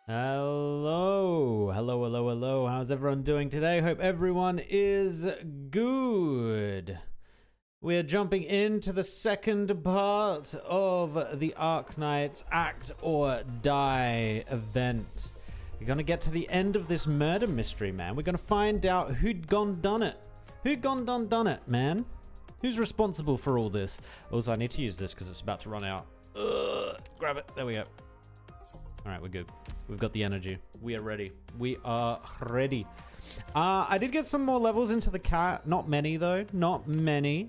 Hello, hello, hello, hello. How's everyone doing today? Hope everyone is good. We're jumping into the second part of the Arknights Act or Die event. We're gonna get to the end of this murder mystery, man. We're gonna find out who'd gone done it. Who'd gone done it, man? Who's responsible for all this? Also, I need to use this because it's about to run out. Grab it. There we go. All right, we're good. We've got the energy. We are ready. We are ready. I did get some more levels into the cat. Not many, though. Not many.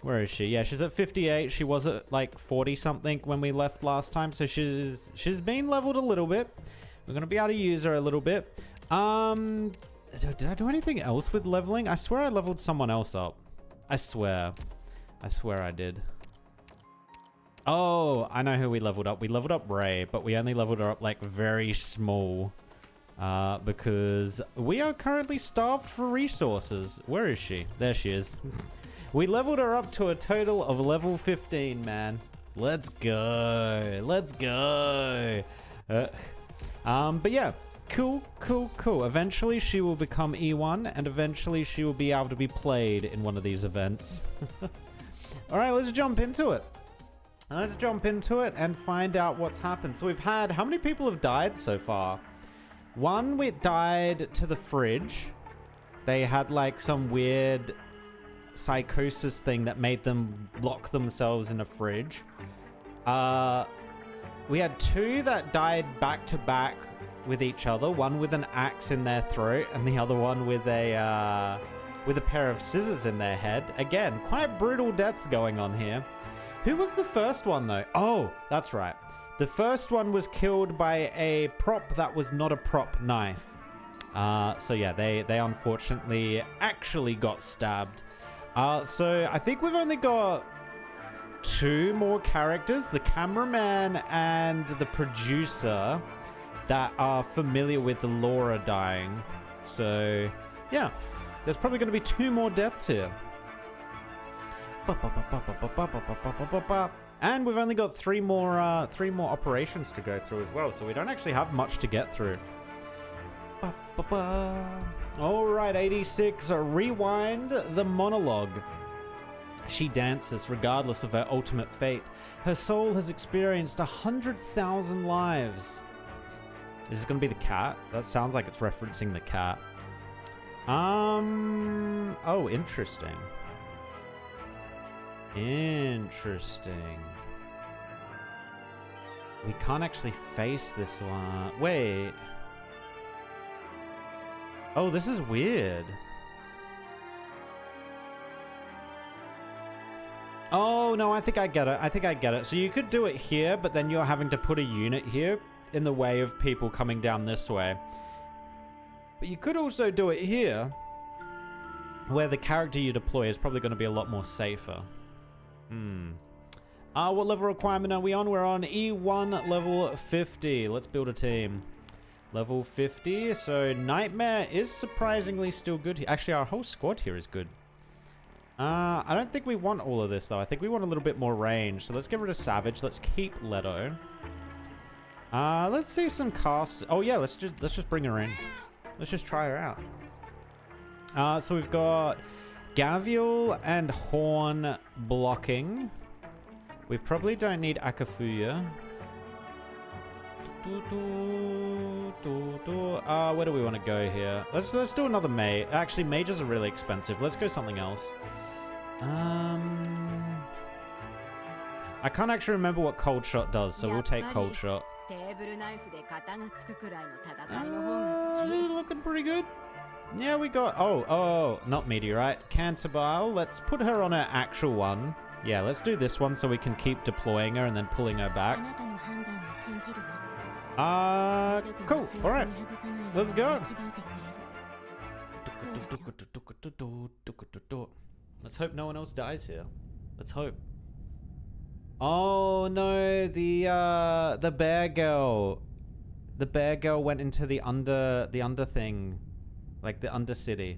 Where is she? Yeah, she's at 58. She was at like 40 something when we left last time. So she's been leveled a little bit. We're going to be able to use her a little bit. Did I do anything else with leveling? I swear I leveled someone else up. I swear I did. Oh, I know who we leveled up. We leveled up Ray, but we only leveled her up like very small. Because we are currently starved for resources. Where is she? There she is. We leveled her up to a total of level 15, man. Let's go. Let's go. But yeah, cool. Eventually she will become E1, and eventually she will be able to be played in one of these events. All right, let's jump into it. Let's jump into it and find out what's happened. So we've had, how many people have died so far? One died to the fridge. They had like some weird psychosis thing that made them lock themselves in a fridge. We had two that died back to back with each other. One with an axe in their throat, and the other one with a pair of scissors in their head. Again, quite brutal deaths going on here. Who was the first one, though? Oh, that's right. The first one was killed by a prop that was not a prop knife. So yeah, they unfortunately actually got stabbed. So I think we've only got two more characters, the cameraman and the producer, that are familiar with the Laura dying. So yeah, there's probably going to be two more deaths here. And we've only got three more operations to go through as well, so we don't actually have much to get through. All right, 86. Rewind the monologue. She dances regardless of her ultimate fate. Her soul has experienced 100,000 lives. Is this going to be the cat? That sounds like it's referencing the cat. Oh, interesting. Interesting. We can't actually face this one. Wait. Oh, this is weird. Oh, no, I think I get it. So you could do it here, but then you're having to put a unit here in the way of people coming down this way. But you could also do it here, where the character you deploy is probably going to be a lot more safer. What level requirement are we on? We're on E1 level 50. Let's build a team. Level 50. So Nightmare is surprisingly still good. Actually, our whole squad here is good. I don't think we want all of this, though. I think we want a little bit more range. So let's get rid of Savage. Let's keep Leto. Let's see some casts. Oh, yeah, let's just bring her in. Let's just try her out. So we've got Gavial and Horn blocking. We probably don't need Akafuya. Where do we want to go here? Let's do another mage. Actually, mages are really expensive. Let's go something else. I can't actually remember what Cold Shot does, so we'll take Cold Shot. Looking pretty good. Yeah, we got... Oh, not Meteorite. Cantabile. Let's put her on her actual one. Yeah, let's do this one so we can keep deploying her and then pulling her back. Cool. All right. Let's go. Let's hope no one else dies here. Let's hope. Oh, no. The bear girl. The bear girl went into the under thing. Like the Undercity.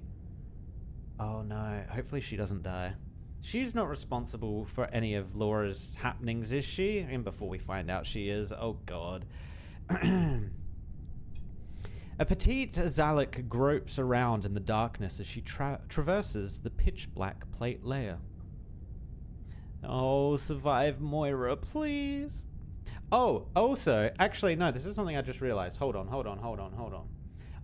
Oh no, hopefully she doesn't die. She's not responsible for any of Laura's happenings, is she? And before we find out she is, oh god. A petite Zalek gropes around in the darkness as she traverses the pitch-black plate layer. Oh, survive Moira, please. Oh, also, actually, no, this is something I just realized. Hold on.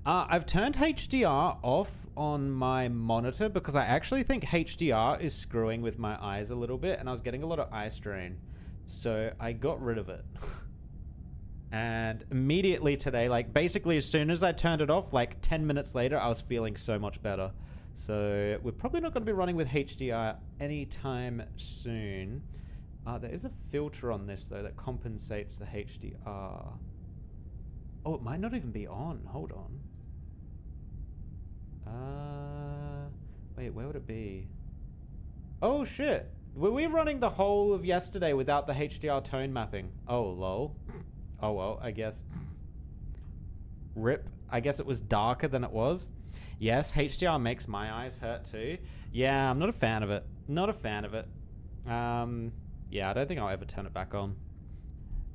I've turned HDR off on my monitor because I actually think HDR is screwing with my eyes a little bit, and I was getting a lot of eye strain. So I got rid of it. And immediately today, like basically as soon as I turned it off, like 10 minutes later, I was feeling so much better. So we're probably not going to be running with HDR anytime soon. There is a filter on this though that compensates the HDR. Oh, it might not even be on. Hold on. Wait, where would it be? Oh shit. Were we running the whole of yesterday without the HDR tone mapping? Oh, lol. Oh well, I guess. RIP. I guess it was darker than it was. Yes, HDR makes my eyes hurt too. Yeah, I'm not a fan of it. Not a fan of it. Yeah, I don't think I'll ever turn it back on.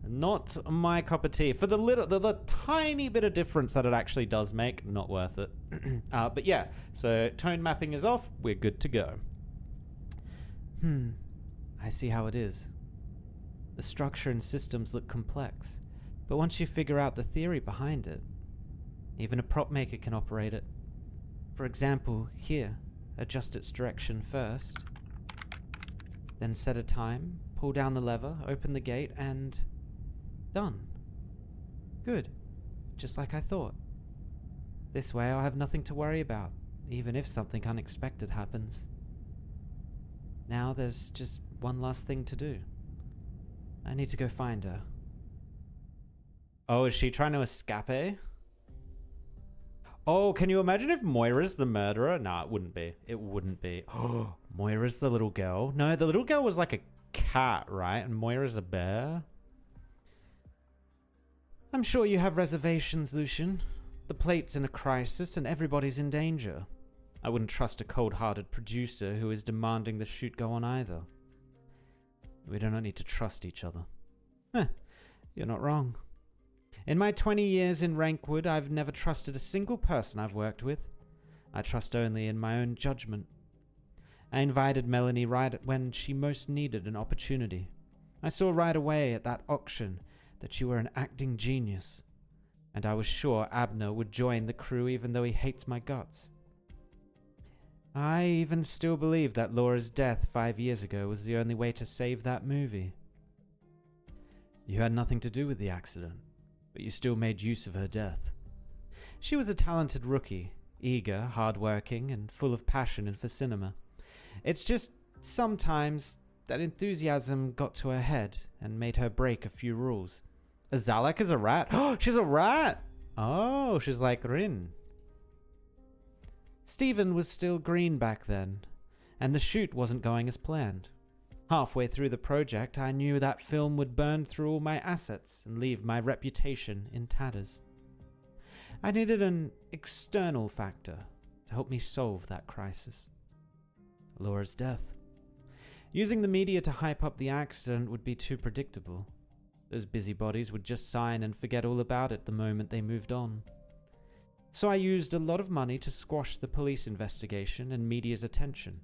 Not my cup of tea. For the tiny bit of difference that it actually does make, not worth it. But yeah, so tone mapping is off. We're good to go. I see how it is. The structure and systems look complex, but once you figure out the theory behind it, even a prop maker can operate it. For example, here, adjust its direction first, then set a time, pull down the lever, open the gate, and done. Good. Just like I thought. This way I'll have nothing to worry about, even if something unexpected happens. Now there's just one last thing to do. I need to go find her. Oh, is she trying to escape? Oh, can you imagine if Moira's the murderer? Nah, it wouldn't be. It wouldn't be. Oh, Moira's the little girl. No, the little girl was like a cat, right? And Moira's a bear. I'm sure you have reservations, Lucian. The plate's in a crisis and everybody's in danger. I wouldn't trust a cold-hearted producer who is demanding the shoot go on either. We do not need to trust each other. You're not wrong. In my 20 years in Rankwood, I've never trusted a single person I've worked with. I trust only in my own judgment. I invited Melanie right when she most needed an opportunity. I saw right away at that auction that you were an acting genius, and I was sure Abner would join the crew even though he hates my guts. I even still believe that Laura's death 5 years ago was the only way to save that movie. You had nothing to do with the accident, but you still made use of her death. She was a talented rookie, eager, hard-working, and full of passion for cinema. It's just sometimes that enthusiasm got to her head and made her break a few rules. Azalek is a rat. Oh, she's a rat! Oh, she's like Rin. Stephen was still green back then, and the shoot wasn't going as planned. Halfway through the project, I knew that film would burn through all my assets and leave my reputation in tatters. I needed an external factor to help me solve that crisis. Laura's death. Using the media to hype up the accident would be too predictable. Those busybodies would just sign and forget all about it the moment they moved on. So I used a lot of money to squash the police investigation and media's attention,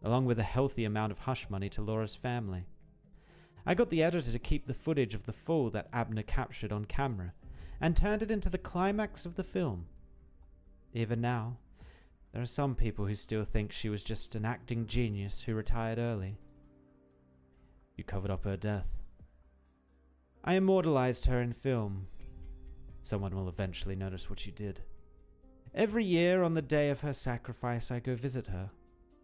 along with a healthy amount of hush money to Laura's family. I got the editor to keep the footage of the fall that Abner captured on camera and turned it into the climax of the film. Even now, there are some people who still think she was just an acting genius who retired early. You covered up her death. I immortalized her in film. Someone will eventually notice what you did. Every year on the day of her sacrifice, I go visit her.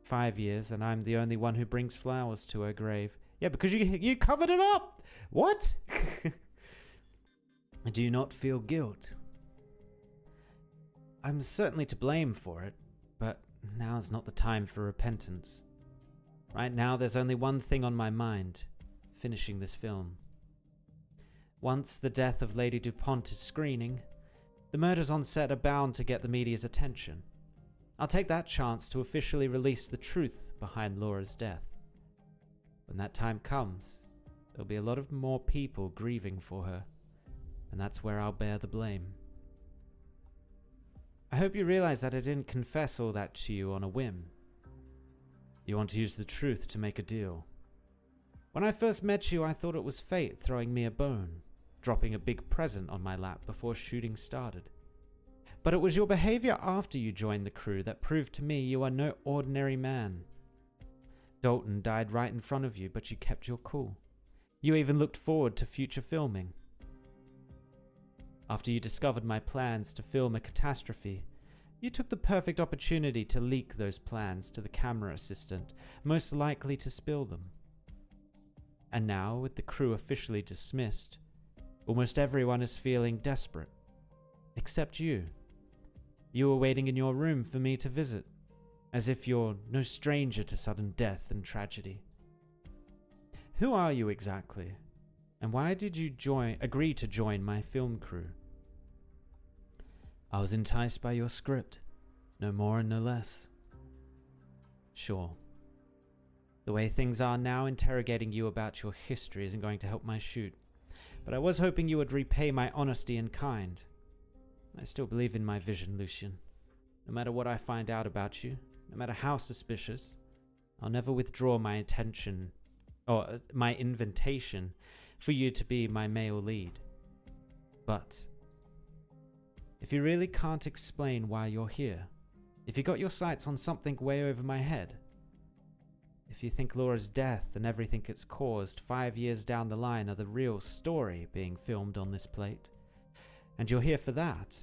5 years, and I'm the only one who brings flowers to her grave. Yeah, because you covered it up! What? I do not feel guilt. I'm certainly to blame for it, but now's not the time for repentance. Right now, there's only one thing on my mind: finishing this film. Once the death of Lady DuPont is screening, the murders on set are bound to get the media's attention. I'll take that chance to officially release the truth behind Laura's death. When that time comes, there'll be a lot of more people grieving for her, and that's where I'll bear the blame. I hope you realize that I didn't confess all that to you on a whim. You want to use the truth to make a deal. When I first met you, I thought it was fate throwing me a bone, dropping a big present on my lap before shooting started. But it was your behavior after you joined the crew that proved to me you are no ordinary man. Dalton died right in front of you, but you kept your cool. You even looked forward to future filming. After you discovered my plans to film a catastrophe, you took the perfect opportunity to leak those plans to the camera assistant, most likely to spill them. And now, with the crew officially dismissed, almost everyone is feeling desperate. Except you. You were waiting in your room for me to visit, as if you're no stranger to sudden death and tragedy. Who are you exactly? And why did you agree to join my film crew? I was enticed by your script, no more and no less. Sure. The way things are now, interrogating you about your history isn't going to help my shoot, but I was hoping you would repay my honesty in kind. I still believe in my vision, Lucian. No matter what I find out about you, no matter how suspicious, I'll never withdraw my intention or my invitation for you to be my male lead. But if you really can't explain why you're here, if you got your sights on something way over my head, if you think Laura's death and everything it's caused 5 years down the line are the real story being filmed on this plate, and you're here for that,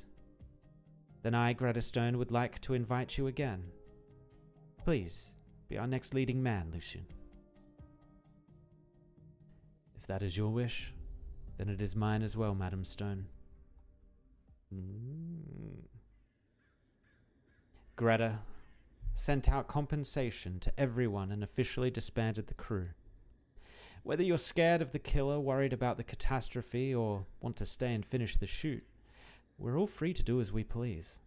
then I, Greta Stone, would like to invite you again. Please, be our next leading man, Lucian. If that is your wish, then it is mine as well, Madam Stone. Greta sent out compensation to everyone and officially disbanded the crew. Whether you're scared of the killer, worried about the catastrophe, or want to stay and finish the shoot, we're all free to do as we please.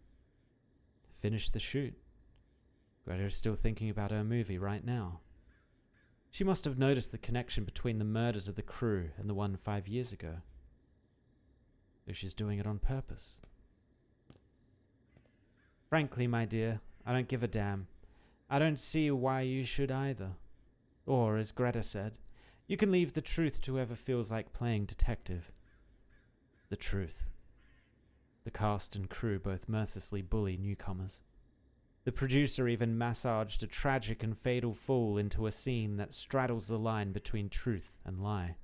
Finish the shoot. Greta is still thinking about her movie right now. She must have noticed the connection between the murders of the crew and the one 5 years ago. Though she's doing it on purpose. Frankly, my dear, I don't give a damn. I don't see why you should either. Or, as Greta said, you can leave the truth to whoever feels like playing detective. The truth. The cast and crew both mercilessly bully newcomers. The producer even massaged a tragic and fatal fall into a scene that straddles the line between truth and lie.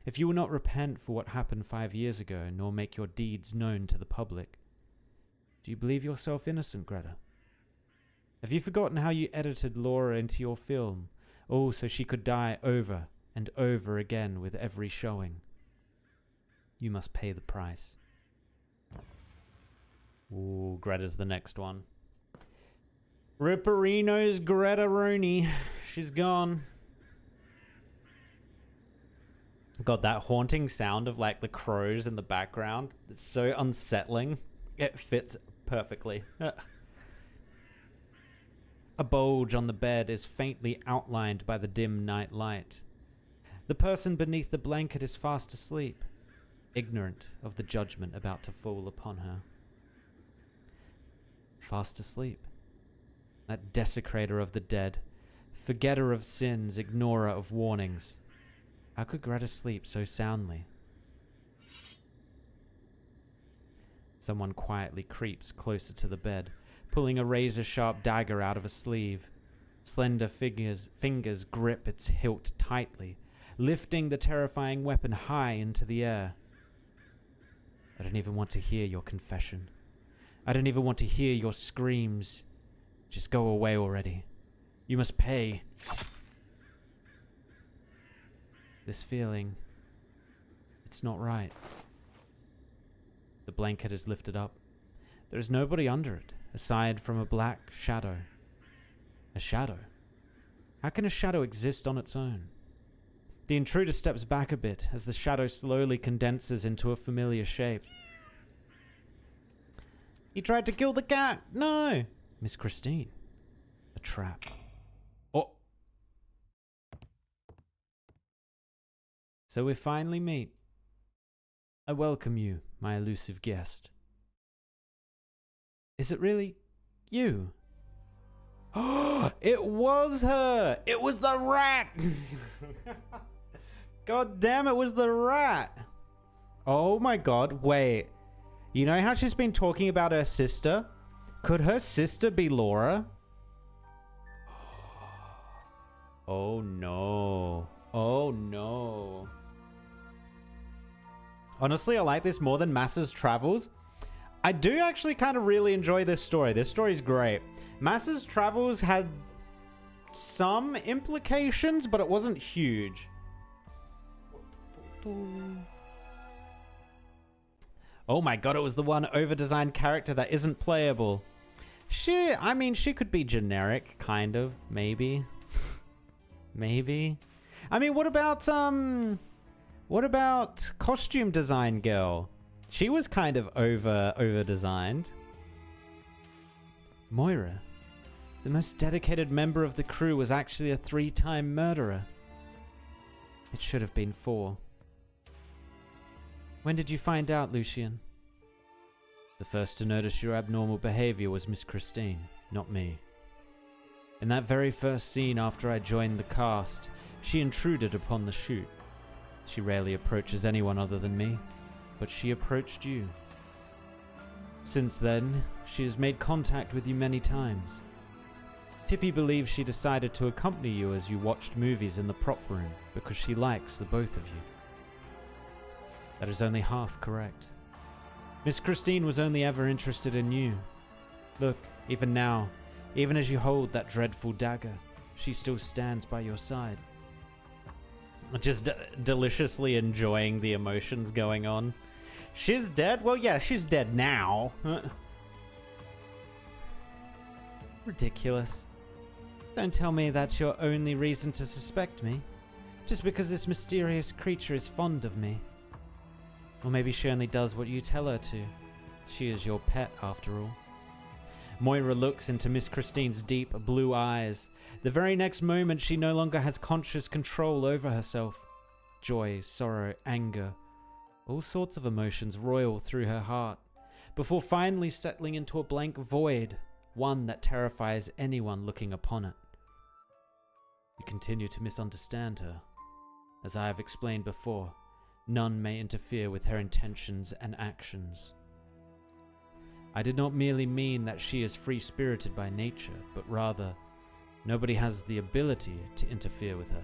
If you will not repent for what happened 5 years ago, nor make your deeds known to the public, do you believe yourself innocent, Greta? Have you forgotten how you edited Laura into your film, all so she could die over and over again with every showing? You must pay the price. Ooh, Greta's the next one. Ripperino's Greta Rooney. She's gone. God, that haunting sound of like the crows in the background. It's so unsettling. It fits perfectly. A bulge on the bed is faintly outlined by the dim night light. The person beneath the blanket is fast asleep, ignorant of the judgment about to fall upon her. Fast asleep. That desecrator of the dead, forgetter of sins, ignorer of warnings. How could Greta sleep so soundly? Someone quietly creeps closer to the bed, pulling a razor-sharp dagger out of a sleeve. Slender fingers grip its hilt tightly, lifting the terrifying weapon high into the air. I don't even want to hear your confession. I don't even want to hear your screams. Just go away already. You must pay. This feeling, it's not right. The blanket is lifted up. There is nobody under it, aside from a black shadow. A shadow? How can a shadow exist on its own? The intruder steps back a bit as the shadow slowly condenses into a familiar shape. He tried to kill the cat! No! Miss Christine. A trap. Oh! So we finally meet. I welcome you, my elusive guest. Is it really you? Oh, it was her! It was the rat! God damn, it was the rat. Oh my god, wait. You know how she's been talking about her sister? Could her sister be Laura? Oh no. Oh no. Honestly, I like this more than Massa's Travels. I do actually kind of really enjoy this story. This story's great. Massa's Travels had some implications, but it wasn't huge. Oh my god, it was the one over-designed character that isn't playable. I mean, she could be generic, kind of, maybe. Maybe. I mean, what about costume design girl? She was kind of over-designed. Moira, the most dedicated member of the crew, was actually a 3-time murderer. It should have been 4. When did you find out, Lucien? The first to notice your abnormal behavior was Miss Christine, not me. In that very first scene after I joined the cast, she intruded upon the shoot. She rarely approaches anyone other than me, but she approached you. Since then, she has made contact with you many times. Tippy believes she decided to accompany you as you watched movies in the prop room because she likes the both of you. That is only half correct. Miss Christine was only ever interested in you. Look, even now, even as you hold that dreadful dagger, she still stands by your side. Just deliciously enjoying the emotions going on. She's dead? Well, yeah, she's dead now. Ridiculous. Don't tell me that's your only reason to suspect me. Just because this mysterious creature is fond of me. Or maybe she only does what you tell her to. She is your pet, after all. Moira looks into Miss Christine's deep blue eyes. The very next moment, she no longer has conscious control over herself. Joy, sorrow, anger. All sorts of emotions roil through her heart, before finally settling into a blank void, one that terrifies anyone looking upon it. You continue to misunderstand her. As I have explained before, none may interfere with her intentions and actions. I did not merely mean that she is free-spirited by nature, but rather, nobody has the ability to interfere with her.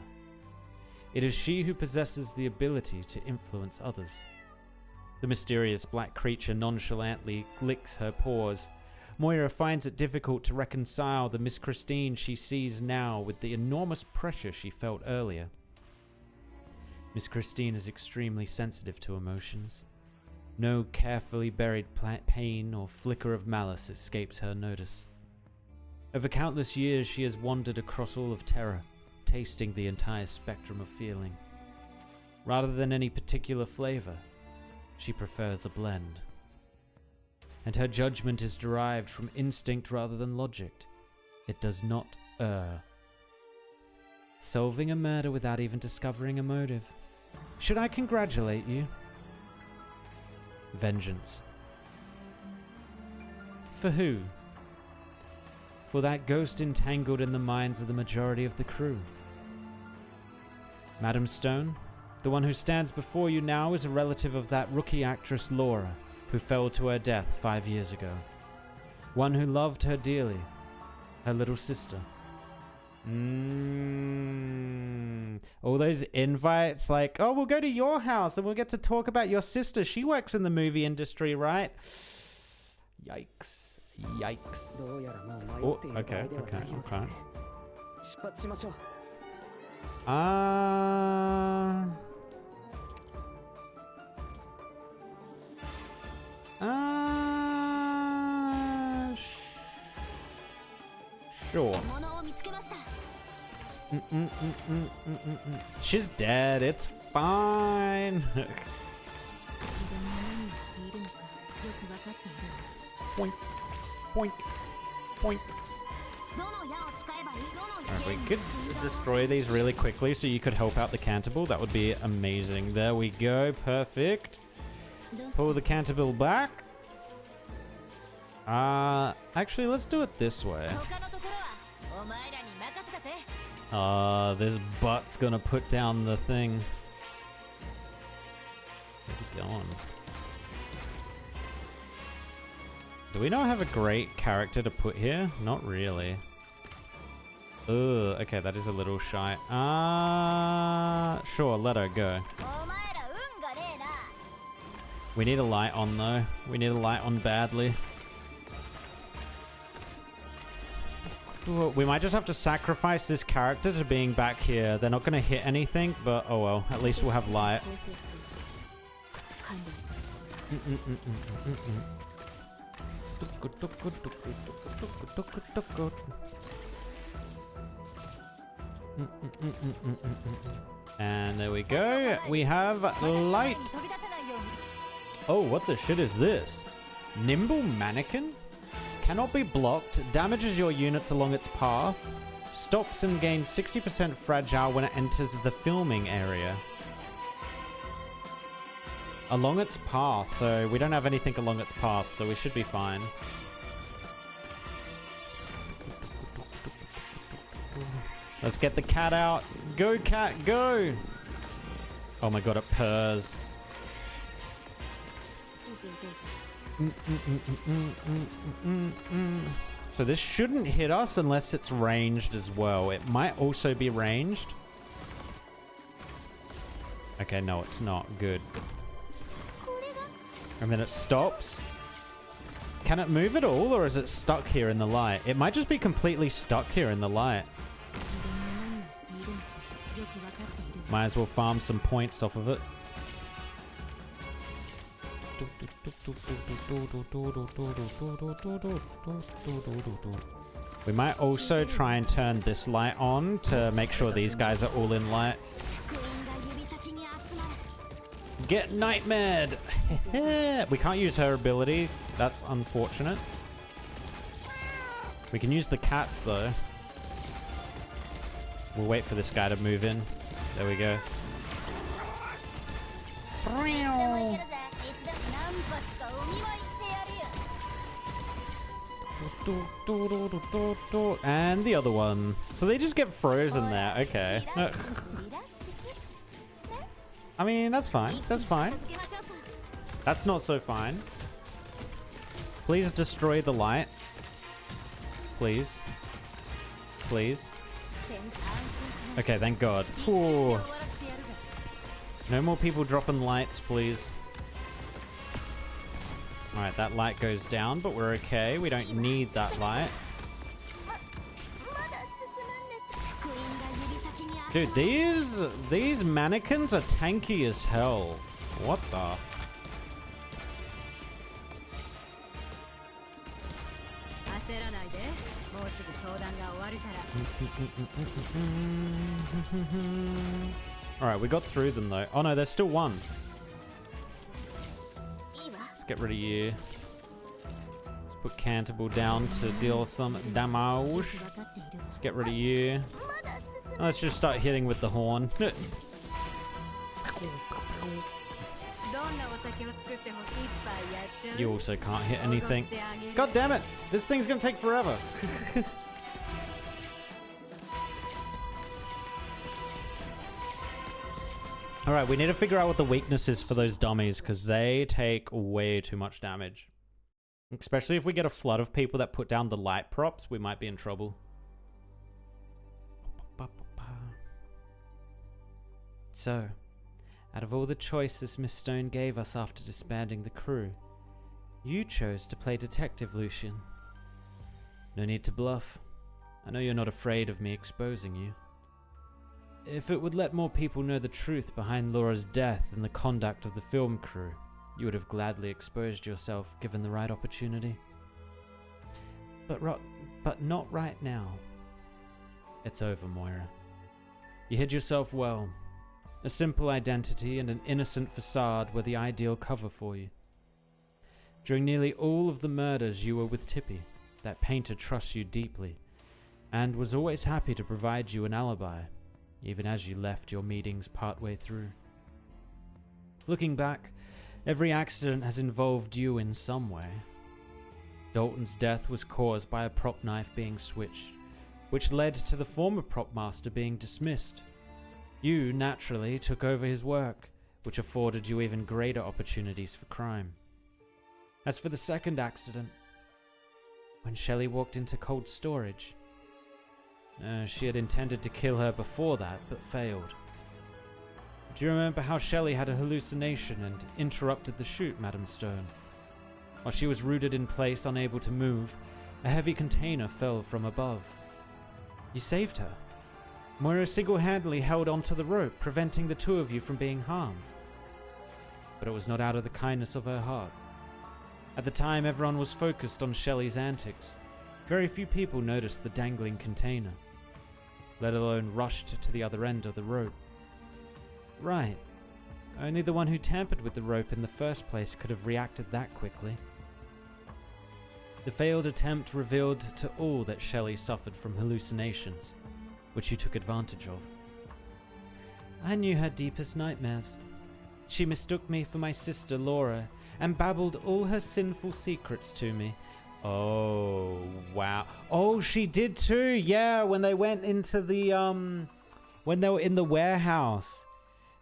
It is she who possesses the ability to influence others. The mysterious black creature nonchalantly licks her paws. Moira finds it difficult to reconcile the Miss Christine she sees now with the enormous pressure she felt earlier. Miss Christine is extremely sensitive to emotions. No carefully buried pain or flicker of malice escapes her notice. Over countless years, she has wandered across all of terror, tasting the entire spectrum of feeling. Rather than any particular flavor, she prefers a blend. And her judgment is derived from instinct rather than logic. It does not err. Solving a murder without even discovering a motive. Should I congratulate you? Vengeance. For who? For that ghost entangled in the minds of the majority of the crew. Madam Stone, the one who stands before you now is a relative of that rookie actress Laura, who fell to her death 5 years ago. One who loved her dearly, her little sister. All those invites like, oh, we'll go to your house and we'll get to talk about your sister. She works in the movie industry, right? Yikes. Yikes. Oh, okay. Sure. She's dead. It's fine. Poink, poink, poink. Alright, we could destroy these really quickly so you could help out the Canterbull. That would be amazing. There we go. Perfect. Pull the Canterbull back. Actually, let's do it this way. This butt's gonna put down the thing. Where's it going? Do we not have a great character to put here? Not really. Ugh, okay, that is a little shy. Sure, let her go. We need a light on, though. We need a light on badly. Ooh, we might just have to sacrifice this character to being back here. They're not going to hit anything, but oh well. At least we'll have light. And there we go. We have light. Oh, what the shit is this? Nimble mannequin? Cannot be blocked. Damages your units along its path. Stops and gains 60% fragile when it enters the filming area. Along its path, so we don't have anything along its path, so we should be fine. Let's get the cat out. Go, cat, go! Oh my god, it purrs. So this shouldn't hit us unless it's ranged as well. It might also be ranged. Okay, no, it's not. Good. And then it stops. Can it move at all, or is it stuck here in the light? It might just be completely stuck here in the light. Might as well farm some points off of it. We might also try and turn this light on to make sure these guys are all in light. Get nightmared! We can't use her ability. That's unfortunate. We can use the cats though. We'll wait for this guy to move in. There we go. And the other one. So they just get frozen there. Okay. I mean, that's fine. That's fine. That's not so fine. Please destroy the light. Please. Please. Okay, thank God. Ooh. No more people dropping lights, please. Alright, that light goes down, but we're okay. We don't need that light. Dude, these mannequins are tanky as hell. What the? Alright, we got through them though. Oh no, there's still one. Let's get rid of you. Let's put Cantable down to deal some damage. Let's get rid of you. Let's just start hitting with the horn. You also can't hit anything. God damn it! This thing's gonna take forever. Alright, we need to figure out what the weakness is for those dummies, because they take way too much damage. Especially if we get a flood of people that put down the light props, we might be in trouble. So, out of all the choices Miss Stone gave us after disbanding the crew, you chose to play detective, Lucian. No need to bluff. I know you're not afraid of me exposing you. If it would let more people know the truth behind Laura's death and the conduct of the film crew, you would have gladly exposed yourself given the right opportunity. But not right now. It's over, Moira. You hid yourself well. A simple identity and an innocent facade were the ideal cover for you. During nearly all of the murders, you were with Tippy. That painter trusts you deeply, and was always happy to provide you an alibi, even as you left your meetings partway through. Looking back, every accident has involved you in some way. Dalton's death was caused by a prop knife being switched. which led to the former prop master being dismissed. You, naturally, took over his work, which afforded you even greater opportunities for crime. As for the second accident, when Shelley walked into cold storage, she had intended to kill her before that, but failed. Do you remember how Shelley had a hallucination and interrupted the shoot, Madam Stone? While she was rooted in place, unable to move, a heavy container fell from above. You saved her. Moira single-handedly held onto the rope, preventing the two of you from being harmed. But it was not out of the kindness of her heart. At the time, everyone was focused on Shelley's antics. Very few people noticed the dangling container, let alone rushed to the other end of the rope. Right. Only the one who tampered with the rope in the first place could have reacted that quickly. The failed attempt revealed to all that Shelley suffered from hallucinations, which you took advantage of. I knew her deepest nightmares. She mistook me for my sister Laura and babbled all her sinful secrets to me. Oh, wow. Oh, she did too. Yeah, when they went into the, when they were in the warehouse,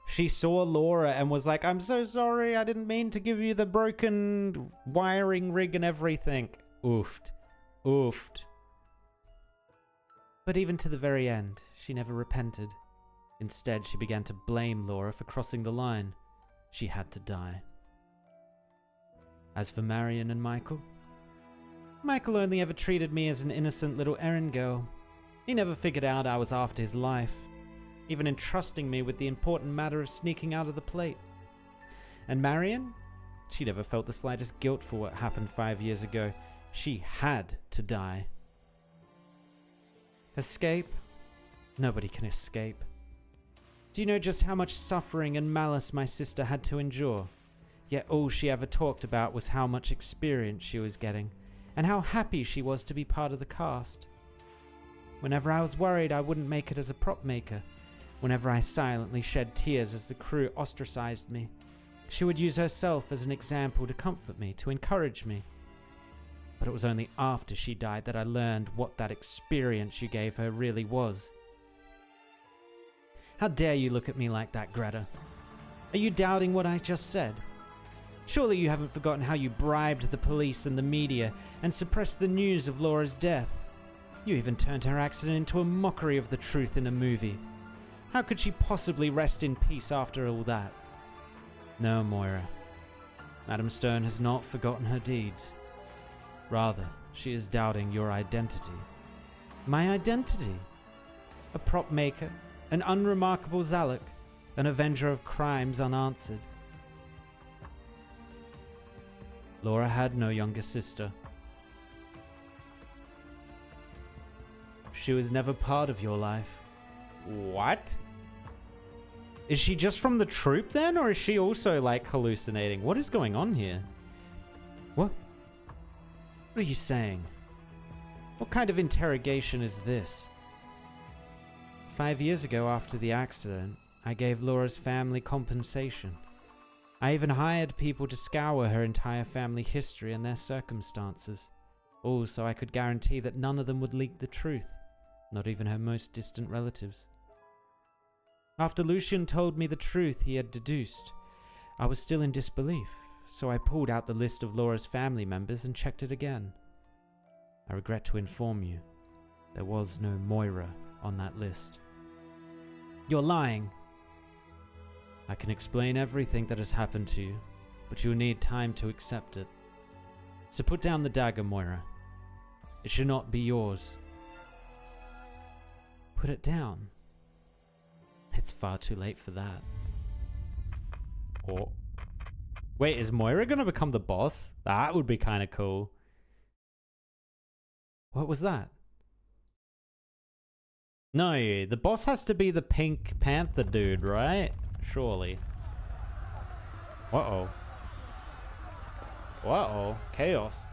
she saw Laura and was like, I'm so sorry. I didn't mean to give you the broken wiring rig and everything. Oofed. Oofed. But even to the very end, she never repented. Instead, she began to blame Laura for crossing the line. She had to die. As for Marion and Michael only ever treated me as an innocent little errand girl. He never figured out I was after his life, even entrusting me with the important matter of sneaking out of the plate. And Marion? She never felt the slightest guilt for what happened 5 years ago. She had to die. Escape? Nobody can escape. Do you know just how much suffering and malice my sister had to endure? Yet all she ever talked about was how much experience she was getting, and how happy she was to be part of the cast. Whenever I was worried I wouldn't make it as a prop maker, whenever I silently shed tears as the crew ostracized me, she would use herself as an example to comfort me, to encourage me. But it was only after she died that I learned what that experience you gave her really was. How dare you look at me like that, Greta? Are you doubting what I just said? Surely you haven't forgotten how you bribed the police and the media and suppressed the news of Laura's death. You even turned her accident into a mockery of the truth in a movie. How could she possibly rest in peace after all that? No, Moira. Madam Stone has not forgotten her deeds. Rather, she is doubting your identity. My identity? A prop maker, an unremarkable Zalak, an avenger of crimes unanswered. Laura had no younger sister. She was never part of your life. What? Is she just from the troop then, or is she also like hallucinating? What is going on here? What? What are you saying? What kind of interrogation is this? 5 years ago after the accident, I gave Laura's family compensation. I even hired people to scour her entire family history and their circumstances. All so I could guarantee that none of them would leak the truth, not even her most distant relatives. After Lucian told me the truth he had deduced, I was still in disbelief, so I pulled out the list of Laura's family members and checked it again. I regret to inform you, there was no Moira on that list. You're lying. I can explain everything that has happened to you, but you'll need time to accept it. So put down the dagger, Moira. It should not be yours. Put it down. It's far too late for that. Oh. Wait, is Moira gonna become the boss? That would be kind of cool. What was that? No, the boss has to be the Pink Panther dude, right? Surely. Uh-oh. Uh-oh. Chaos.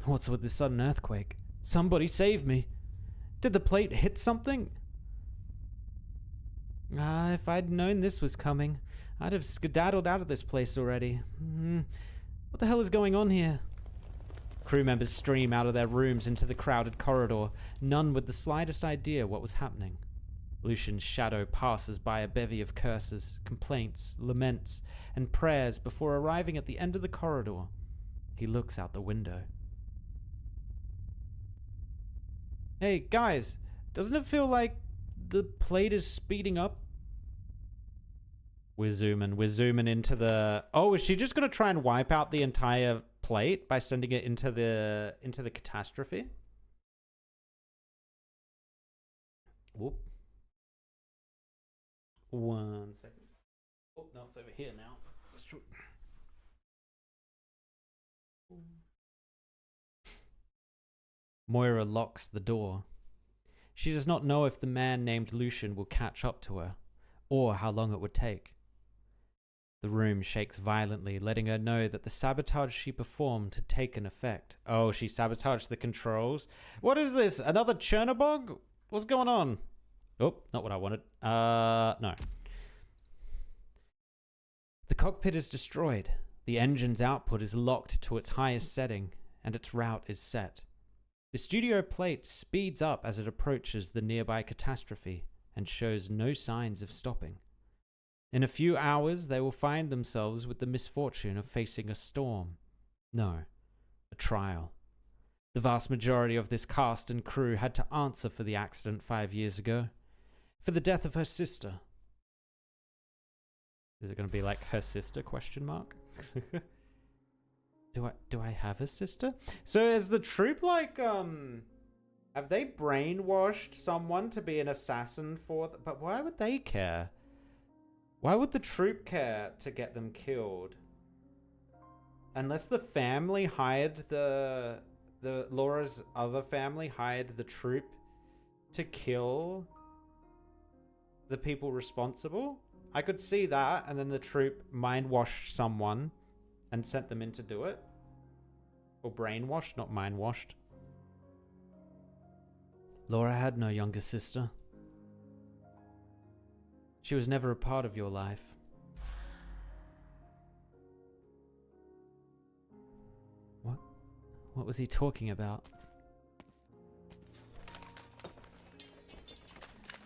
What's with this sudden earthquake? Somebody save me. Did the plate hit something? If I'd known this was coming, I'd have skedaddled out of this place already. What the hell is going on here? Crew members stream out of their rooms into the crowded corridor, none with the slightest idea what was happening. Lucian's shadow passes by a bevy of curses, complaints, laments, and prayers before arriving at the end of the corridor. He looks out the window. Hey, guys, doesn't it feel like the plate is speeding up? We're zooming into the... Oh, is she just going to try and wipe out the entire plate by sending it into the catastrophe? Whoop. 1 second. Oh, no, it's over here now. Moira locks the door. She does not know if the man named Lucian will catch up to her, or how long it would take. The room shakes violently, letting her know that the sabotage she performed had taken effect. Oh, she sabotaged the controls? What is this? Another Chernobog? What's going on? Oh, not what I wanted. No. The cockpit is destroyed. The engine's output is locked to its highest setting, and its route is set. The studio plate speeds up as it approaches the nearby catastrophe and shows no signs of stopping. In a few hours, they will find themselves with the misfortune of facing a storm. No, a trial. The vast majority of this cast and crew had to answer for the accident 5 years ago. For the death of her sister. Is it going to be like her sister, question mark? Do I have a sister? So is the troop like, have they brainwashed someone to be an assassin for but why would they care? Why would the troop care to get them killed? Unless the family hired the Laura's other family hired the troop to kill the people responsible. I could see that, and then the troop mind-washed someone and sent them in to do it. Or brainwashed, not mind-washed. Laura had no younger sister. She was never a part of your life. What was he talking about?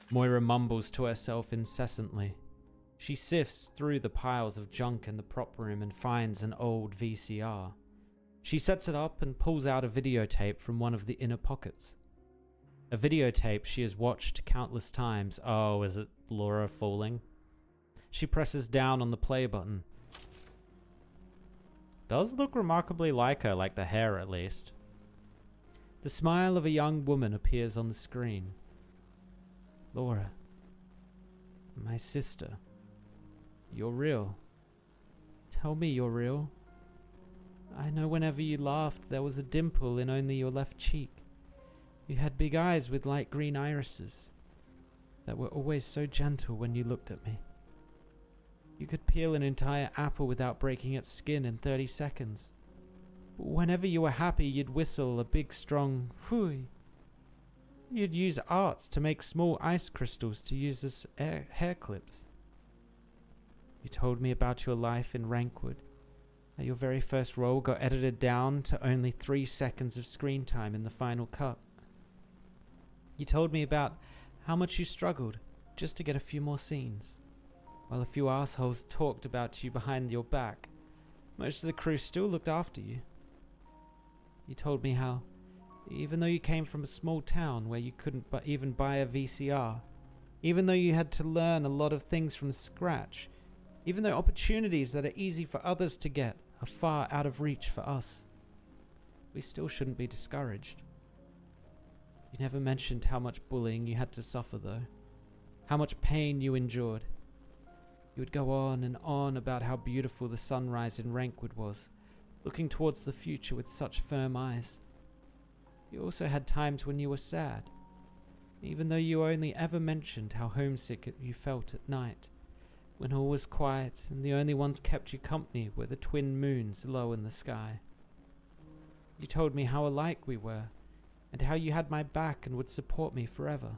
Moira mumbles to herself incessantly. She sifts through the piles of junk in the prop room and finds an old VCR. She sets it up and pulls out a videotape from one of the inner pockets. A videotape she has watched countless times. Oh, is it Laura falling? She presses down on the play button. Does look remarkably like her, like the hair at least. The smile of a young woman appears on the screen. Laura, my sister, you're real. Tell me you're real. I know whenever you laughed, there was a dimple in only your left cheek. You had big eyes with light green irises that were always so gentle when you looked at me. You could peel an entire apple without breaking its skin in 30 seconds. But whenever you were happy, you'd whistle a big, strong "Phooey." You'd use arts to make small ice crystals to use as hair clips. You told me about your life in Rankwood, how your very first role got edited down to only 3 seconds of screen time in the final cut. You told me about how much you struggled just to get a few more scenes. While a few assholes talked about you behind your back, most of the crew still looked after you. You told me how, even though you came from a small town where you couldn't even buy a VCR, even though you had to learn a lot of things from scratch, even though opportunities that are easy for others to get are far out of reach for us, we still shouldn't be discouraged. You never mentioned how much bullying you had to suffer though, how much pain you endured. You would go on and on about how beautiful the sunrise in Rankwood was, looking towards the future with such firm eyes. You also had times when you were sad, even though you only ever mentioned how homesick you felt at night, when all was quiet and the only ones kept you company were the twin moons low in the sky. You told me how alike we were, and how you had my back and would support me forever.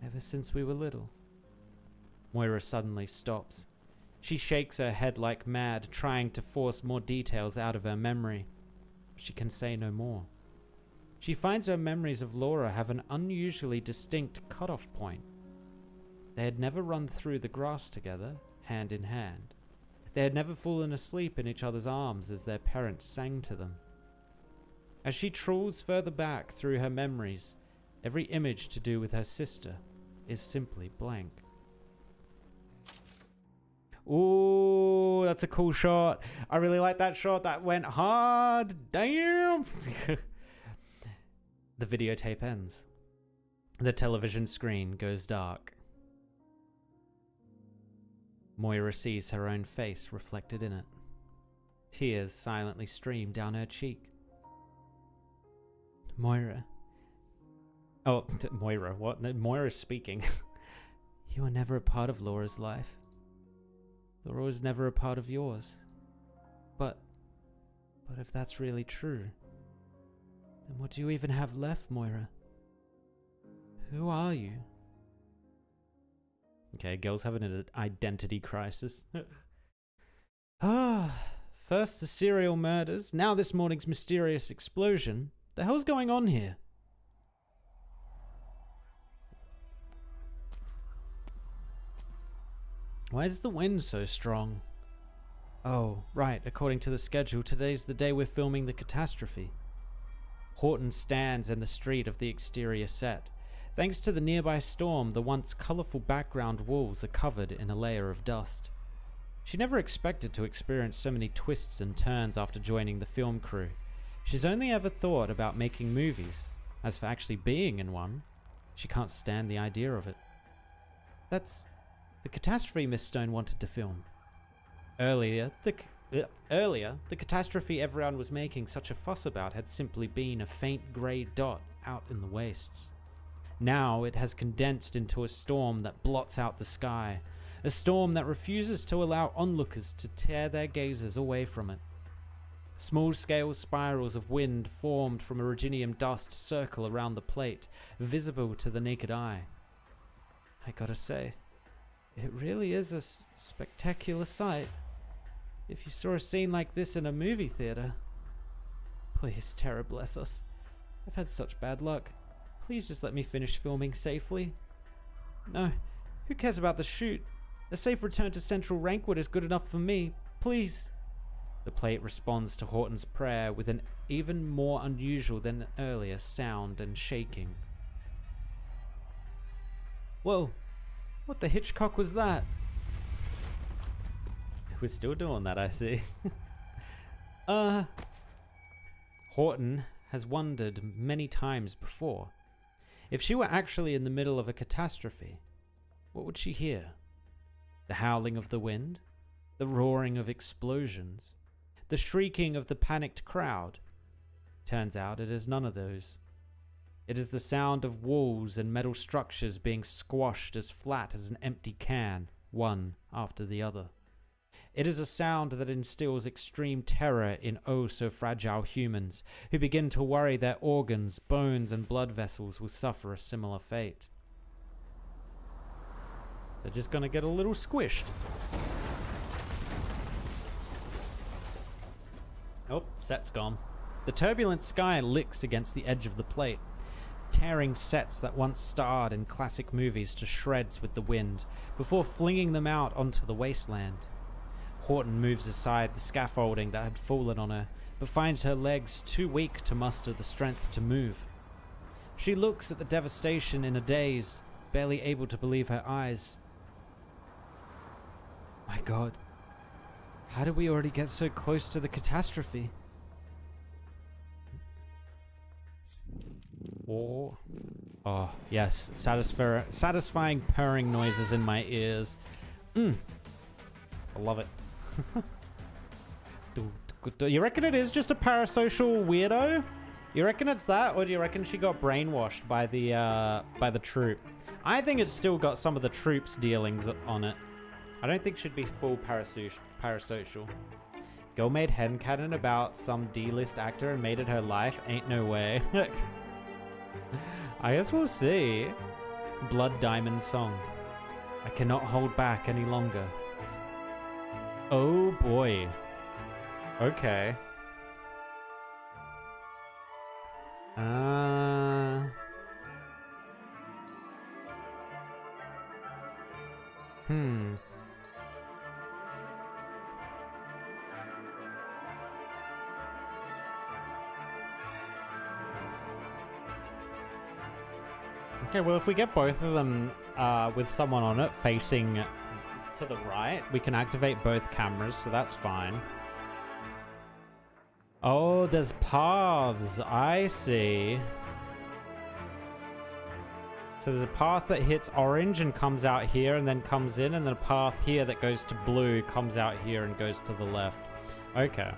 Ever since we were little. Moira suddenly stops. She shakes her head like mad, trying to force more details out of her memory. she can say no more. She finds her memories of Laura have an unusually distinct cutoff point. They had never run through the grass together, hand in hand. They had never fallen asleep in each other's arms as their parents sang to them. As she trawls further back through her memories, every image to do with her sister is simply blank. Ooh, that's a cool shot. I really like that shot. That went hard. Damn. The videotape ends. The television screen goes dark. Moira sees her own face reflected in it. Tears silently stream down her cheek. Moira. Oh, Moira. What? Moira's speaking. You were never a part of Laura's life. Laura was never a part of yours. But if that's really true, then what do you even have left, Moira? Who are you? Okay, girl's having an identity crisis. First the serial murders, now this morning's mysterious explosion. The hell's going on here? Why is the wind so strong? Oh, right, according to the schedule, today's the day we're filming the catastrophe. Horton stands in the street of the exterior set. Thanks to the nearby storm, the once colourful background walls are covered in a layer of dust. She never expected to experience so many twists and turns after joining the film crew. She's only ever thought about making movies. As for actually being in one, she can't stand the idea of it. That's the catastrophe Miss Stone wanted to film. Earlier, the catastrophe everyone was making such a fuss about had simply been a faint grey dot out in the wastes. Now it has condensed into a storm that blots out the sky, a storm that refuses to allow onlookers to tear their gazes away from it. Small-scale spirals of wind formed from iridium dust circle around the plate, visible to the naked eye. I gotta say, it really is a spectacular sight. If you saw a scene like this in a movie theater... Please, Tara, bless us. I've had such bad luck. Please just let me finish filming safely. No, who cares about the shoot? A safe return to Central Rankwood is good enough for me. Please. The plate responds to Horton's prayer with an even more unusual than earlier sound and shaking. Whoa, what the Hitchcock was that? We're still doing that, I see. Horton has wondered many times before. If she were actually in the middle of a catastrophe, what would she hear? The howling of the wind? The roaring of explosions? The shrieking of the panicked crowd? Turns out it is none of those. It is the sound of walls and metal structures being squashed as flat as an empty can, one after the other. It is a sound that instills extreme terror in oh-so-fragile humans, who begin to worry their organs, bones, and blood vessels will suffer a similar fate. They're just gonna get a little squished. Oh, set's gone. The turbulent sky licks against the edge of the plate, tearing sets that once starred in classic movies to shreds with the wind, before flinging them out onto the wasteland. Horton moves aside the scaffolding that had fallen on her, but finds her legs too weak to muster the strength to move. She looks at the devastation in a daze, barely able to believe her eyes. My God, how did we already get so close to the catastrophe? Oh, yes, satisfying purring noises in my ears. I love it. You reckon it is just a parasocial weirdo? You reckon it's that, or do you reckon she got brainwashed by the troop? I think it's still got some of the troop's dealings on it. I don't think she'd be full parasocial. Girl made headcanon about some D-list actor and made it her life? Ain't no way. I guess we'll see. Blood Diamond song. I cannot hold back any longer. Oh boy. Okay. Okay, well, if we get both of them with someone on it facing to the right, we can activate both cameras, so that's fine. Oh, there's paths. I see. So there's a path that hits orange and comes out here and then comes in, and then a path here that goes to blue, comes out here and goes to the left. Okay.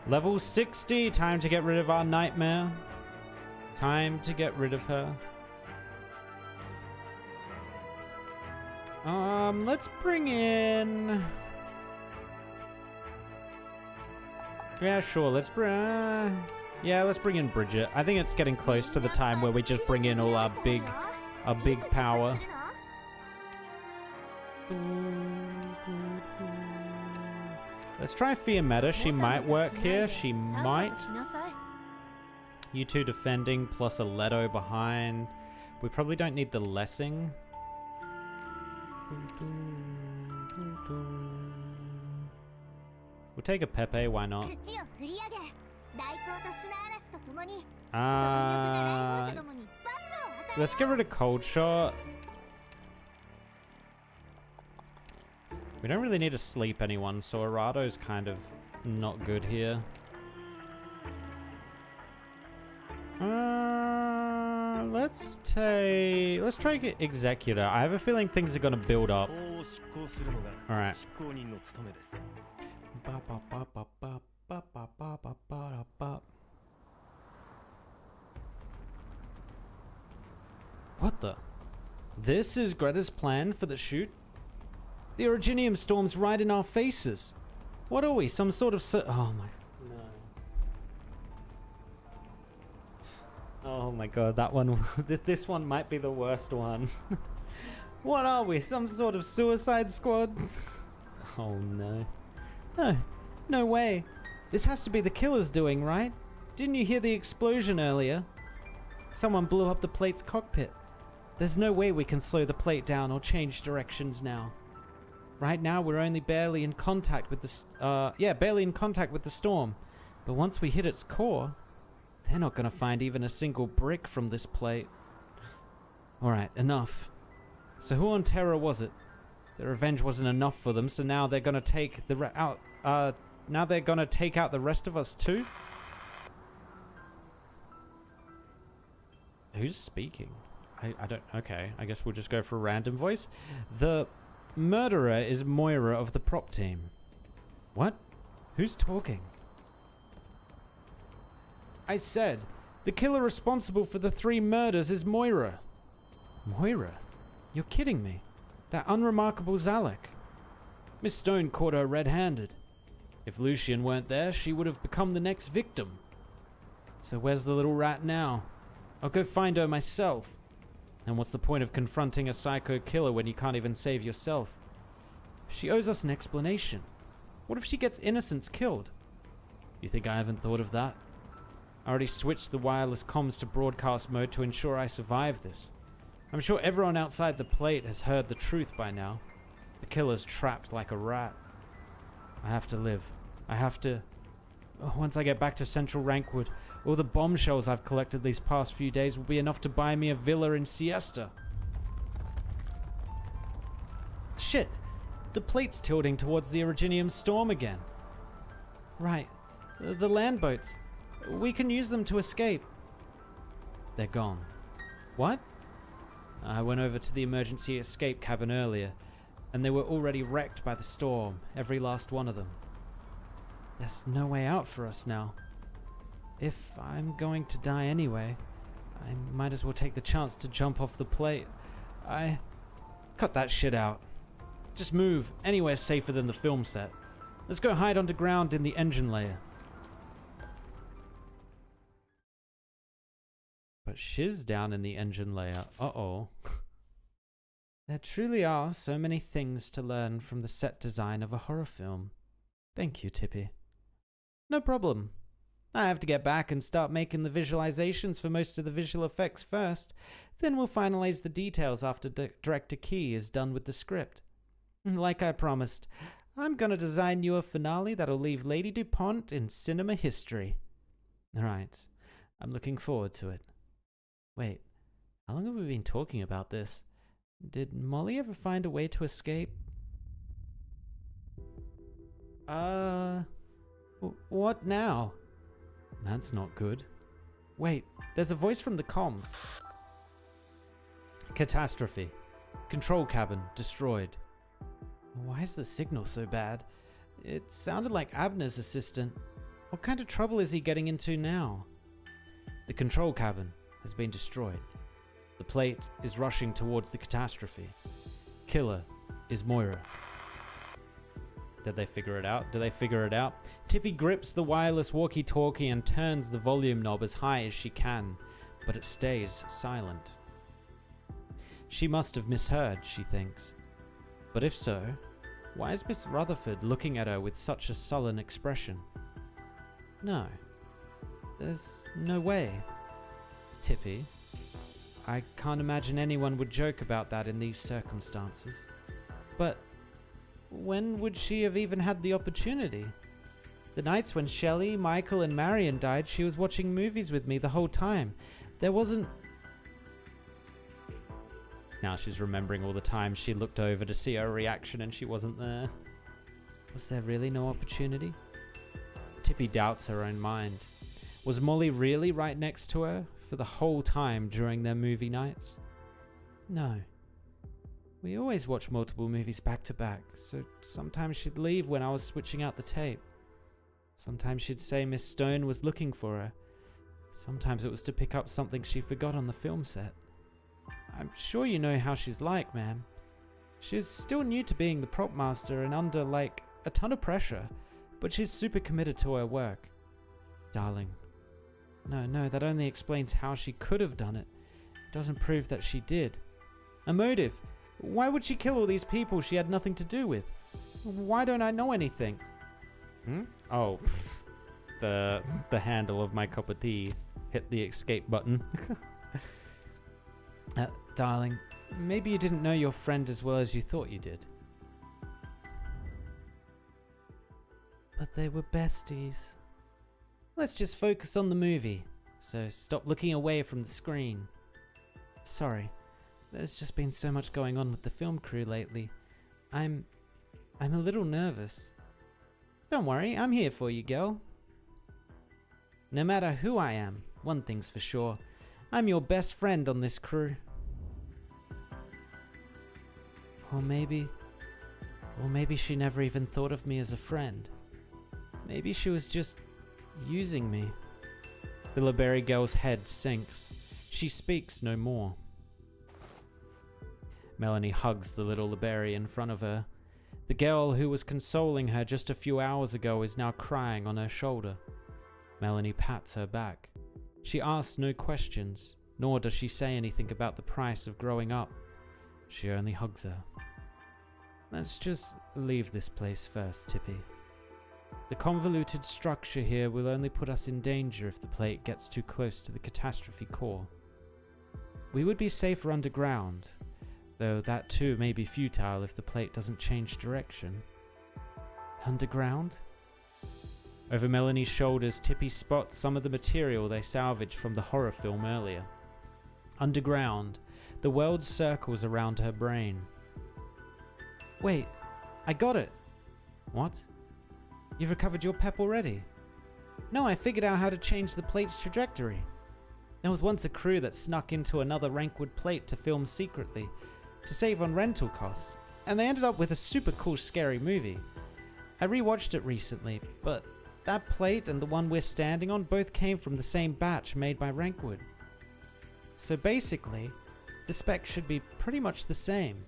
Level 60. Time to get rid of our nightmare. Time to get rid of her. Let's bring in... Yeah, sure, let's bring... yeah, let's bring in Bridget. I think it's getting close to the time where we just bring in all our big power. Let's try Fiametta. She might work here. She might. You two defending plus a Leto behind. We probably don't need the Lessing. We'll take a Pepe, why not? Let's get rid of Cold Shot. We don't really need to sleep anyone, so Arado's kind of not good here. Let's try Executor. I have a feeling things are gonna build up. Alright. What the? This is Greta's plan for the shoot? The Originium storm's right in our faces. What are we? Some sort of oh my... No. Oh my god, that one... this one might be the worst one. What are we? Some sort of suicide squad? Oh no. No. No way. This has to be the killer's doing, right? Didn't you hear the explosion earlier? Someone blew up the plate's cockpit. There's no way we can slow the plate down or change directions now. Right now, we're only barely in contact with the... barely in contact with the storm. But once we hit its core, they're not going to find even a single brick from this plate. Alright, enough. So who on Terra was it? The revenge wasn't enough for them, so now they're going to take the now they're going to take out the rest of us too? Who's speaking? I don't... Okay, I guess we'll just go for a random voice. The murderer is Moira of the prop team. What? Who's talking? I said, the killer responsible for the 3 murders is Moira. Moira? You're kidding me. That unremarkable Zalek. Miss Stone caught her red-handed. If Lucian weren't there, she would have become the next victim. So where's the little rat now? I'll go find her myself. And what's the point of confronting a psycho killer when you can't even save yourself? She owes us an explanation. What if she gets innocents killed? You think I haven't thought of that? I already switched the wireless comms to broadcast mode to ensure I survive this. I'm sure everyone outside the plate has heard the truth by now. The killer's trapped like a rat. I have to live. I have to... Once I get back to Central Rankwood, all the bombshells I've collected these past few days will be enough to buy me a villa in Siesta. Shit! The plate's tilting towards the Originium storm again. Right. The land boats. We can use them to escape. They're gone. What? I went over to the emergency escape cabin earlier, and they were already wrecked by the storm, every last one of them. There's no way out for us now. If I'm going to die anyway, I might as well take the chance to jump off the plate. Cut that shit out. Just move anywhere safer than the film set. Let's go hide underground in the engine layer. But she's down in the engine layer. Uh-oh. There truly are so many things to learn from the set design of a horror film. Thank you, Tippy. No problem. I have to get back and start making the visualizations for most of the visual effects first. Then we'll finalize the details after Director Key is done with the script. Like I promised, I'm gonna design you a finale that'll leave Lady DuPont in cinema history. Alright, I'm looking forward to it. Wait, how long have we been talking about this? Did Molly ever find a way to escape? What now? That's not good. Wait, there's a voice from the comms. Catastrophe. Control cabin destroyed. Why is the signal so bad? It sounded like Abner's assistant. What kind of trouble is he getting into now? The control cabin has been destroyed. The plate is rushing towards the catastrophe. Killer is Moira. Did they figure it out? Do they figure it out? Tippy grips the wireless walkie-talkie and turns the volume knob as high as she can, but it stays silent. She must have misheard, she thinks. But if so, why is Miss Rutherford looking at her with such a sullen expression? No. There's no way. Tippy, I can't imagine anyone would joke about that in these circumstances. But when would she have even had the opportunity? The nights when Shelley, Michael, and Marion died, she was watching movies with me the whole time. There wasn't... Now she's remembering all the times she looked over to see her reaction and she wasn't there. Was there really no opportunity? Tippy doubts her own mind. Was Molly really right next to her for the whole time during their movie nights? No. We always watch multiple movies back to back, so sometimes she'd leave when I was switching out the tape. Sometimes she'd say Miss Stone was looking for her. Sometimes it was to pick up something she forgot on the film set. I'm sure you know how she's like, ma'am. She's still new to being the prop master and under, like, a ton of pressure, but she's super committed to her work. Darling. No, that only explains how she could have done it. It doesn't prove that she did. A motive. Why would she kill all these people she had nothing to do with? Why don't I know anything? Oh, the handle of my cup of tea hit the escape button. Darling, maybe you didn't know your friend as well as you thought you did. But they were besties. Let's just focus on the movie, so stop looking away from the screen. Sorry, there's just been so much going on with the film crew lately. I'm a little nervous. Don't worry, I'm here for you, girl. No matter who I am, one thing's for sure. I'm your best friend on this crew. Or maybe she never even thought of me as a friend. Maybe she was just using me. The LeBerry girl's head sinks. She speaks no more. Melanie hugs the little LeBerry in front of her. The girl who was consoling her just a few hours ago is now crying on her shoulder. Melanie pats her back. She asks no questions, nor does she say anything about the price of growing up. She only hugs her. Let's just leave this place first, Tippy. The convoluted structure here will only put us in danger if the plate gets too close to the catastrophe core. We would be safer underground, though that too may be futile if the plate doesn't change direction. Underground? Over Melanie's shoulders, Tippy spots some of the material they salvaged from the horror film earlier. Underground, the world circles around her brain. Wait, I got it! What? You've recovered your pep already? No, I figured out how to change the plate's trajectory. There was once a crew that snuck into another Rankwood plate to film secretly, to save on rental costs, and they ended up with a super cool scary movie. I rewatched it recently, but that plate and the one we're standing on both came from the same batch made by Rankwood. So basically, the spec should be pretty much the same.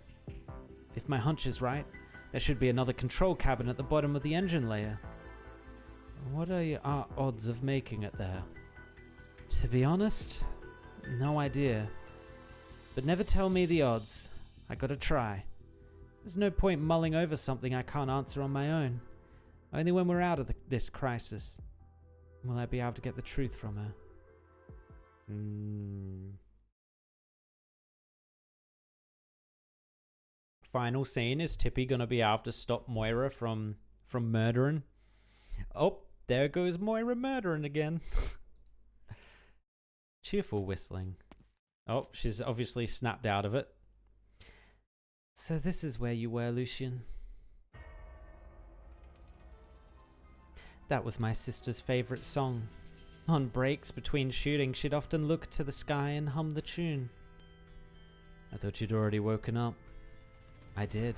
If my hunch is right, there should be another control cabin at the bottom of the engine layer. What are our odds of making it there? To be honest, no idea. But never tell me the odds. I gotta try. There's no point mulling over something I can't answer on my own. Only when we're out of this crisis. Will I be able to get the truth from her? Final scene, is Tippy gonna be able to stop Moira from murdering? Oh, there goes Moira murdering again. Cheerful whistling. Oh, she's obviously snapped out of it. So this is where you were, Lucian. That was my sister's favourite song. On breaks between shooting, she'd often look to the sky and hum the tune. I thought you'd already woken up. I did.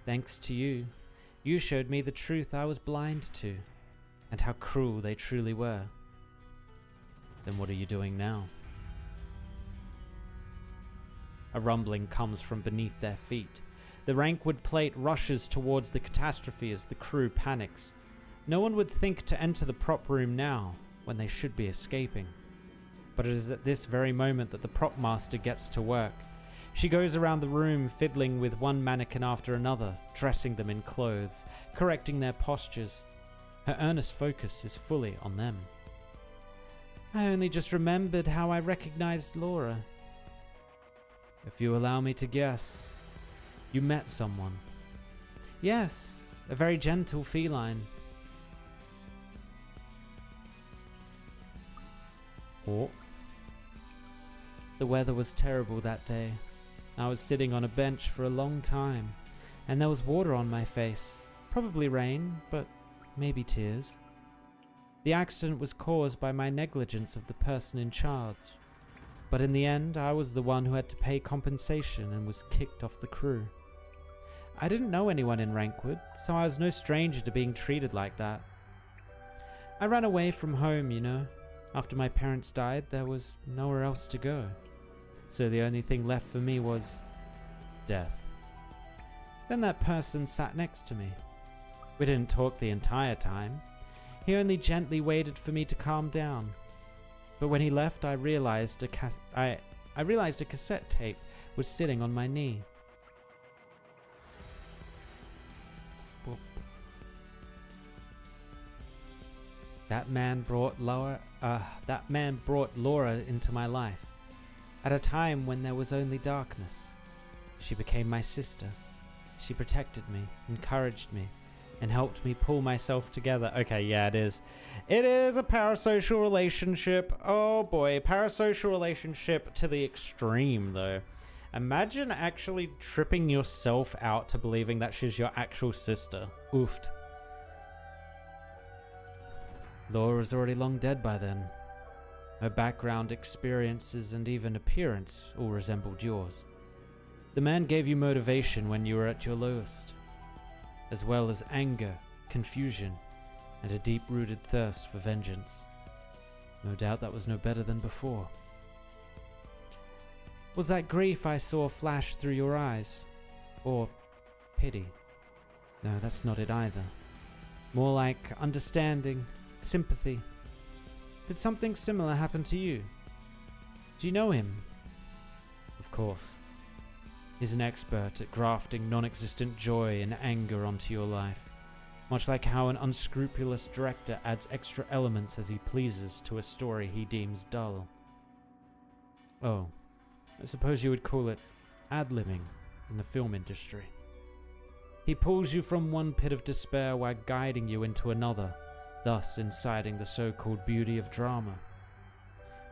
Thanks to you, you showed me the truth I was blind to, and how cruel they truly were. Then what are you doing now? A rumbling comes from beneath their feet. The rankwood plate rushes towards the catastrophe as the crew panics. No one would think to enter the prop room now, when they should be escaping. But it is at this very moment that the prop master gets to work. She goes around the room fiddling with one mannequin after another, dressing them in clothes, correcting their postures. Her earnest focus is fully on them. I only just remembered how I recognized Laura. If you allow me to guess, you met someone. Yes, a very gentle feline. Oh. The weather was terrible that day. I was sitting on a bench for a long time, and there was water on my face. Probably rain, but maybe tears. The accident was caused by my negligence of the person in charge. But in the end, I was the one who had to pay compensation and was kicked off the crew. I didn't know anyone in Rankwood, so I was no stranger to being treated like that. I ran away from home, you know. After my parents died, there was nowhere else to go. So the only thing left for me was death. Then that person sat next to me. We didn't talk the entire time. He only gently waited for me to calm down. But when he left, I realized a cassette tape was sitting on my knee. Boop. That man brought Laura into my life. At a time when there was only darkness. She became my sister. She protected me, encouraged me, and helped me pull myself together. Okay, yeah, it is. It is a parasocial relationship. Oh boy, parasocial relationship to the extreme, though. Imagine actually tripping yourself out to believing that she's your actual sister. Oofed. Laura was already long dead by then. Her background, experiences, and even appearance all resembled yours. The man gave you motivation when you were at your lowest, as well as anger, confusion, and a deep-rooted thirst for vengeance. No doubt that was no better than before. Was that grief I saw flash through your eyes? Or pity? No, that's not it either. More like understanding, sympathy. Did something similar happen to you? Do you know him? Of course. He's an expert at grafting non-existent joy and anger onto your life, much like how an unscrupulous director adds extra elements as he pleases to a story he deems dull. Oh, I suppose you would call it ad-libbing in the film industry. He pulls you from one pit of despair while guiding you into another, thus inciting the so-called beauty of drama.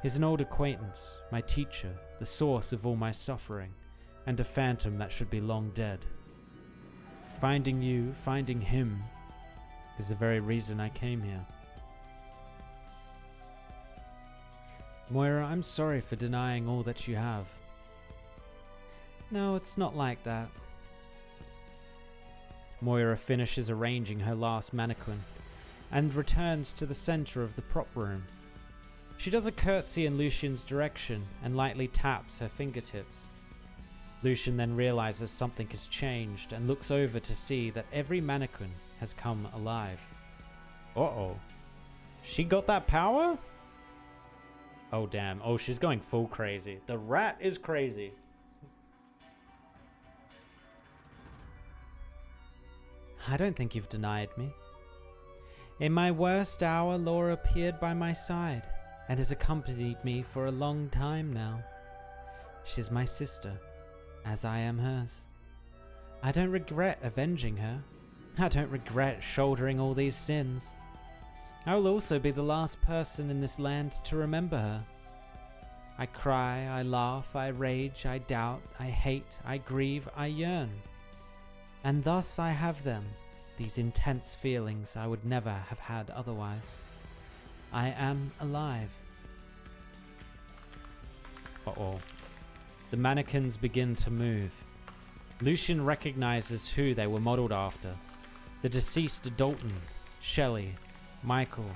He's an old acquaintance, my teacher, the source of all my suffering, and a phantom that should be long dead. Finding you, finding him, is the very reason I came here. Moira, I'm sorry for denying all that you have. No, it's not like that. Moira finishes arranging her last mannequin and returns to the center of the prop room. She does a curtsy in Lucian's direction and lightly taps her fingertips. Lucian then realizes something has changed and looks over to see that every mannequin has come alive. Uh-oh. She got that power? Oh, damn. Oh, she's going full crazy. The rat is crazy. I don't think you've denied me. In my worst hour, Laura appeared by my side and has accompanied me for a long time now. She's my sister, as I am hers. I don't regret avenging her. I don't regret shouldering all these sins. I will also be the last person in this land to remember her. I cry, I laugh, I rage, I doubt, I hate, I grieve, I yearn. And thus I have them, these intense feelings I would never have had otherwise. I am alive. Uh-oh. The mannequins begin to move. Lucian recognizes who they were modeled after. The deceased Dalton, Shelley, Michael,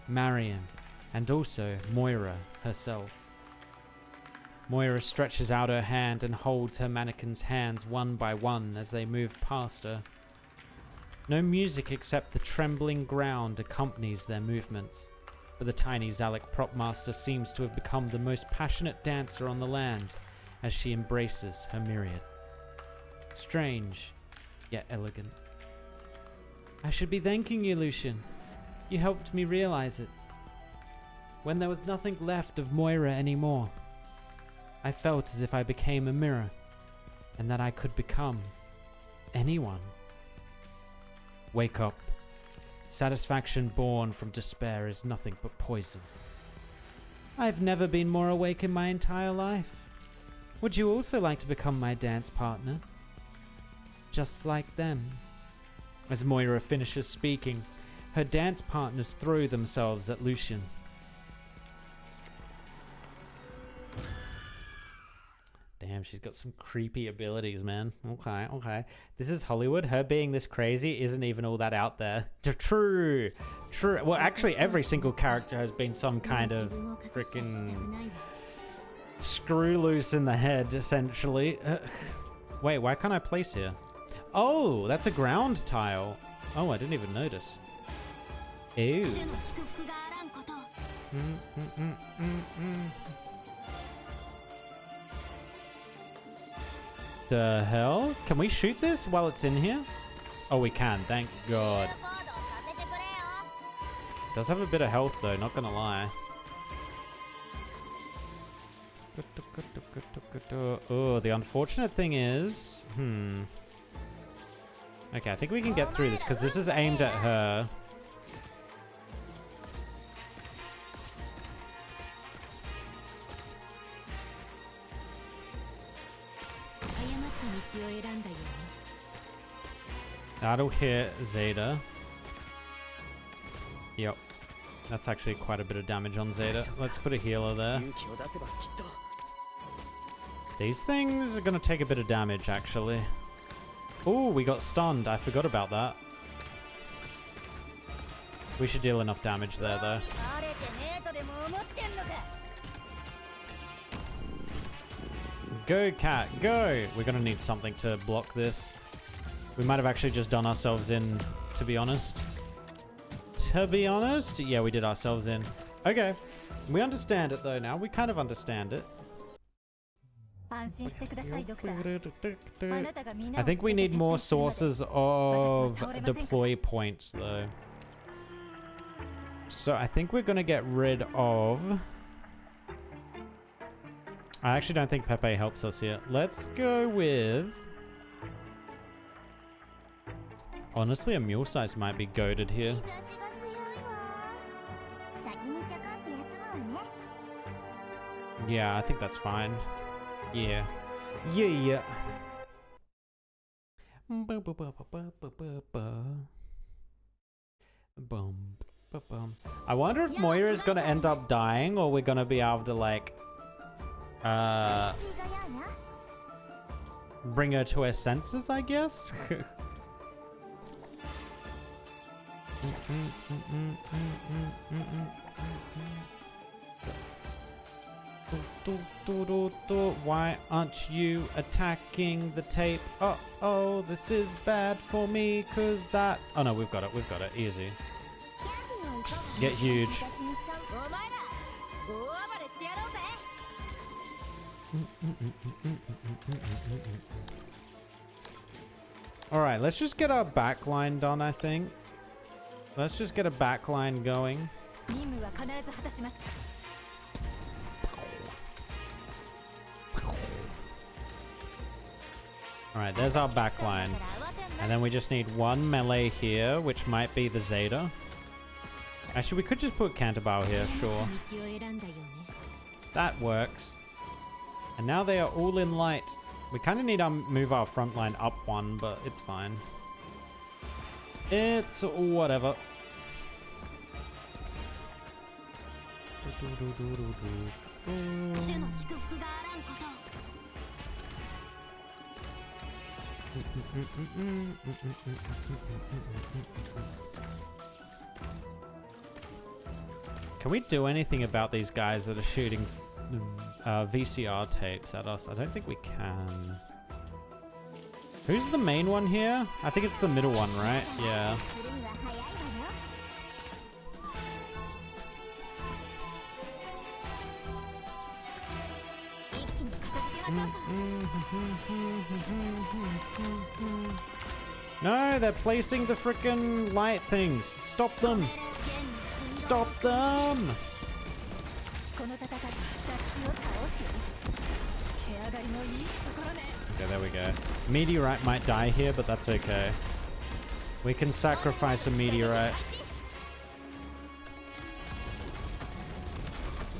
Marion, and also Moira herself. Moira stretches out her hand and holds her mannequin's hands one by one as they move past her. No music except the trembling ground accompanies their movements, but the tiny Zalek propmaster seems to have become the most passionate dancer on the land as she embraces her myriad. Strange, yet elegant. I should be thanking you, Lucian. You helped me realize it. When there was nothing left of Moira anymore, I felt as if I became a mirror, and that I could become anyone. Wake up. Satisfaction born from despair is nothing but poison. I've never been more awake in my entire life. Would you also like to become my dance partner? Just like them. As Moira finishes speaking, her dance partners throw themselves at Lucian. Damn, she's got some creepy abilities, man. Okay, okay. This is Hollywood. Her being this crazy isn't even all that out there. True. True. Well, actually, every single character has been some kind of freaking screw loose in the head, essentially. Wait, why can't I place here? Oh, that's a ground tile. Oh, I didn't even notice. Ew. The hell? Can we shoot this while it's in here? Oh, we can. Thank God. Does have a bit of health though, not gonna lie. Oh, the unfortunate thing is... Okay, I think we can get through this because this is aimed at her. That'll hit Zeta. Yep. That's actually quite a bit of damage on Zeta. Let's put a healer there. These things are going to take a bit of damage, actually. Oh, we got stunned. I forgot about that. We should deal enough damage there, though. Go, cat, go! We're going to need something to block this. We might have actually just done ourselves in, to be honest. To be honest? Yeah, we did ourselves in. Okay. We understand it, though, now. We kind of understand it. I think we need more sources of deploy points, though. So I think we're going to get rid of... I actually don't think Pepe helps us here. Let's go with... Honestly, a mule size might be goated here. Yeah, I think that's fine. Yeah. Yeah. I wonder if Moira is going to end up dying, or we're going to be able to, like, bring her to her senses, I guess? Why aren't you attacking the tape? Oh, this is bad for me, cause that... Oh no, we've got it, easy. Get huge. Alright, let's just get our backline done, I think. Let's just get a backline going. Alright, there's our backline. And then we just need one melee here, which might be the Zeta. Actually, we could just put Cantabile here, sure. That works. And now they are all in light. We kind of need to move our front line up one, but it's fine. It's whatever. Can we do anything about these guys that are shooting VCR tapes at us? I don't think we can. Who's the main one here? I think it's the middle one, right? Yeah. No, they're placing the frickin' light things. Stop them. Stop them. Okay, there we go. Meteorite might die here, but that's okay. We can sacrifice a meteorite.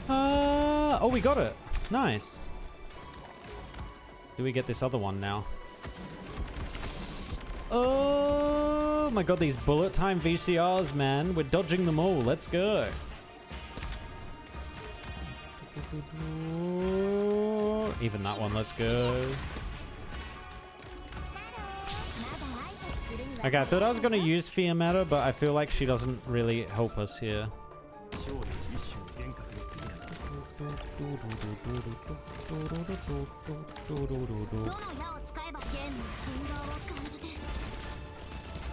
Oh, we got it. Nice. Do we get this other one now? Oh my god, these bullet time VCRs, man. We're dodging them all. Let's go. Even that one, let's go. Okay, I thought I was going to use Fear Meta, but I feel like she doesn't really help us here.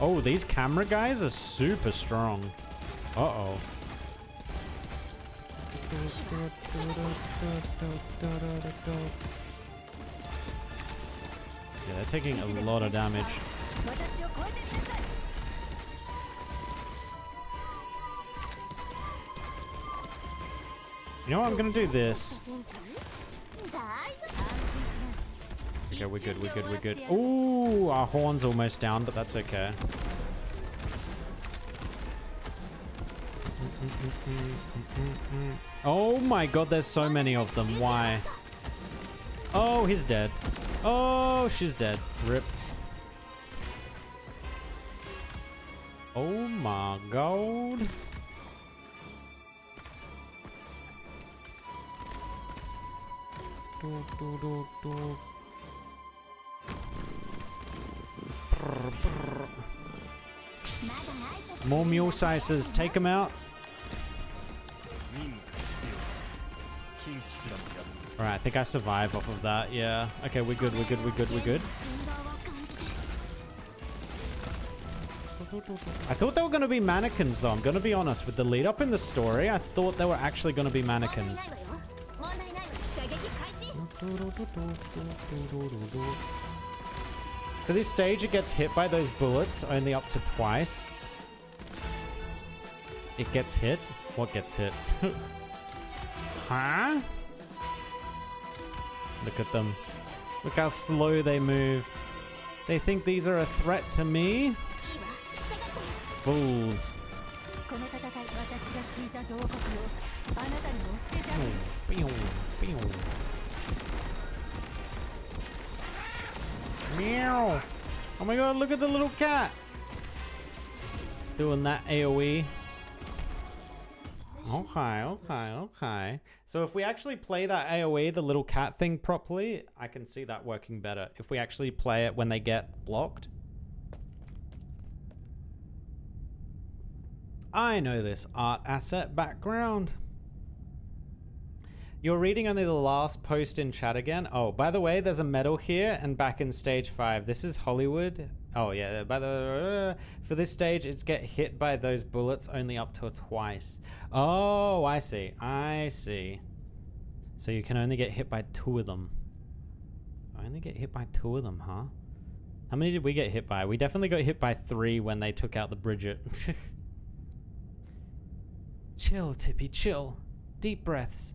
Oh, these camera guys are super strong. Uh-oh. Yeah, they're taking a lot of damage. You know what? I'm gonna do this. Okay, we're good, we're good, we're good. Ooh, our horn's almost down, but that's okay. Oh my god, there's so many of them. Why? Oh, he's dead. Oh, she's dead. Rip. Oh my god. More mule sizes. Take them out. Alright, I think I survive off of that. Yeah. Okay, we're good, we're good, we're good, we're good. I thought they were going to be mannequins, though. I'm going to be honest. With the lead up in the story, I thought they were actually going to be mannequins. For this stage, it gets hit by those bullets only up to twice. It gets hit? What gets hit? Huh? Look at them. Look how slow they move. They think these are a threat to me? Fools. Meow. Oh my god, look at the little cat. Doing that AoE. Okay, okay, okay. So if we actually play that AoE, the little cat thing properly, I can see that working better. If we actually play it when they get blocked. I know this art asset background. You're reading only the last post in chat again. Oh, by the way, there's a medal here and back in stage 5. This is Hollywood. Oh yeah, for this stage, it's get hit by those bullets only up to twice. Oh, I see. I see. So you can only get hit by 2 of them. I only get hit by 2 of them, huh? How many did we get hit by? We definitely got hit by 3 when they took out the Bridget. Chill, Tippy, chill. Deep breaths.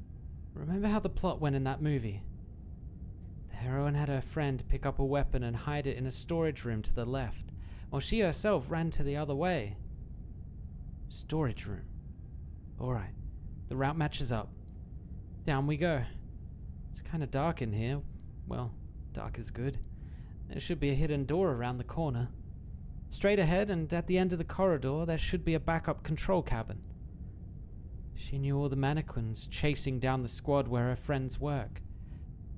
Remember how the plot went in that movie? The heroine had her friend pick up a weapon and hide it in a storage room to the left, while she herself ran to the other way. Storage room. Alright, the route matches up. Down we go. It's kinda dark in here. Well, dark is good. There should be a hidden door around the corner. Straight ahead and at the end of the corridor, there should be a backup control cabin. She knew all the mannequins chasing down the squad where her friends work.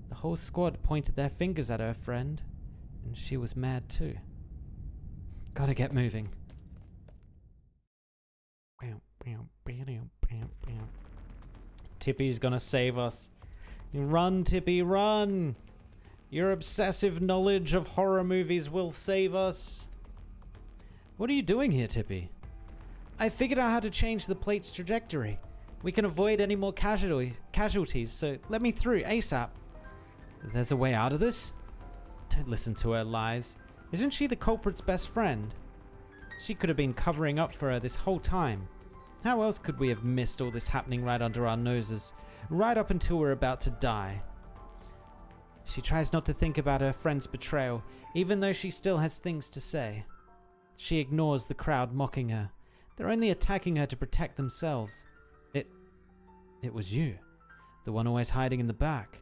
The whole squad pointed their fingers at her friend, and she was mad too. Gotta get moving. Tippy's gonna save us. Run, Tippy, run! Your obsessive knowledge of horror movies will save us. What are you doing here, Tippy? I figured out how to change the plate's trajectory. We can avoid any more casualties, so let me through ASAP. There's a way out of this? Don't listen to her lies. Isn't she the culprit's best friend? She could have been covering up for her this whole time. How else could we have missed all this happening right under our noses, right up until we're about to die? She tries not to think about her friend's betrayal, even though she still has things to say. She ignores the crowd mocking her. They're only attacking her to protect themselves. It was you, the one always hiding in the back.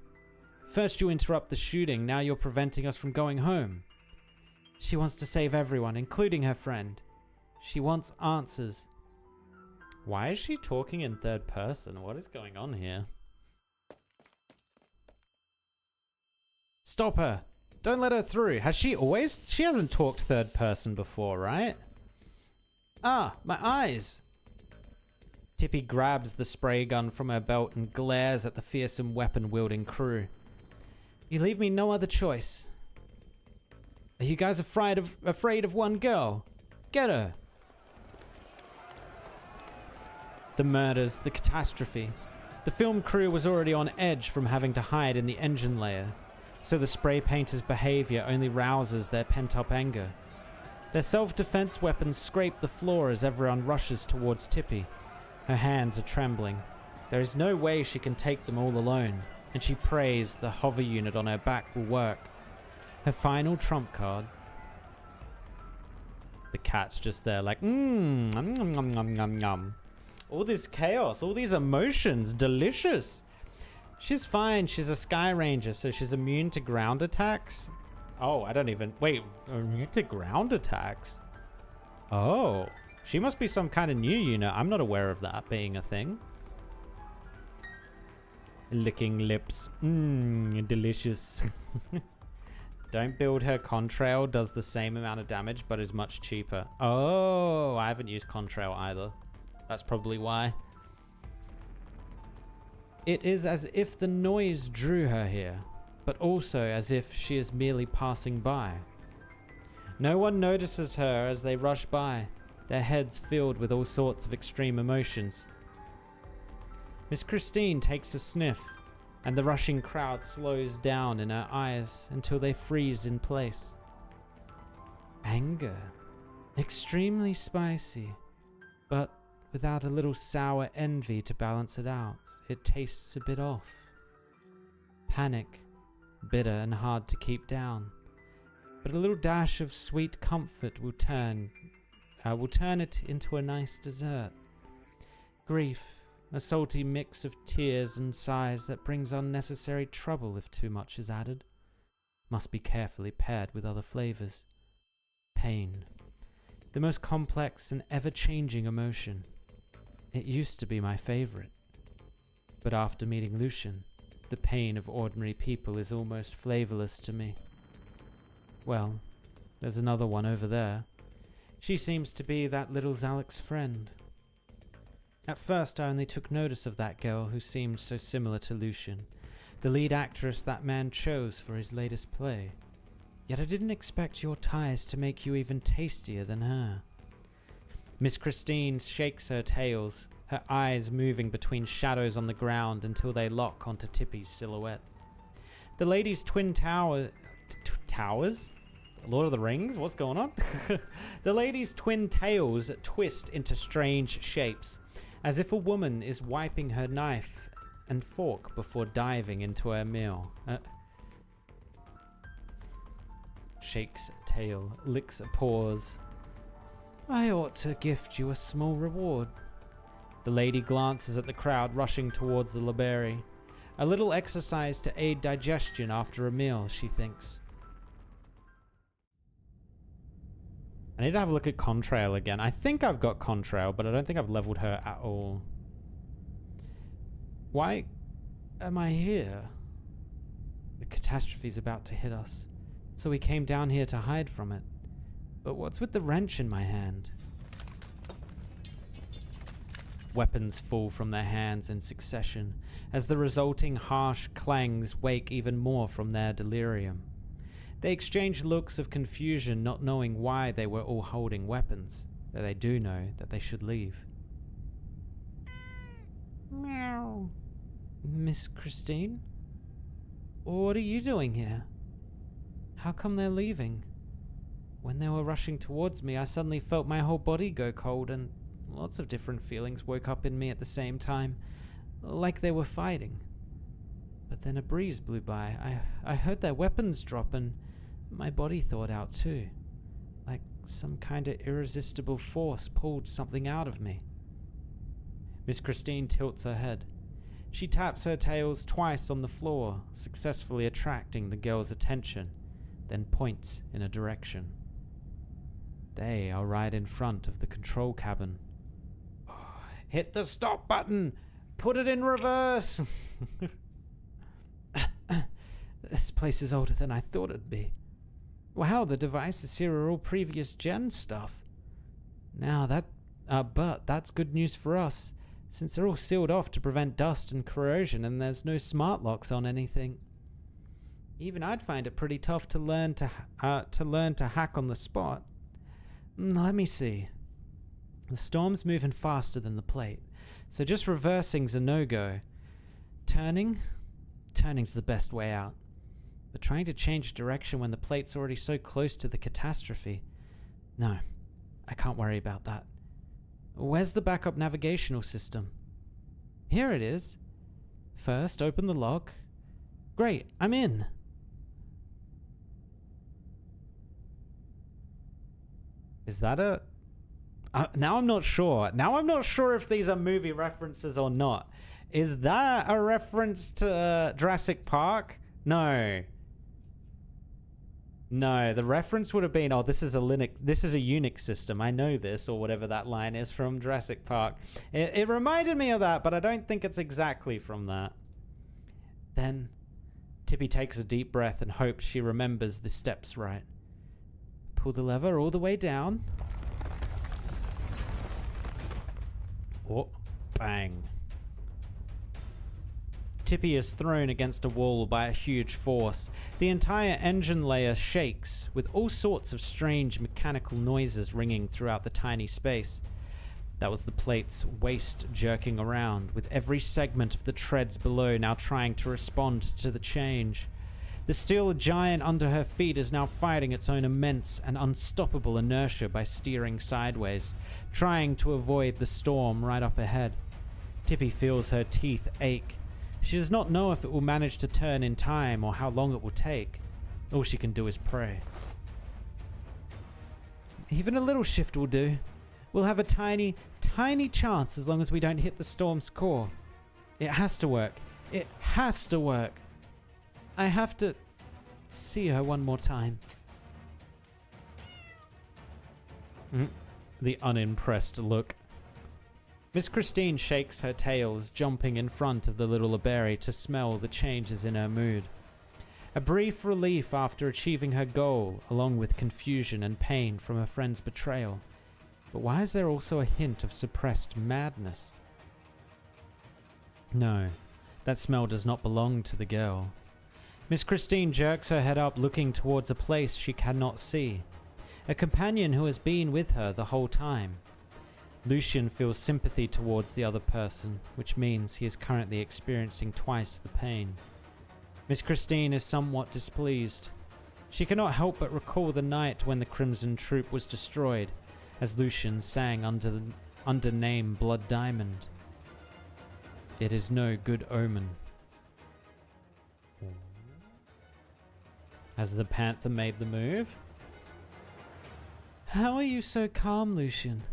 First you interrupt the shooting, now you're preventing us from going home. She wants to save everyone, including her friend. She wants answers. Why is she talking in third person? What is going on here? Stop her! Don't let her through. Has she always? She hasn't talked third person before, right? Ah, my eyes! Tippy grabs the spray gun from her belt and glares at the fearsome weapon-wielding crew. You leave me no other choice. Are you guys afraid of one girl? Get her! The murders, the catastrophe. The film crew was already on edge from having to hide in the engine layer, so the spray painter's behavior only rouses their pent-up anger. Their self-defense weapons scrape the floor as everyone rushes towards Tippy. Her hands are trembling. There is no way she can take them all alone, and she prays the hover unit on her back will work. Her final trump card. The cat's just there like, nom, nom, nom, nom, nom, nom. All this chaos, all these emotions, delicious. She's fine. She's a Sky Ranger, so she's immune to ground attacks. Oh, I don't even... Wait, immune to ground attacks? Oh, she must be some kind of new unit. I'm not aware of that being a thing. Licking lips. Mmm, delicious. Don't build her contrail. Does the same amount of damage, but is much cheaper. Oh, I haven't used contrail either. That's probably why. It is as if the noise drew her here, but also as if she is merely passing by. No one notices her as they rush by, their heads filled with all sorts of extreme emotions. Miss Christine takes a sniff, and the rushing crowd slows down in her eyes until they freeze in place. Anger. Extremely spicy, but without a little sour envy to balance it out. It tastes a bit off. Panic, bitter and hard to keep down. But a little dash of sweet comfort will turn it into a nice dessert. Grief, a salty mix of tears and sighs that brings unnecessary trouble if too much is added. Must be carefully paired with other flavors. Pain, the most complex and ever-changing emotion. It used to be my favorite. But after meeting Lucian, the pain of ordinary people is almost flavorless to me. Well, there's another one over there. She seems to be that little Zalek's friend. At first I only took notice of that girl who seemed so similar to Lucian, the lead actress that man chose for his latest play. Yet I didn't expect your ties to make you even tastier than her. Miss Christine shakes her tails, her eyes moving between shadows on the ground until they lock onto Tippy's silhouette. The lady's twin towers? Lord of the Rings? What's going on? The lady's twin tails twist into strange shapes, as if a woman is wiping her knife and fork before diving into her meal. Shakes a tail, licks a paws. I ought to gift you a small reward. The lady glances at the crowd rushing towards the library. A little exercise to aid digestion after a meal, she thinks. I need to have a look at Contrail again. I think I've got Contrail, but I don't think I've leveled her at all. Why am I here? The catastrophe's about to hit us, so we came down here to hide from it. But what's with the wrench in my hand? Weapons fall from their hands in succession, as the resulting harsh clangs wake even more from their delirium. They exchange looks of confusion, not knowing why they were all holding weapons, though they do know that they should leave. Meow. Miss Christine? What are you doing here? How come they're leaving? When they were rushing towards me, I suddenly felt my whole body go cold, and lots of different feelings woke up in me at the same time, like they were fighting. But then a breeze blew by. I heard their weapons drop, and my body thawed out too, like some kind of irresistible force pulled something out of me. Miss Christine tilts her head. She taps her tails twice on the floor, successfully attracting the girl's attention, then points in a direction. They are right in front of the control cabin. Hit the stop button! Put it in reverse! This place is older than I thought it'd be. Wow, the devices here are all previous gen stuff. Now but that's good news for us, since they're all sealed off to prevent dust and corrosion, and there's no smart locks on anything. Even I'd find it pretty tough to learn to hack on the spot. Let me see. The storm's moving faster than the plate, so just reversing's a no-go. Turning's the best way out. But trying to change direction when the plate's already so close to the catastrophe... No, I can't worry about that. Where's the backup navigational system? Here it is. First, open the lock. Great, I'm in. Is that a... now I'm not sure. Now I'm not sure if these are movie references or not. Is that a reference to Jurassic Park? No. No, the reference would have been, oh, this is a Unix system. I know this, or whatever that line is from Jurassic Park. It reminded me of that, but I don't think it's exactly from that. Then, Tippy takes a deep breath and hopes she remembers the steps right. Pull the lever all the way down. Oh, bang. Tippy is thrown against a wall by a huge force. The entire engine layer shakes, with all sorts of strange mechanical noises ringing throughout the tiny space. That was the plate's waist jerking around, with every segment of the treads below now trying to respond to the change. The steel giant under her feet is now fighting its own immense and unstoppable inertia by steering sideways, trying to avoid the storm right up ahead. Tippy feels her teeth ache. She does not know if it will manage to turn in time or how long it will take. All she can do is pray. Even a little shift will do. We'll have a tiny, tiny chance as long as we don't hit the storm's core. It has to work. It has to work. I have to see her one more time. The unimpressed look. Miss Christine shakes her tails, jumping in front of the little library to smell the changes in her mood. A brief relief after achieving her goal, along with confusion and pain from her friend's betrayal. But why is there also a hint of suppressed madness? No, that smell does not belong to the girl. Miss Christine jerks her head up, looking towards a place she cannot see. A companion who has been with her the whole time. Lucian feels sympathy towards the other person, which means he is currently experiencing twice the pain. Miss Christine is somewhat displeased. She cannot help but recall the night when the Crimson Troop was destroyed, as Lucian sang under name Blood Diamond. It is no good omen. Has the panther made the move? How are you so calm, Lucian?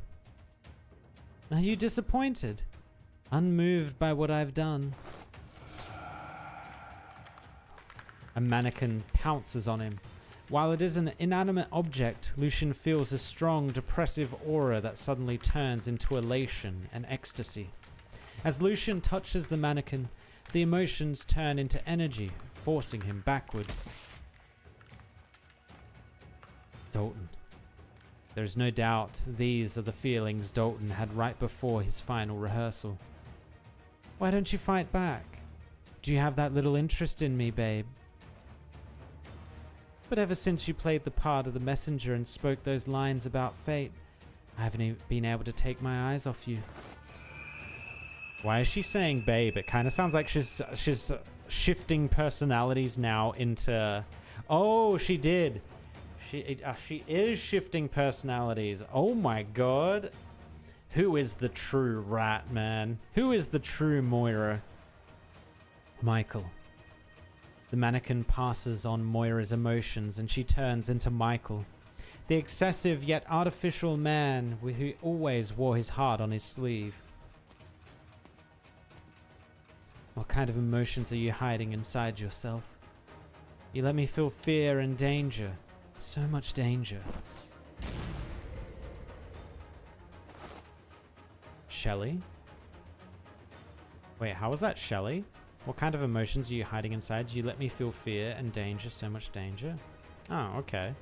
Are you disappointed? Unmoved by what I've done? A mannequin pounces on him. While it is an inanimate object, Lucian feels a strong, depressive aura that suddenly turns into elation and ecstasy. As Lucian touches the mannequin, the emotions turn into energy, forcing him backwards. Dalton. There's no doubt these are the feelings Dalton had right before his final rehearsal. Why don't you fight back? Do you have that little interest in me, babe? But ever since you played the part of the messenger and spoke those lines about fate, I haven't been able to take my eyes off you. Why is she saying babe? It kind of sounds like she's shifting personalities now into... Oh, she did. She is shifting personalities. Oh my god. Who is the true rat, man? Who is the true Moira? Michael. The mannequin passes on Moira's emotions and she turns into Michael, the excessive yet artificial man who always wore his heart on his sleeve. What kind of emotions are you hiding inside yourself? You let me feel fear and danger. So much danger. Shelley? Wait, how was that Shelley? What kind of emotions are you hiding inside? You let me feel fear and danger, so much danger? Oh, okay.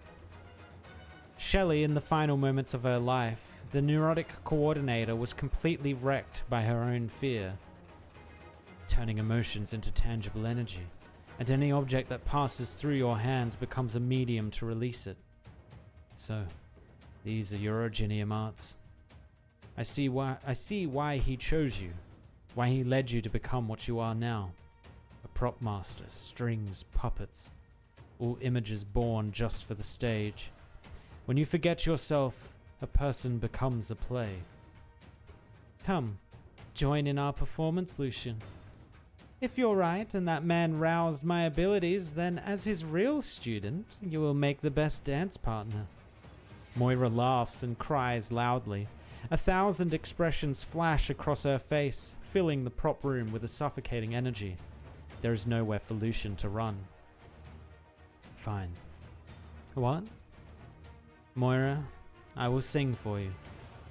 Shelley, in the final moments of her life, the neurotic coordinator, was completely wrecked by her own fear, turning emotions into tangible energy. And any object that passes through your hands becomes a medium to release it. So, these are your Originium arts. I see why he chose you, why he led you to become what you are now. A prop master, strings, puppets, all images born just for the stage. When you forget yourself, a person becomes a play. Come, join in our performance, Lucian. If you're right and that man roused my abilities, then as his real student, you will make the best dance partner. Moira laughs and cries loudly. 1,000 expressions flash across her face, filling the prop room with a suffocating energy. There is nowhere for Lucian to run. Fine. What? Moira, I will sing for you,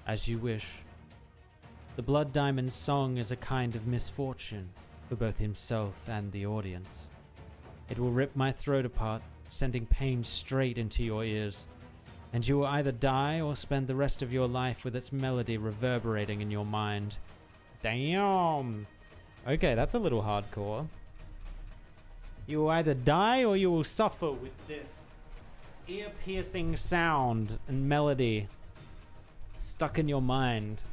as you wish. The Blood Diamond song is a kind of misfortune for both himself and the audience. It will rip my throat apart, sending pain straight into your ears, and you will either die or spend the rest of your life with its melody reverberating in your mind. Damn! Okay, that's a little hardcore. You will either die or you will suffer with This ear-piercing sound and melody stuck in your mind.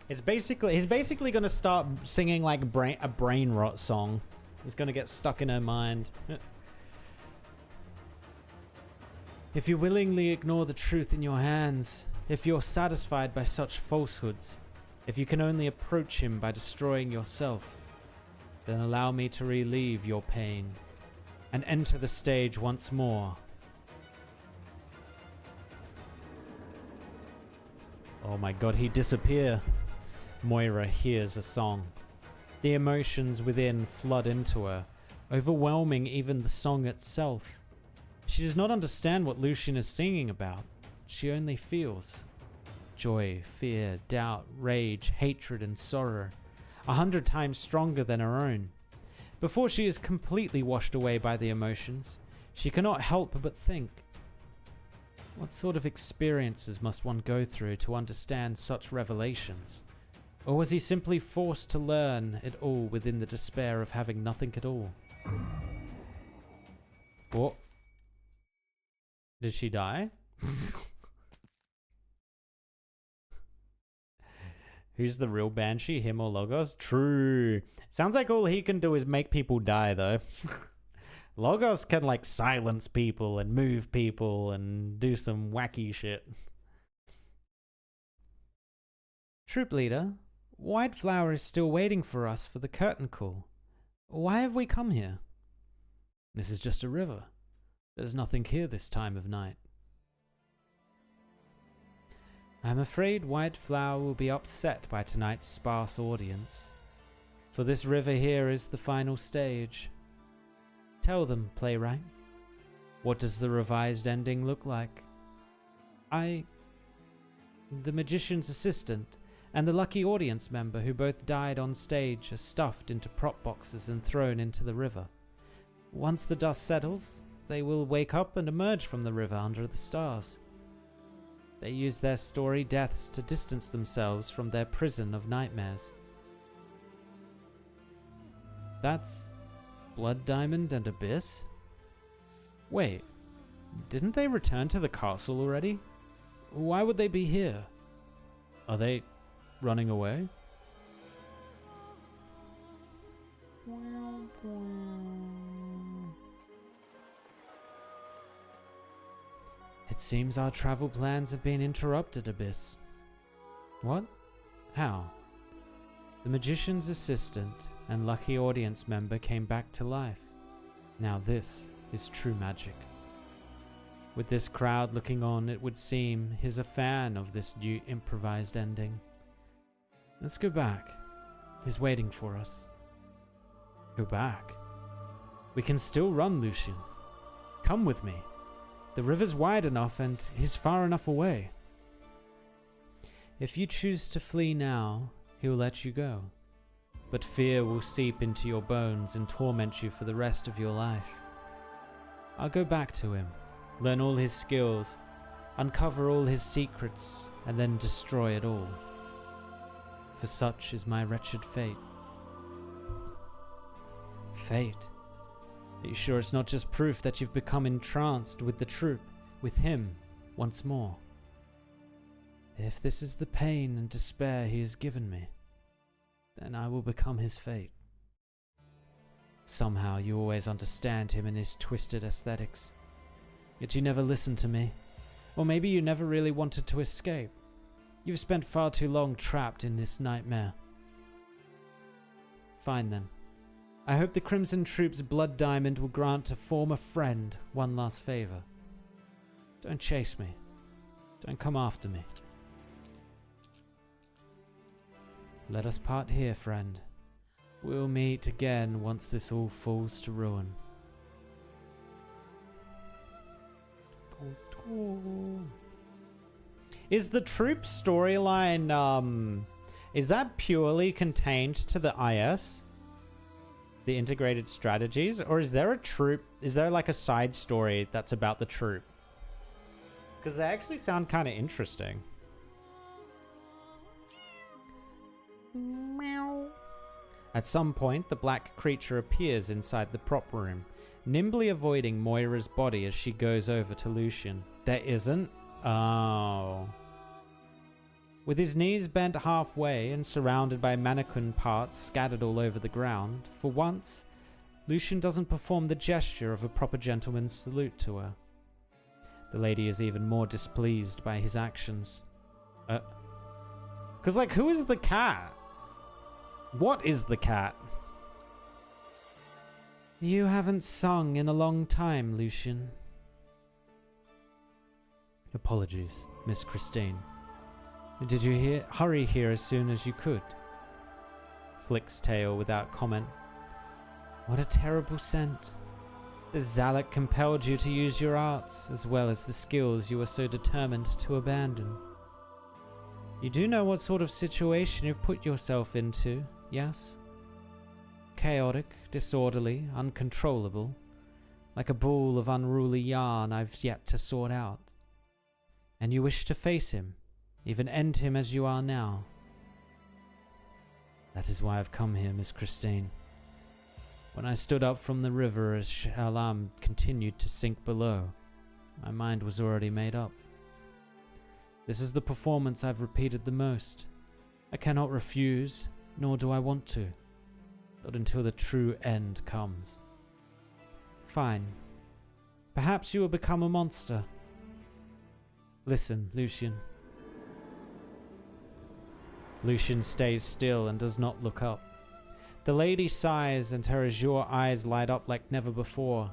He's basically gonna start singing like a brain rot song. He's gonna get stuck in her mind. If you willingly ignore the truth in your hands, if you're satisfied by such falsehoods, if you can only approach him by destroying yourself, then allow me to relieve your pain and enter the stage once more. Oh my god, he'd disappear. Moira hears a song. The emotions within flood into her, overwhelming even the song itself. She does not understand what Lucian is singing about. She only feels joy, fear, doubt, rage, hatred, and sorrow, 100 times stronger than her own. Before she is completely washed away by the emotions, she cannot help but think, what sort of experiences must one go through to understand such revelations? Or was he simply forced to learn it all within the despair of having nothing at all? What? Did she die? Who's the real Banshee, him or Logos? True. Sounds like all he can do is make people die, though. Logos can, like, silence people and move people and do some wacky shit. Troop leader, Whiteflower is still waiting for us for the curtain call. Why have we come here? This is just a river. There's nothing here this time of night. I'm afraid Whiteflower will be upset by tonight's sparse audience, for this river here is the final stage. Tell them, playwright, what does the revised ending look like? The magician's assistant, and the lucky audience member who both died on stage are stuffed into prop boxes and thrown into the river. Once the dust settles, they will wake up and emerge from the river under the stars. They use their story deaths to distance themselves from their prison of nightmares. That's Blood Diamond and Abyss? Wait, didn't they return to the castle already? Why would they be here? Are they running away? It seems our travel plans have been interrupted, Abyss. What? How? The magician's assistant and lucky audience member came back to life. Now this is true magic. With this crowd looking on, it would seem he's a fan of this new improvised ending. Let's go back. He's waiting for us. Go back? We can still run, Lucian. Come with me. The river's wide enough and he's far enough away. If you choose to flee now, he'll let you go. But fear will seep into your bones and torment you for the rest of your life. I'll go back to him, learn all his skills, uncover all his secrets, and then destroy it all. For such is my wretched fate. Fate? Are you sure it's not just proof that you've become entranced with the troupe, with him, once more? If this is the pain and despair he has given me, then I will become his fate. Somehow you always understand him and his twisted aesthetics. Yet you never listened to me. Or maybe you never really wanted to escape. You've spent far too long trapped in this nightmare. Fine then. I hope the Crimson Troop's Blood Diamond will grant a former friend one last favor. Don't chase me. Don't come after me. Let us part here, friend. We'll meet again once this all falls to ruin. Is the troop storyline, is that purely contained to the IS? The integrated strategies? Or is there a troop, is there like a side story that's about the troop? Because they actually sound kind of interesting. At some point, the black creature appears inside the prop room, nimbly avoiding Moira's body as she goes over to Lucian. There isn't? Oh. With his knees bent halfway and surrounded by mannequin parts scattered all over the ground, for once, Lucian doesn't perform the gesture of a proper gentleman's salute to her. The lady is even more displeased by his actions. 'Cause like, who is the cat? What is the cat? You haven't sung in a long time, Lucian. Apologies, Miss Christine. Did you hurry here as soon as you could? Flicks tail without comment. What a terrible scent. The Zalak compelled you to use your arts, as well as the skills you were so determined to abandon. You do know what sort of situation you've put yourself into, yes? Chaotic, disorderly, uncontrollable, like a ball of unruly yarn I've yet to sort out. And you wish to face him, even end him as you are now. That is why I've come here, Miss Christine. When I stood up from the river as Shalam continued to sink below, my mind was already made up. This is the performance I've repeated the most. I cannot refuse, nor do I want to. Not until the true end comes. Fine. Perhaps you will become a monster. Listen, Lucian. Lucian stays still and does not look up. The lady sighs and her azure eyes light up like never before.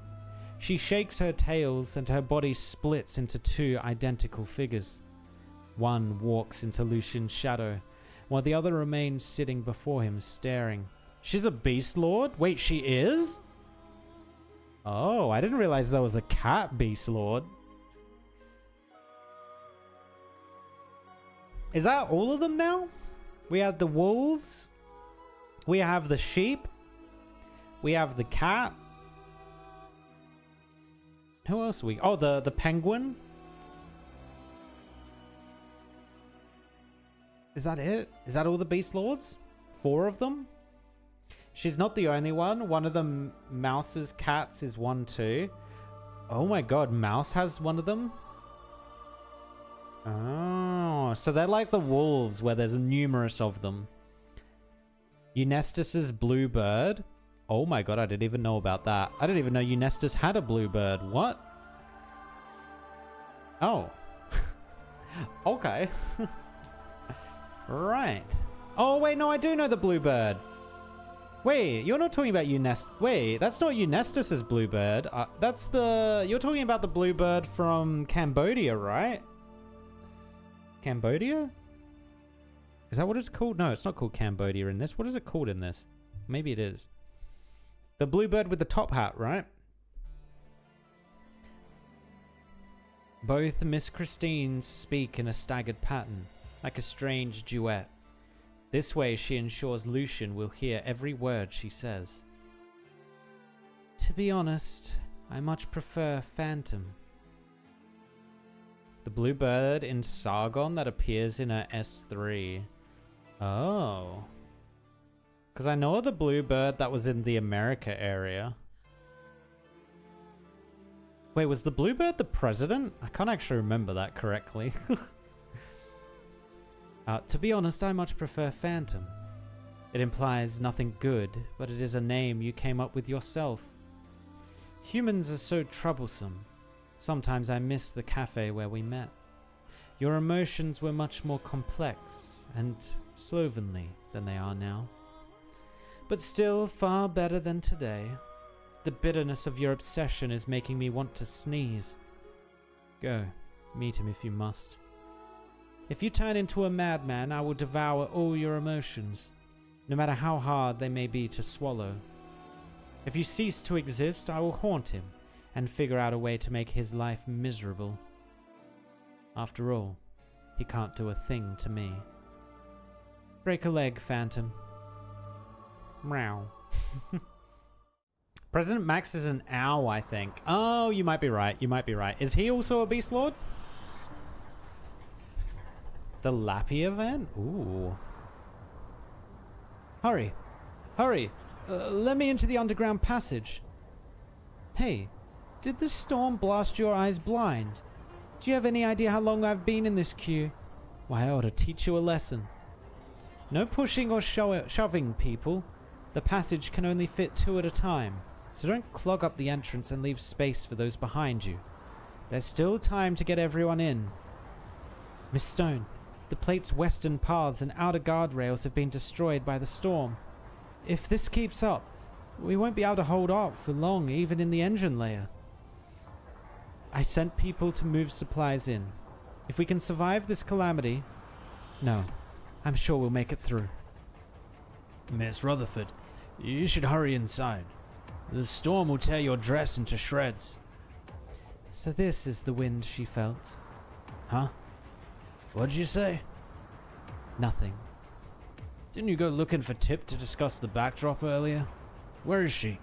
She shakes her tails and her body splits into two identical figures. One walks into Lucian's shadow, while the other remains sitting before him staring. She's a beast lord? Wait, she is? Oh, I didn't realize there was a cat beast lord. Is that all of them now? We have the wolves. We have the sheep. We have the cat. Who else are we? Oh, the penguin. Is that it? Is that all the beast lords? 4 of them? She's not the only one. One of the mouse's cats is one too. Oh my god, Mouse has one of them? Oh, so they're like the wolves where there's numerous of them. Eunestus's blue bird. Oh my god, I didn't even know about that. I didn't even know Eunestus had a blue bird. What? Oh. Okay. Right. Oh wait, no, I do know the blue bird. Wait, you're not talking about Eunestus. Wait, that's not Eunestus's blue bird. That's the... You're talking about the blue bird from Cambodia, right? Cambodia? Is that what it's called? No, it's not called Cambodia in this. What is it called in this? Maybe it is. The blue bird with the top hat, right? Both Miss Christine speak in a staggered pattern, like a strange duet. This way she ensures Lucian will hear every word she says. To be honest, I much prefer Phantom. The blue bird in Sargon that appears in her S3. Oh. Because I know the blue bird that was in the America area. Wait, was the blue bird the president? I can't actually remember that correctly. To be honest, I much prefer Phantom. It implies nothing good, but it is a name you came up with yourself. Humans are so troublesome. Sometimes I miss the cafe where we met. Your emotions were much more complex and slovenly than they are now. But still far better than today. The bitterness of your obsession is making me want to sneeze. Go, meet him if you must. If you turn into a madman, I will devour all your emotions, no matter how hard they may be to swallow. If you cease to exist, I will haunt him and figure out a way to make his life miserable. After all, he can't do a thing to me. Break a leg, Phantom. Meow. President Max is an owl, I think. Oh, you might be right. You might be right. Is he also a Beast Lord? The Lappy event? Ooh. Hurry. Hurry. Let me into the underground passage. Hey, did the storm blast your eyes blind? Do you have any idea how long I've been in this queue? Why, I ought to teach you a lesson. No pushing or shoving, people. The passage can only fit 2 at a time, so don't clog up the entrance and leave space for those behind you. There's still time to get everyone in. Miss Stone, the plate's western paths and outer guardrails have been destroyed by the storm. If this keeps up, we won't be able to hold up for long, even in the engine layer. I sent people to move supplies in. If we can survive this calamity... No, I'm sure we'll make it through. Miss Rutherford, you should hurry inside. The storm will tear your dress into shreds. So this is the wind she felt. Huh? What'd you say? Nothing. Didn't you go looking for Tip to discuss the backdrop earlier? Where is she?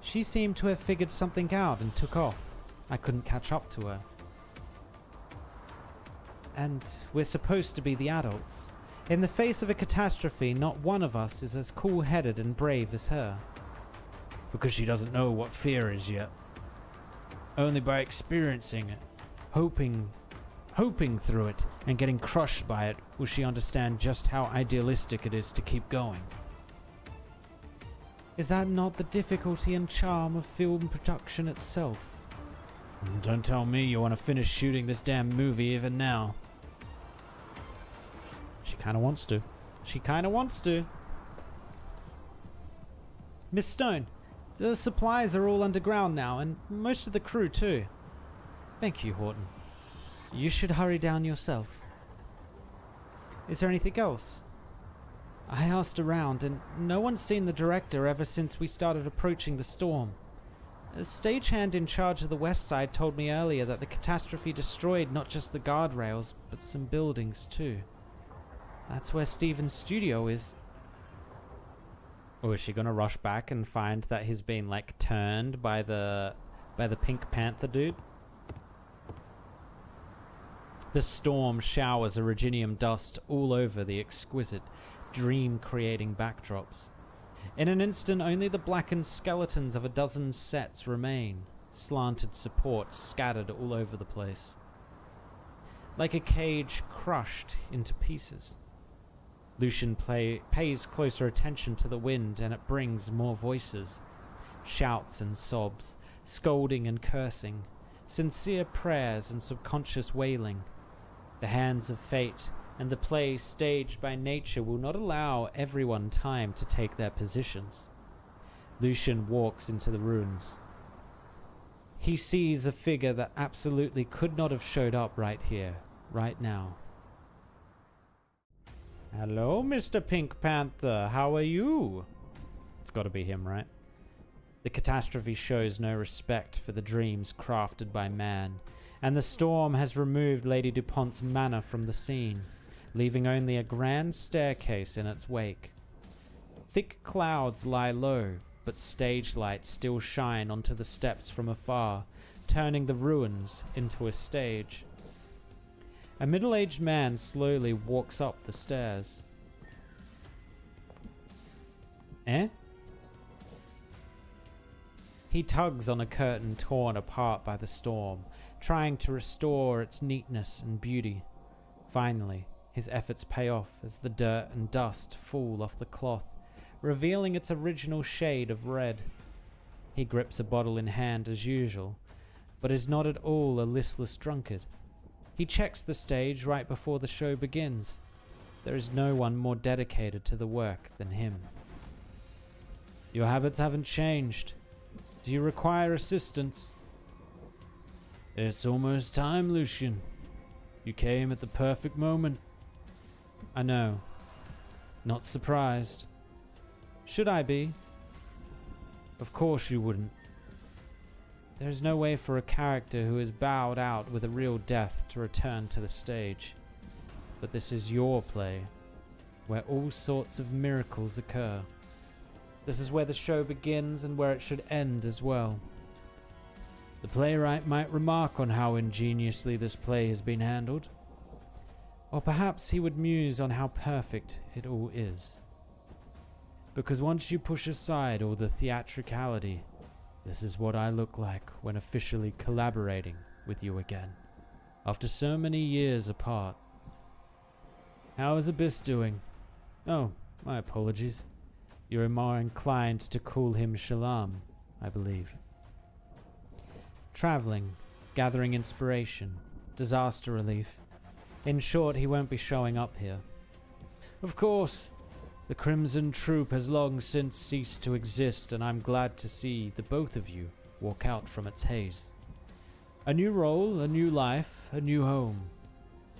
She seemed to have figured something out and took off. I couldn't catch up to her. And we're supposed to be the adults. In the face of a catastrophe, not one of us is as cool-headed and brave as her. Because she doesn't know what fear is yet. Only by experiencing it, hoping through it, and getting crushed by it, will she understand just how idealistic it is to keep going. Is that not the difficulty and charm of film production itself? Don't tell me you want to finish shooting this damn movie even now. She kind of wants to. She kind of wants to. Miss Stone, the supplies are all underground now, and most of the crew too. Thank you, Horton. You should hurry down yourself. Is there anything else? I asked around, and no one's seen the director ever since we started approaching the storm. A stagehand in charge of the west side told me earlier that the catastrophe destroyed not just the guardrails, but some buildings too. That's where Steven's studio is. Oh, is she gonna rush back and find that he's been like turned by the Pink Panther dude? The storm showers originium dust all over the exquisite, dream-creating backdrops. In an instant, only the blackened skeletons of a dozen sets remain, slanted supports scattered all over the place. Like a cage crushed into pieces. Lucian pays closer attention to the wind, and it brings more voices. Shouts and sobs, scolding and cursing, sincere prayers and subconscious wailing. The hands of fate and the play staged by nature will not allow everyone time to take their positions. Lucian walks into the ruins. He sees a figure that absolutely could not have showed up right here, right now. Hello, Mr. Pink Panther. How are you? It's got to be him, right? The catastrophe shows no respect for the dreams crafted by man, and the storm has removed Lady DuPont's manor from the scene, leaving only a grand staircase in its wake. Thick clouds lie low, but stage lights still shine onto the steps from afar, turning the ruins into a stage. A middle-aged man slowly walks up the stairs. Eh? He tugs on a curtain torn apart by the storm, trying to restore its neatness and beauty. Finally, his efforts pay off as the dirt and dust fall off the cloth, revealing its original shade of red. He grips a bottle in hand as usual, but is not at all a listless drunkard. He checks the stage right before the show begins. There is no one more dedicated to the work than him. Your habits haven't changed. Do you require assistance? It's almost time, Lucian. You came at the perfect moment. I know. Not surprised. Should I be? Of course you wouldn't. There is no way for a character who is bowed out with a real death to return to the stage. But this is your play, where all sorts of miracles occur. This is where the show begins and where it should end as well. The playwright might remark on how ingeniously this play has been handled. Or perhaps he would muse on how perfect it all is. Because once you push aside all the theatricality, this is what I look like when officially collaborating with you again, after so many years apart. How is Abyss doing? Oh, my apologies. You're more inclined to call him Shalom, I believe. Traveling, gathering inspiration, disaster relief. In short, he won't be showing up here. Of course, the Crimson Troop has long since ceased to exist, and I'm glad to see the both of you walk out from its haze. A new role, a new life, a new home.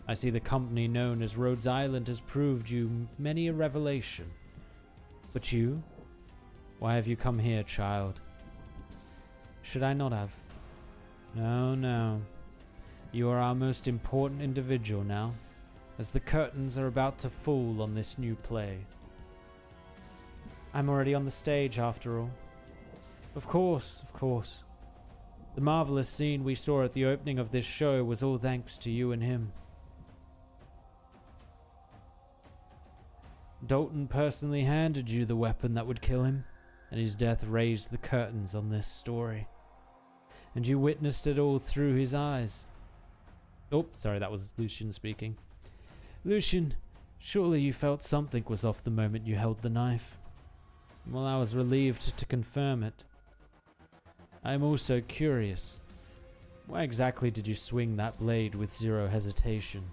I see the company known as Rhodes Island has proved you many a revelation. But you? Why have you come here, child? Should I not have? No, no. You are our most important individual now, as the curtains are about to fall on this new play. I'm already on the stage, after all. Of course, of course. The marvelous scene we saw at the opening of this show was all thanks to you and him. Dalton personally handed you the weapon that would kill him, and his death raised the curtains on this story. And you witnessed it all through his eyes. Oh, sorry, that was Lucian speaking. Lucian, surely you felt something was off the moment you held the knife. Well, I was relieved to confirm it. I am also curious. Why exactly did you swing that blade with zero hesitation?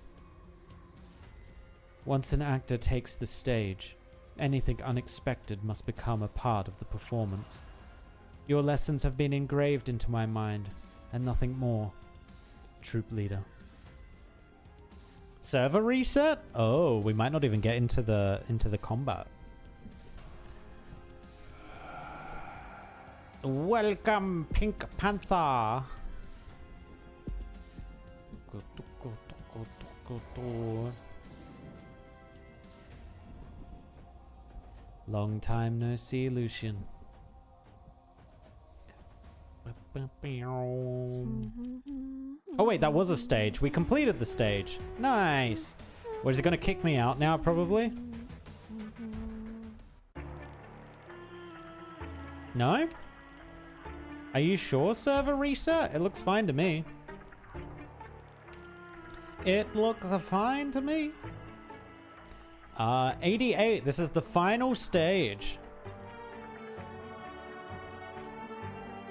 Once an actor takes the stage, anything unexpected must become a part of the performance. Your lessons have been engraved into my mind, and nothing more. Troop leader. Server reset? Oh, we might not even get into the combat. Welcome, Pink Panther. Long time no see, Lucian. Oh wait, that was a stage. We completed the stage. Nice. What, is it going to kick me out now, probably? No? Are you sure, server reset? It looks fine to me. It looks fine to me. 88. This is the final stage.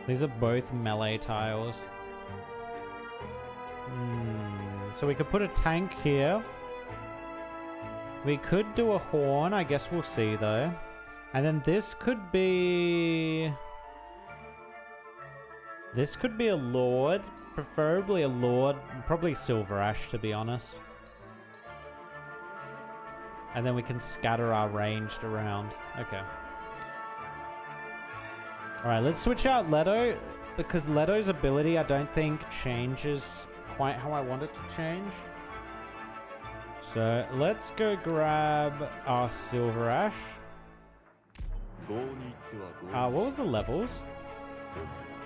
These are both melee tiles. So we could put a tank here. We could do a horn. I guess we'll see, though. And then this could be... This could be a lord. Preferably a lord. Probably Silver Ash, to be honest. And then we can scatter our ranged around. Okay. Alright, let's switch out Leto, because Leto's ability I don't think changes quite how I want it to change. So let's go grab our Silver Ash. What was the levels?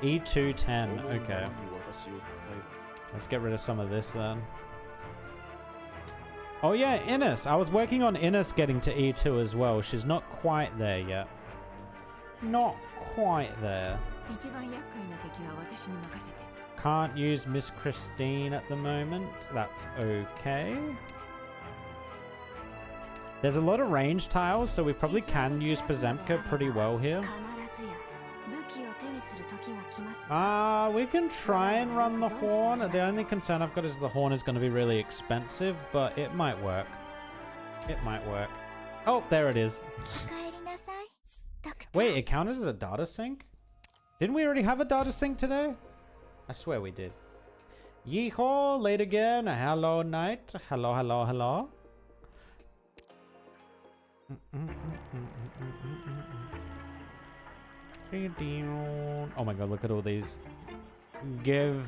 E2 10, okay. Let's get rid of some of this then. Oh yeah, Innes. I was working on Innes getting to E2 as well. She's not quite there yet. Not quite there. Can't use Miss Christine at the moment. That's okay. There's a lot of range tiles, so we probably can use Pozemka pretty well here. We can try and run the horn. The only concern I've got is the horn is going to be really expensive, but it might work. It might work. Oh, there it is. Wait, it counted as a data sync? Didn't we already have a data sync today? I swear we did. Yeehaw, late again. Hello, night. Hello, hello, hello. Oh my god, look at all these. Gib.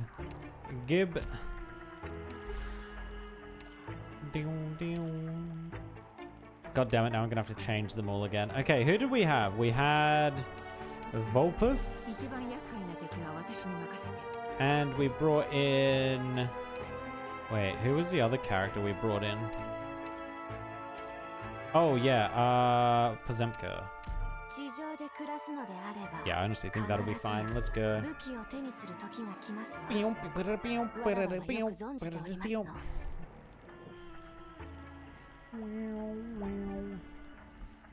God damn it, now I'm gonna have to change them all again. Okay, who did we have? We had Vulpus. And we brought in... Wait, who was the other character we brought in? Oh yeah, Pozemka. Yeah, I honestly think that'll be fine. Let's go.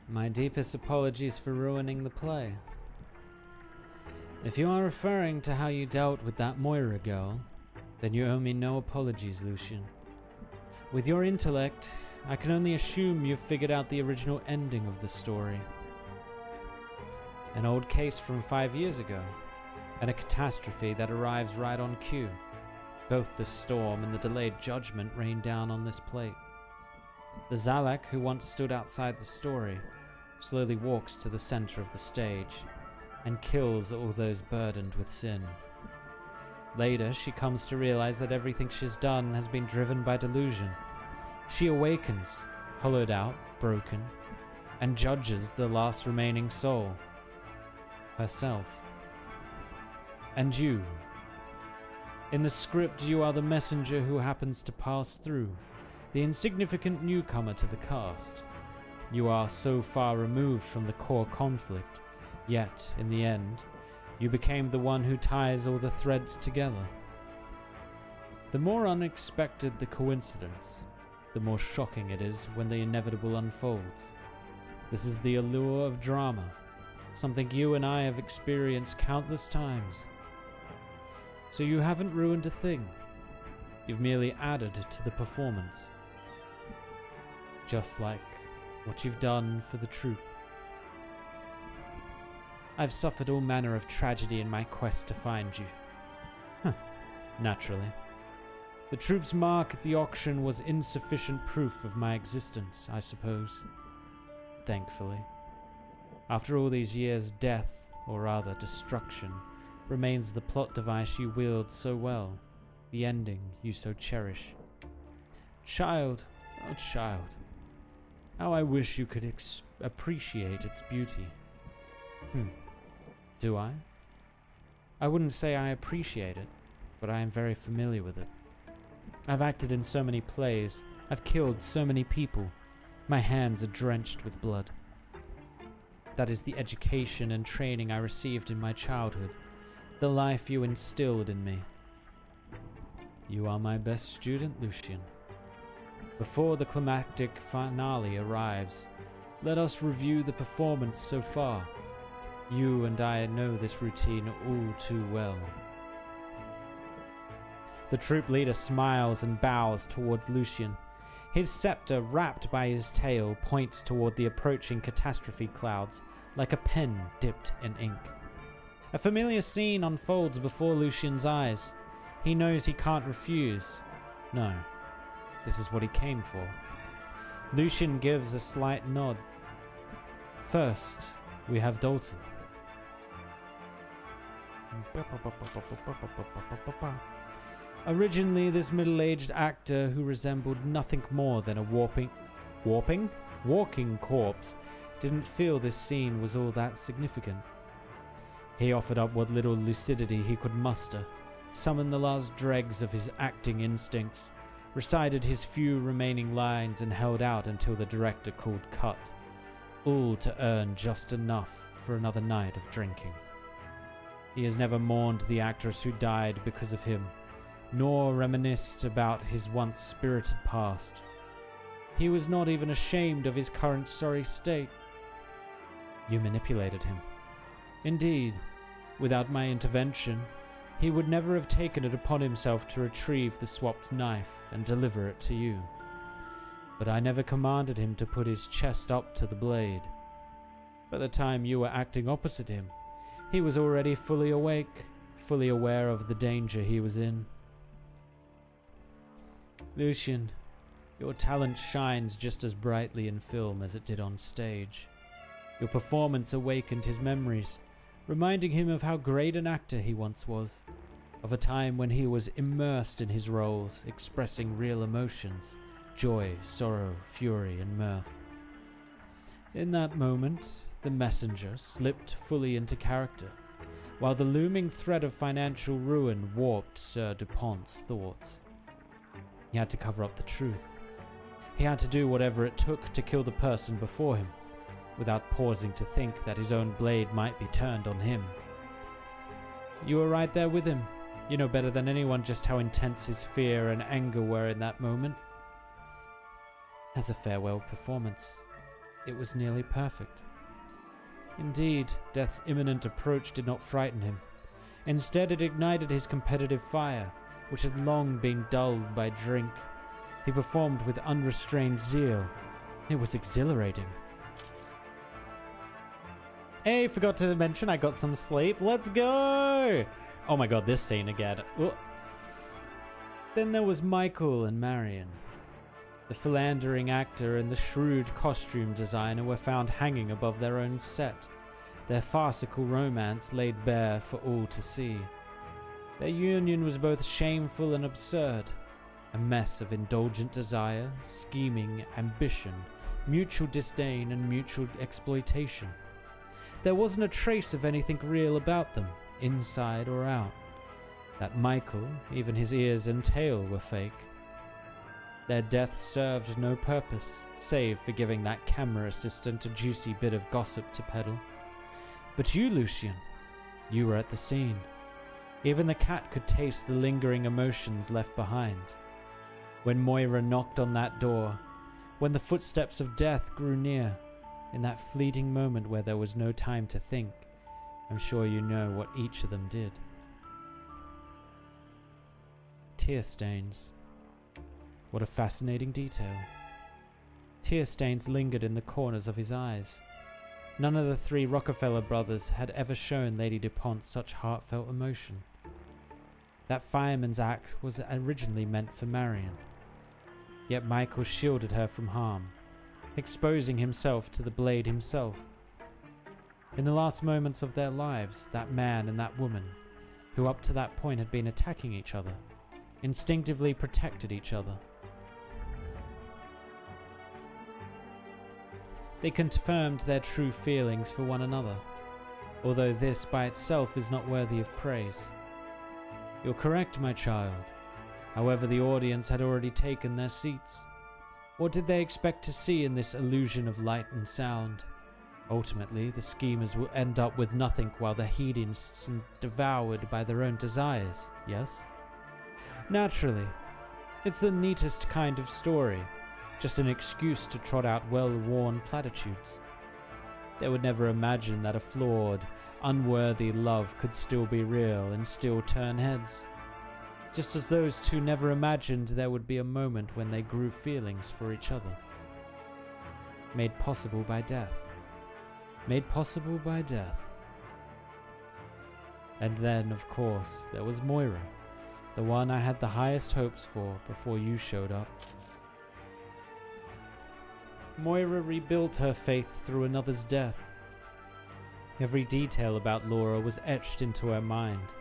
My deepest apologies for ruining the play. If you are referring to how you dealt with that Moira girl, then you owe me no apologies, Lucian. With your intellect, I can only assume you've figured out the original ending of the story. An old case from 5 years ago, and a catastrophe that arrives right on cue. Both the storm and the delayed judgment rain down on this plate. The Zalak who once stood outside the story slowly walks to the center of the stage and kills all those burdened with sin. Later, she comes to realize that everything she's done has been driven by delusion. She awakens, hollowed out, broken, and judges the last remaining soul. Herself. And you. In the script, you are the messenger who happens to pass through, the insignificant newcomer to the cast. You are so far removed from the core conflict, yet, in the end, you became the one who ties all the threads together. The more unexpected the coincidence, the more shocking it is when the inevitable unfolds. This is the allure of drama, something you and I have experienced countless times. So you haven't ruined a thing. You've merely added to the performance. just like what you've done for the troop. I've suffered all manner of tragedy in my quest to find you. Naturally. The troop's mark at the auction was insufficient proof of my existence, I suppose. Thankfully. After all these years, death, or rather destruction, remains the plot device you wield so well, the ending you so cherish. Child, oh child, how I wish you could appreciate its beauty. Do I? I wouldn't say I appreciate it, but I am very familiar with it. I've acted in so many plays, I've killed so many people, my hands are drenched with blood. That is the education and training I received in my childhood, the life you instilled in me. You are my best student, Lucian. Before the climactic finale arrives, let us review the performance so far. You and I know this routine all too well. The troop leader smiles and bows towards Lucian. His scepter, wrapped by his tail, points toward the approaching catastrophe clouds, like a pen dipped in ink. A familiar scene unfolds before Lucian's eyes. He knows he can't refuse. No, this is what he came for. Lucian gives a slight nod. First, we have Dalton. Originally, this middle-aged actor who resembled nothing more than a walking corpse didn't feel this scene was all that significant. He offered up what little lucidity he could muster, summoned the last dregs of his acting instincts, recited his few remaining lines, and held out until the director called cut, all to earn just enough for another night of drinking. He has never mourned the actress who died because of him, nor reminisced about his once spirited past. He was not even ashamed of his current sorry state. You manipulated him. Indeed, without my intervention, he would never have taken it upon himself to retrieve the swapped knife and deliver it to you. But I never commanded him to put his chest up to the blade. By the time you were acting opposite him, he was already fully awake, fully aware of the danger he was in. Lucian, your talent shines just as brightly in film as it did on stage. Your performance awakened his memories, reminding him of how great an actor he once was, of a time when he was immersed in his roles, expressing real emotions, joy, sorrow, fury, and mirth. In that moment, the messenger slipped fully into character, while the looming threat of financial ruin warped Sir Dupont's thoughts. He had to cover up the truth. He had to do whatever it took to kill the person before him, without pausing to think that his own blade might be turned on him. You were right there with him. You know better than anyone just how intense his fear and anger were in that moment. As a farewell performance, it was nearly perfect. Indeed, death's imminent approach did not frighten him. Instead, it ignited his competitive fire, which had long been dulled by drink. He performed with unrestrained zeal. It was exhilarating. Hey, forgot to mention I got some sleep. Let's go! Oh my god, this scene again. Ugh. Then there was Michael and Marion. The philandering actor and the shrewd costume designer were found hanging above their own set, their farcical romance laid bare for all to see. Their union was both shameful and absurd, a mess of indulgent desire, scheming, ambition, mutual disdain, and mutual exploitation. There wasn't a trace of anything real about them, inside or out. That Michael, even his ears and tail, were fake. Their deaths served no purpose, save for giving that camera assistant a juicy bit of gossip to peddle. But you, Lucian, you were at the scene. Even the cat could taste the lingering emotions left behind. When Moira knocked on that door, when the footsteps of death grew near, in that fleeting moment where there was no time to think, I'm sure you know what each of them did. Tear stains. What a fascinating detail. Tear stains lingered in the corners of his eyes. None of the 3 Rockefeller brothers had ever shown Lady DuPont such heartfelt emotion. That fireman's act was originally meant for Marion. Yet Michael shielded her from harm, exposing himself to the blade himself. In the last moments of their lives, that man and that woman, who up to that point had been attacking each other, instinctively protected each other. They confirmed their true feelings for one another, although this by itself is not worthy of praise. You're correct, my child. However, the audience had already taken their seats. What did they expect to see in this illusion of light and sound? Ultimately, the schemers will end up with nothing while the hedonists are devoured by their own desires, yes? Naturally. It's the neatest kind of story, just an excuse to trot out well-worn platitudes. They would never imagine that a flawed, unworthy love could still be real and still turn heads. Just as those 2 never imagined there would be a moment when they grew feelings for each other. Made possible by death. Made possible by death. And then, of course, there was Moira, the one I had the highest hopes for before you showed up. Moira rebuilt her faith through another's death. Every detail about Laura was etched into her mind.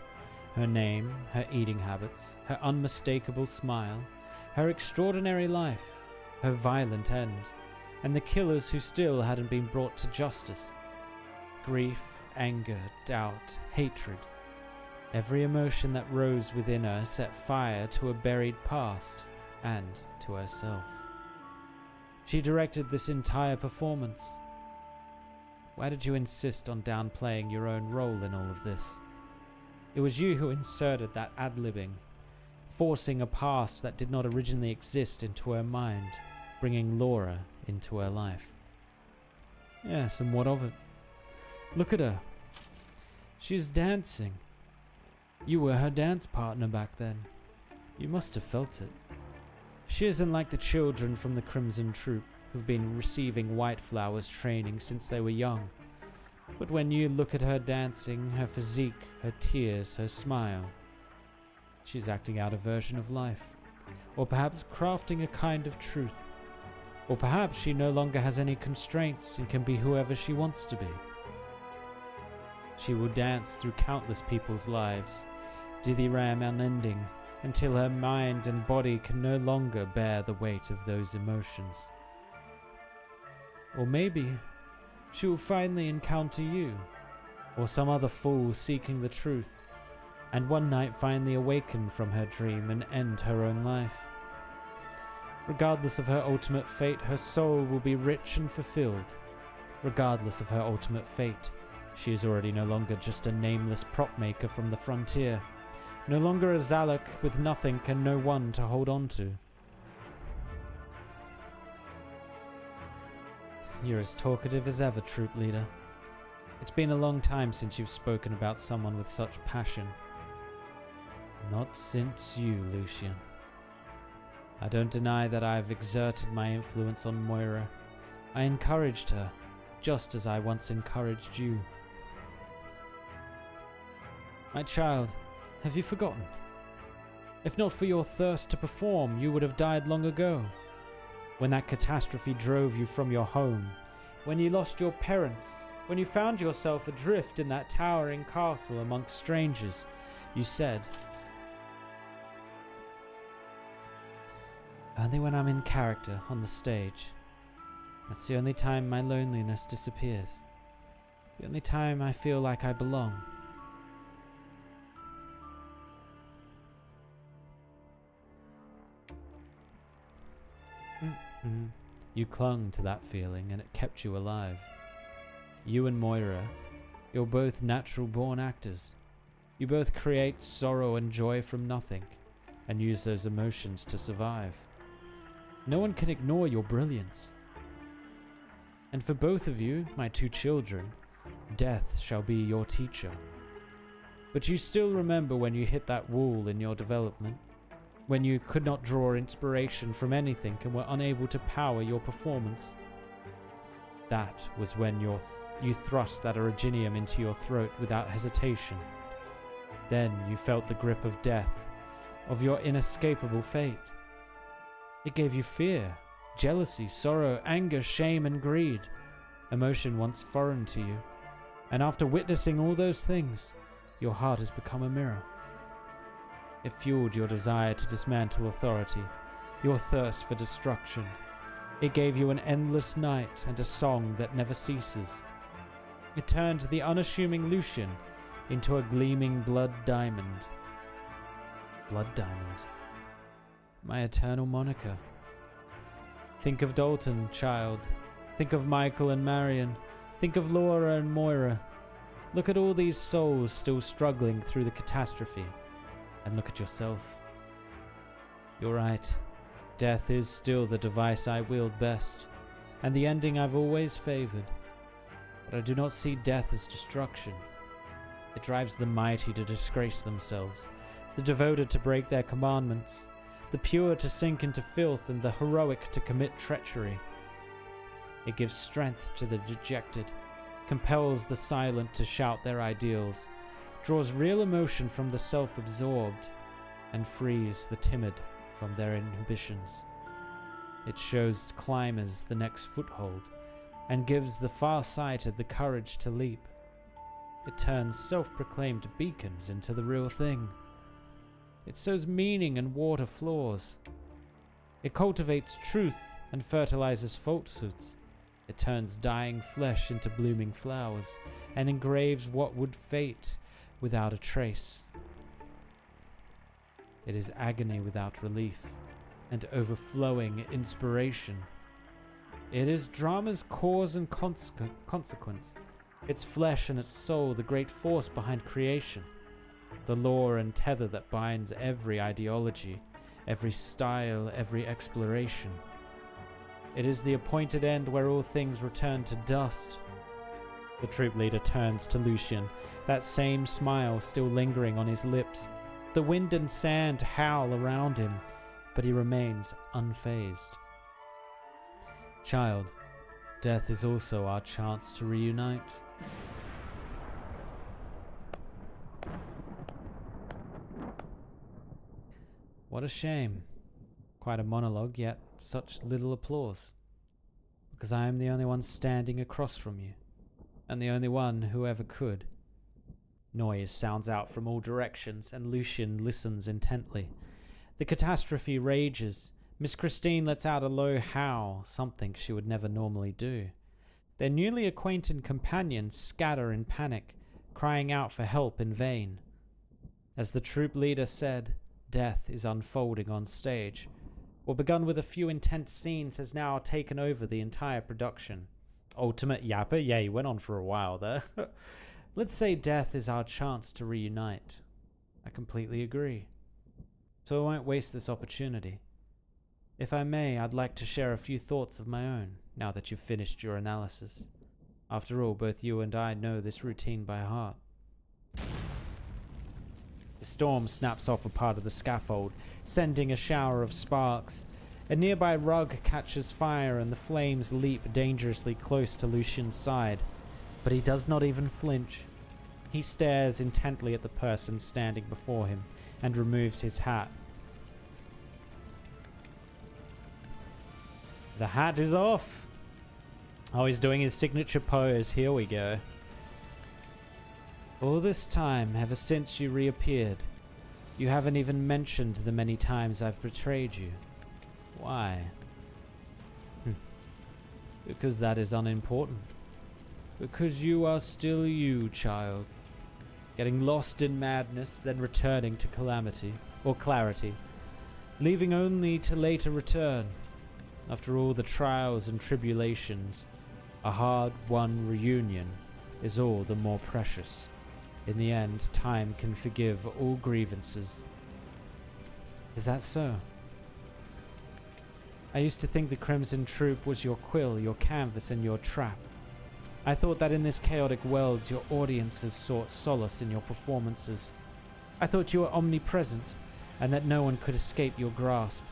Her name, her eating habits, her unmistakable smile, her extraordinary life, her violent end, and the killers who still hadn't been brought to justice. Grief, anger, doubt, hatred. Every emotion that rose within her set fire to a buried past and to herself. She directed this entire performance. Why did you insist on downplaying your own role in all of this? It was you who inserted that ad-libbing, forcing a past that did not originally exist into her mind, bringing Laura into her life. Yes, and what of it? Look at her. She is dancing. You were her dance partner back then. You must have felt it. She isn't like the children from the Crimson Troop who've been receiving White Flowers training since they were young. But when you look at her dancing, her physique, her tears, her smile, she's acting out a version of life. Or perhaps crafting a kind of truth. Or perhaps she no longer has any constraints and can be whoever she wants to be. She will dance through countless people's lives, dithyram unending, until her mind and body can no longer bear the weight of those emotions. Or maybe she will finally encounter you, or some other fool seeking the truth, and one night finally awaken from her dream and end her own life. Regardless of her ultimate fate, her soul will be rich and fulfilled. Regardless of her ultimate fate, she is already no longer just a nameless prop maker from the frontier, no longer a Zalak with nothing and no one to hold on to. You're as talkative as ever, troop leader. It's been a long time since you've spoken about someone with such passion. Not since you, Lucian. I don't deny that I've exerted my influence on Moira. I encouraged her, just as I once encouraged you. My child, have you forgotten? If not for your thirst to perform, you would have died long ago. When that catastrophe drove you from your home, when you lost your parents, when you found yourself adrift in that towering castle amongst strangers, you said, "Only when I'm in character on the stage. That's the only time my loneliness disappears. The only time I feel like I belong." You clung to that feeling and it kept you alive. You and Moira, you're both natural-born actors. You both create sorrow and joy from nothing and use those emotions to survive. No one can ignore your brilliance. And for both of you, my two children, death shall be your teacher. But you still remember when you hit that wall in your development? when you could not draw inspiration from anything and were unable to power your performance. That was when you thrust that originium into your throat without hesitation. Then you felt the grip of death, of your inescapable fate. It gave you fear, jealousy, sorrow, anger, shame, and greed, emotion once foreign to you. And after witnessing all those things, your heart has become a mirror. It fueled your desire to dismantle authority, your thirst for destruction. It gave you an endless night and a song that never ceases. It turned the unassuming Lucian into a gleaming blood diamond. Blood diamond. My eternal moniker. Think of Dalton, child. Think of Michael and Marion. Think of Laura and Moira. Look at all these souls still struggling through the catastrophe. And look at yourself. You're right. Death is still the device I wield best, and the ending I've always favored. But I do not see death as destruction. It drives the mighty to disgrace themselves, the devoted to break their commandments, the pure to sink into filth, and the heroic to commit treachery. It gives strength to the dejected, compels the silent to shout their ideals, draws real emotion from the self-absorbed, and frees the timid from their inhibitions. It shows climbers the next foothold, and gives the far-sighted the courage to leap. It turns self-proclaimed beacons into the real thing. It sows meaning and water flaws. It cultivates truth and fertilizes falsehoods. It turns dying flesh into blooming flowers, and engraves what would fade without a trace. It is agony without relief, and overflowing inspiration. It is drama's cause and consequence, its flesh and its soul the great force behind creation, the law and tether that binds every ideology, every style, every exploration. It is the appointed end where all things return to dust. The troop leader turns to Lucian, that same smile still lingering on his lips. The wind and sand howl around him, but he remains unfazed. Child, death is also our chance to reunite. What a shame. Quite a monologue, yet such little applause. Because I am the only one standing across from you, and the only one who ever could. Noise sounds out from all directions, and Lucian listens intently. The catastrophe rages. Miss Christine lets out a low howl, something she would never normally do. Their newly acquainted companions scatter in panic, crying out for help in vain. As the troop leader said, death is unfolding on stage. What begun with a few intense scenes has now taken over the entire production. Ultimate yapper? Yeah, you went on for a while there. Let's say death is our chance to reunite. I completely agree. So I won't waste this opportunity. If I may, I'd like to share a few thoughts of my own, now that you've finished your analysis. After all, both you and I know this routine by heart. The storm snaps off a part of the scaffold, sending a shower of sparks. A nearby rug catches fire and the flames leap dangerously close to Lucian's side. But he does not even flinch. He stares intently at the person standing before him and removes his hat. The hat is off. Oh, he's doing his signature pose. Here we go. All this time, ever since you reappeared, you haven't even mentioned the many times I've betrayed you. Why? Because that is unimportant. Because you are still you, child. Getting lost in madness, then returning to calamity, or clarity. Leaving only to later return. After all the trials and tribulations, a hard-won reunion is all the more precious. In the end, time can forgive all grievances. Is that so? I used to think the Crimson Troop was your quill, your canvas, and your trap. I thought that in this chaotic world, your audiences sought solace in your performances. I thought you were omnipresent, and that no one could escape your grasp.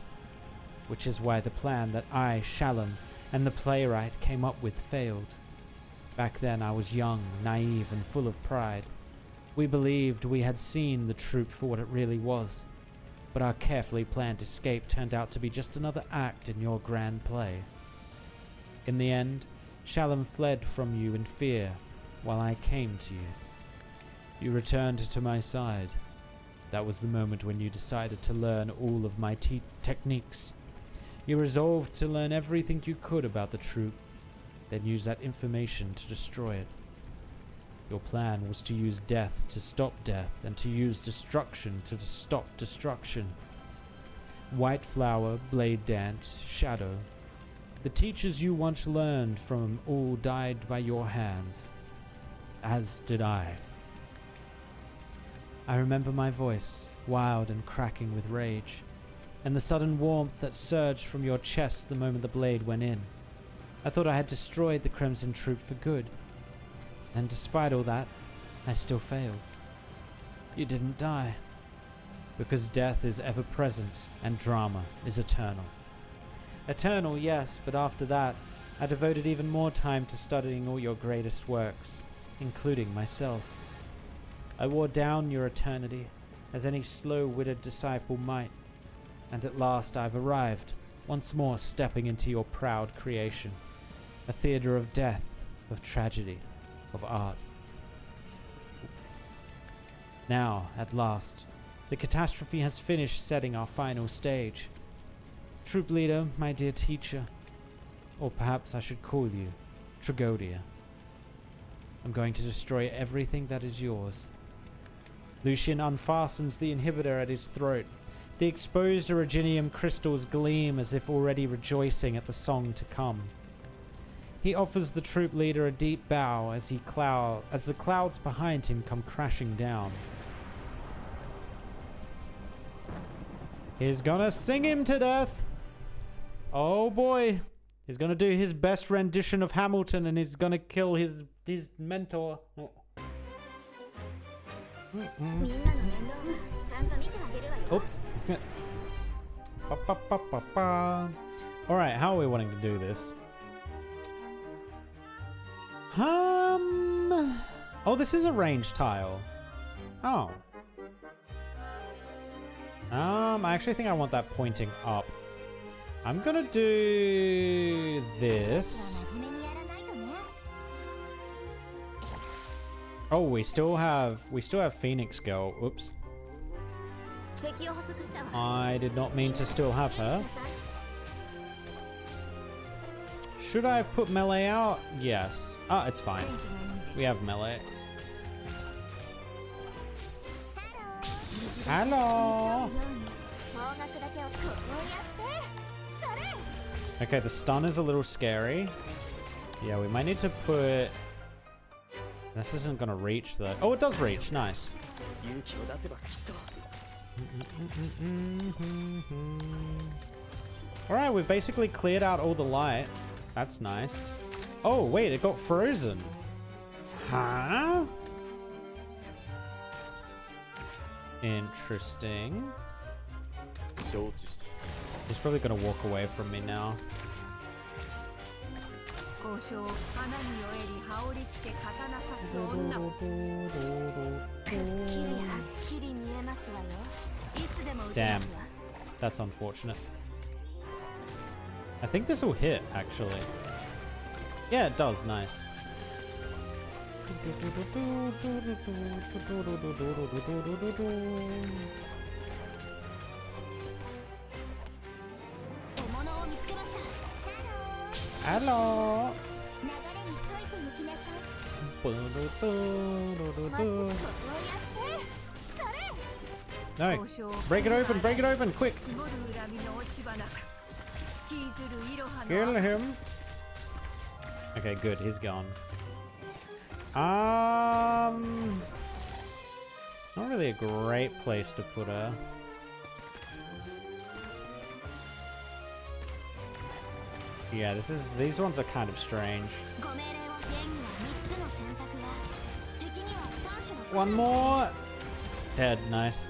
Which is why the plan that I, Shalom, and the playwright came up with failed. Back then I was young, naive, and full of pride. We believed we had seen the troupe for what it really was, but our carefully planned escape turned out to be just another act in your grand play. In the end, Shalom fled from you in fear, while I came to you. You returned to my side. That was the moment when you decided to learn all of my techniques. You resolved to learn everything you could about the troupe, then use that information to destroy it. Your plan was to use death to stop death, and to use destruction to stop destruction. White Flower, Blade Dance, Shadow. The teachers you once learned from all died by your hands, as did I. I remember my voice, wild and cracking with rage, and the sudden warmth that surged from your chest the moment the blade went in. I thought I had destroyed the Crimson Troop for good, and despite all that, I still failed. You didn't die, because death is ever present and drama is eternal. Eternal, yes, but after that, I devoted even more time to studying all your greatest works, including myself. I wore down your eternity, as any slow-witted disciple might, and at last I've arrived, once more stepping into your proud creation, a theater of death, of tragedy, of art. Now, at last, the catastrophe has finished setting our final stage. Troop leader, my dear teacher, or perhaps I should call you Tragodia. I'm going to destroy everything that is yours. Lucian unfastens the inhibitor at his throat. The exposed originium crystals gleam as if already rejoicing at the song to come. He offers the troop leader a deep bow as the clouds behind him come crashing down. He's gonna sing him to death. Oh boy. He's gonna do his best rendition of Hamilton, and he's gonna kill his mentor. Oops. Alright, how are we wanting to do this? Oh, this is a range tile. Oh. I actually think I want that pointing up. I'm gonna do this. Oh, we still have Phoenix Girl. Oops. I did not mean to still have her. Should I have put melee out? Yes. Ah, it's fine. We have melee. Hello. Okay, the stun is a little scary. Yeah, we might need to put... This isn't gonna reach though. Oh, it does reach. Nice. Alright, we've basically cleared out all the light. That's nice. Oh, wait, it got frozen. Huh? Interesting. He's probably gonna walk away from me now. Damn. That's unfortunate. I think this will hit, actually. Yeah, it does. Nice. Hello. No. Break it open, quick. Kill him. Okay, good, he's gone. It's not really a great place to put her. Yeah, these ones are kind of strange. One more. Dead, nice.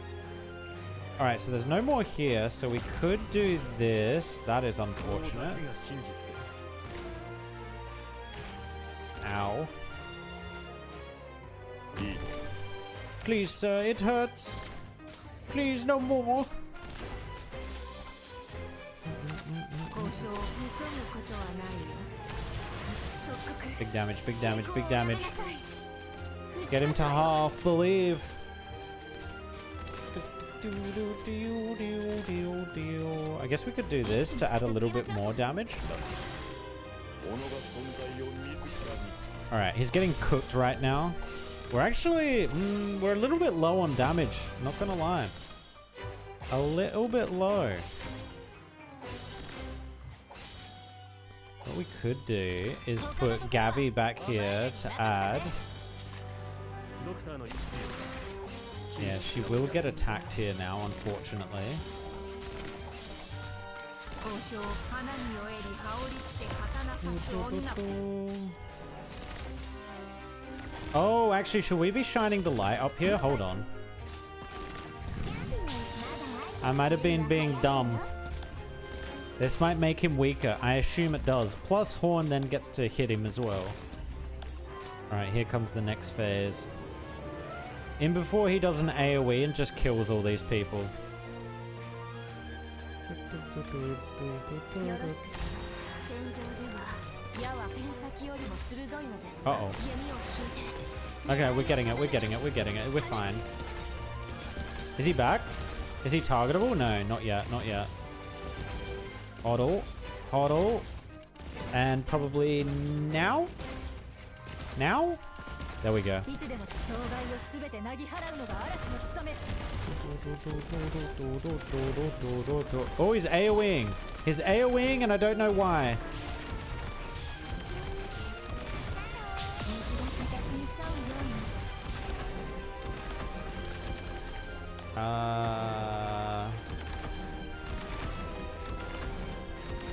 Alright, so there's no more here, so we could do this. That is unfortunate. Ow. Please, sir, it hurts. Please, no more. Big damage, big damage, big damage. Get him to half, believe. I guess we could do this to add a little bit more damage. Alright, he's getting cooked right now. We're actually, we're a little bit low on damage, not gonna lie. A little bit low. What we could do is put Gavi back here to add. Yeah, she will get attacked here now, unfortunately. Oh, actually, should we be shining the light up here? Hold on. I might have been being dumb. This might make him weaker. I assume it does. Plus, Horn then gets to hit him as well. Alright, here comes the next phase. In before he does an AoE and just kills all these people. Uh-oh. Okay, we're getting it, we're getting it, we're getting it. We're fine. Is he back? Is he targetable? No, not yet, not yet. Hodl. Hodl. And probably now? Now? There we go. Oh, he's AoEing. He's AoEing and I don't know why.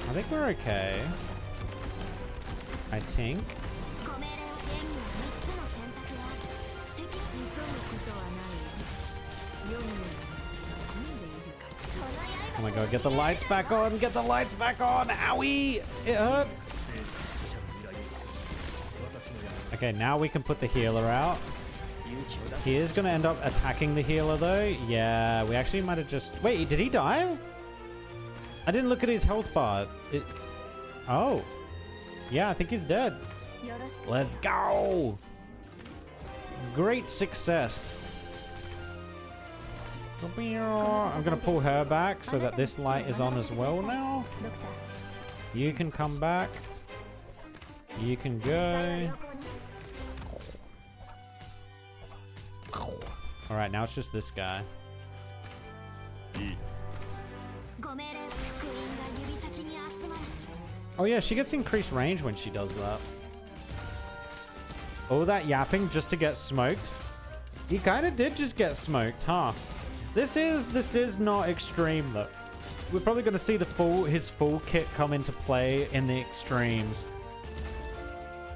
I think we're okay. I think. Oh my god, get the lights back on! Get the lights back on! Owie! It hurts! Okay, now we can put the healer out. He is going to end up attacking the healer though. Yeah, we actually might have just... Wait, did he die? I didn't look at his health bar. Oh. Yeah, I think he's dead. Let's go! Great success. I'm going to pull her back so that this light is on as well now. You can come back. You can go. Alright, now it's just this guy. Oh yeah, she gets increased range when she does that. All that yapping just to get smoked? He kind of did just get smoked, huh? This is not extreme though. We're probably going to see his full kit come into play in the extremes.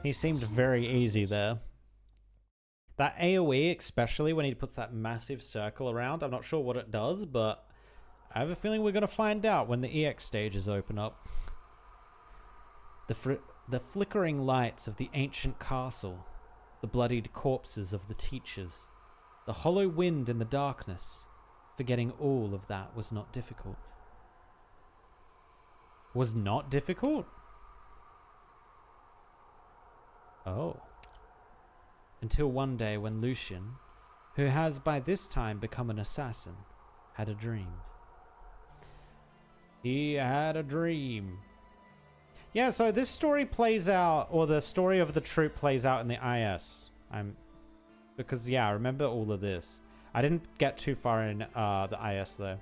He seemed very easy there. That AoE, especially when he puts that massive circle around, I'm not sure what it does, but I have a feeling we're going to find out when the EX stages open up. The flickering lights of the ancient castle, the bloodied corpses of the teachers, the hollow wind in the darkness. Forgetting all of that was not difficult. Was not difficult? Oh. Until one day when Lucian, who has by this time become an assassin, had a dream. He had a dream. Yeah, so this story plays out, or the story of the troop plays out in the IS. Because, yeah, I remember all of this. I didn't get too far in the IS, though.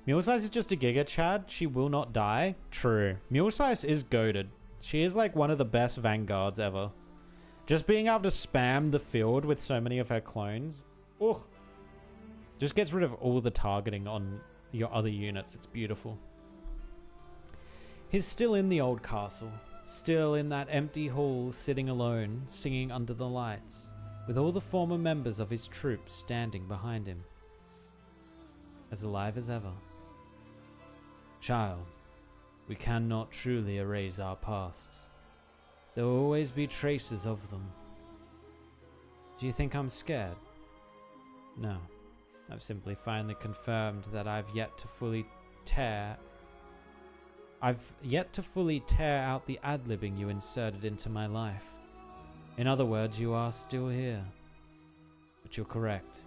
Mulesize is just a Giga Chad. She will not die. True. Mulesize is goated. She is, like, one of the best vanguards ever. Just being able to spam the field with so many of her clones. Oh, just gets rid of all the targeting on your other units. It's beautiful. He's still in the old castle. Still in that empty hall, sitting alone, singing under the lights, with all the former members of his troop standing behind him. as alive as ever. Child, we cannot truly erase our pasts. There will always be traces of them. Do you think I'm scared? No. I've simply finally confirmed that I've yet to fully tear out the ad-libbing you inserted into my life. In other words, you are still here. But you're correct.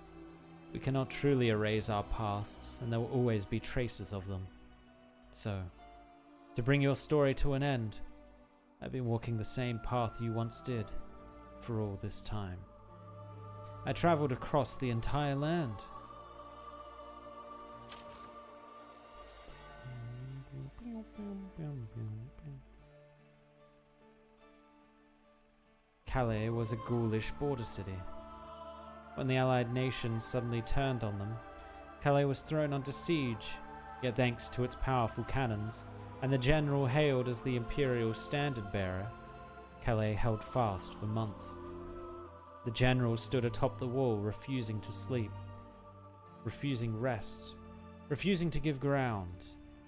We cannot truly erase our pasts, and there will always be traces of them. So, to bring your story to an end, I've been walking the same path you once did, for all this time. I traveled across the entire land. Calais was a ghoulish border city. When the Allied nations suddenly turned on them, Calais was thrown under siege, yet thanks to its powerful cannons, and the general hailed as the Imperial standard-bearer, Calais held fast for months. The general stood atop the wall, refusing to sleep, refusing rest, refusing to give ground,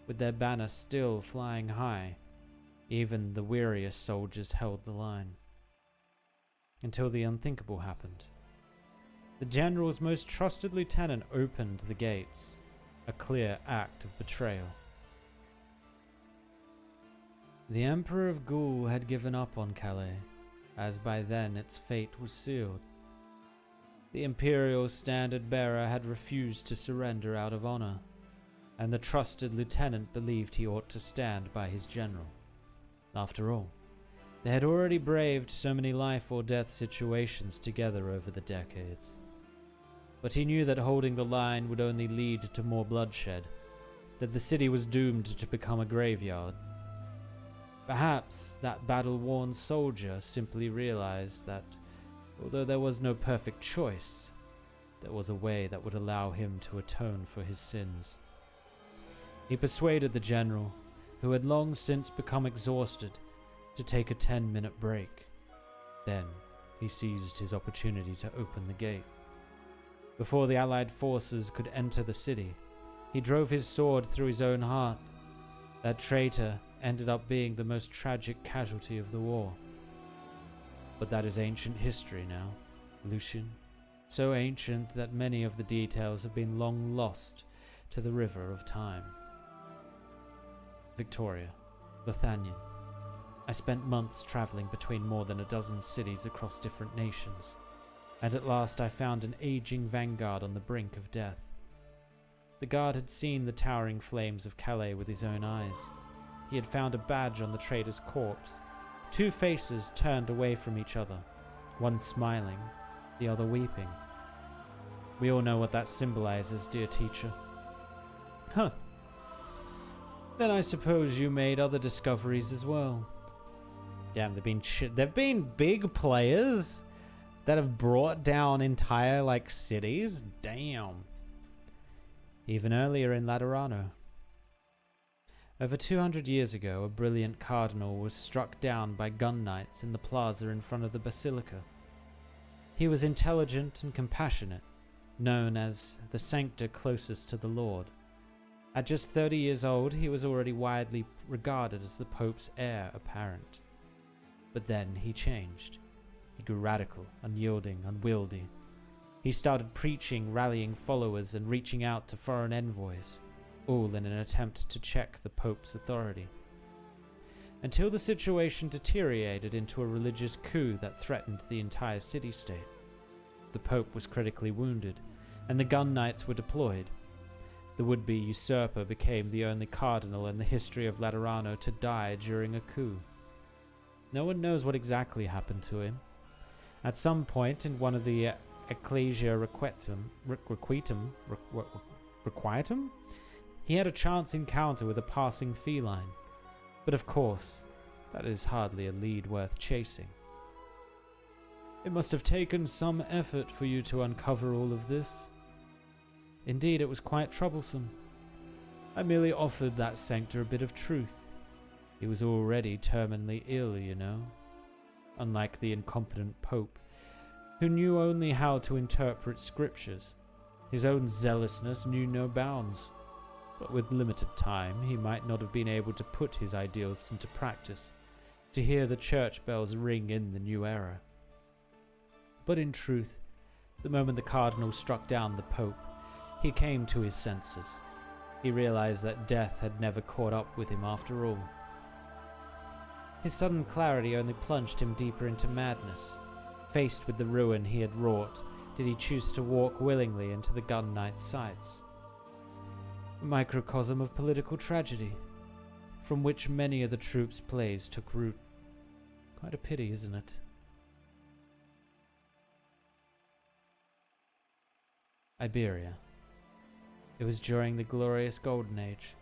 with their banner still flying high. Even the weariest soldiers held the line. Until the unthinkable happened. The general's most trusted lieutenant opened the gates, a clear act of betrayal. The Emperor of Gaul had given up on Calais, as by then its fate was sealed. The Imperial standard-bearer had refused to surrender out of honor, and the trusted lieutenant believed he ought to stand by his general. After all, they had already braved so many life-or-death situations together over the decades. But he knew that holding the line would only lead to more bloodshed, that the city was doomed to become a graveyard. Perhaps that battle-worn soldier simply realized that, although there was no perfect choice, there was a way that would allow him to atone for his sins. He persuaded the general, who had long since become exhausted, to take a 10-minute break. Then he seized his opportunity to open the gate. Before the Allied forces could enter the city, he drove his sword through his own heart. That traitor ended up being the most tragic casualty of the war. But that is ancient history now, Lucian. So ancient that many of the details have been long lost to the river of time. Victoria, Lothanien. I spent months traveling between more than a dozen cities across different nations, and at last I found an aging vanguard on the brink of death. The guard had seen the towering flames of Calais with his own eyes. He had found a badge on the trader's corpse. Two faces turned away from each other, one smiling, the other weeping. We all know what that symbolizes, dear teacher. Huh. Then I suppose you made other discoveries as well. Damn, they've been big players that have brought down entire, cities. Damn. Even earlier in Laterano. Over 200 years ago, a brilliant cardinal was struck down by gun knights in the plaza in front of the basilica. He was intelligent and compassionate, known as the sanctor closest to the Lord. At just 30 years old, he was already widely regarded as the Pope's heir apparent. But then he changed. He grew radical, unyielding, unwieldy. He started preaching, rallying followers, and reaching out to foreign envoys, all in an attempt to check the Pope's authority. Until the situation deteriorated into a religious coup that threatened the entire city-state. The Pope was critically wounded, and the gun knights were deployed. The would-be usurper became the only cardinal in the history of Laterano to die during a coup. No one knows what exactly happened to him. At some point in one of the Ecclesia Requietum, he had a chance encounter with a passing feline. But of course, that is hardly a lead worth chasing. It must have taken some effort for you to uncover all of this. Indeed, it was quite troublesome. I merely offered that sanctor a bit of truth. He was already terminally ill, you know. Unlike the incompetent Pope, who knew only how to interpret scriptures, His own zealousness knew no bounds, but with limited time he might not have been able to put his ideals into practice, to hear the church bells ring in the new era. But in truth, the moment the cardinal struck down the Pope, he came to his senses. He realized that death had never caught up with him after all. His sudden clarity only plunged him deeper into madness. Faced with the ruin he had wrought, did he choose to walk willingly into the gun knight's sights? A microcosm of political tragedy, from which many of the troops' plays took root. Quite a pity, isn't it? Iberia. It was during the glorious Golden Age.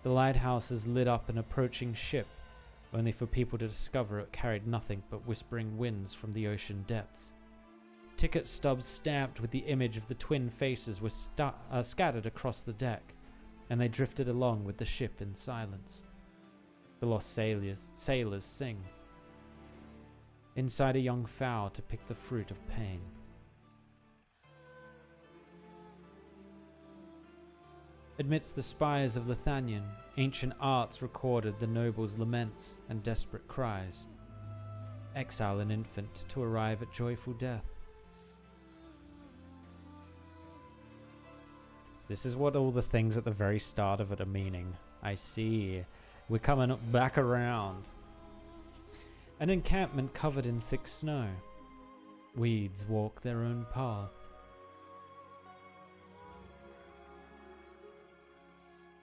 The lighthouses lit up an approaching ship, only for people to discover it carried nothing but whispering winds from the ocean depths. Ticket stubs stamped with the image of the twin faces were scattered across the deck, and they drifted along with the ship in silence. The lost sailors sing. Inside a young fowl to pick the fruit of pain. Amidst the spires of Lithanian, ancient arts recorded the nobles' laments and desperate cries. Exile an infant to arrive at joyful death. This is what all the things at the very start of it are meaning. I see. We're coming back around. An encampment covered in thick snow. Weeds walk their own path.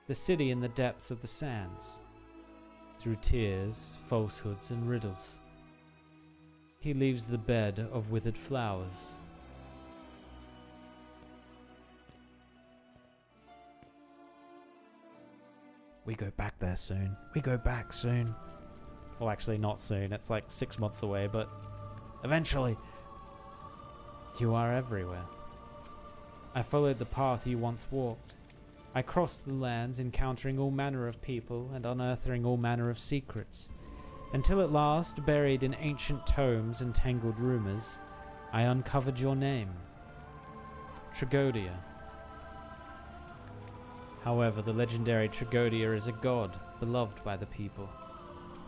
The city in the depths of the sands. Through tears, falsehoods, and riddles. He leaves the bed of withered flowers. We go back there soon. We go back soon. Well, actually, not soon. It's like 6 months away, but eventually. You are everywhere. I followed the path you once walked. I crossed the lands, encountering all manner of people and unearthing all manner of secrets, until at last, buried in ancient tomes and tangled rumors, I uncovered your name. Tragodia. However, the legendary Tragodia is a god, beloved by the people.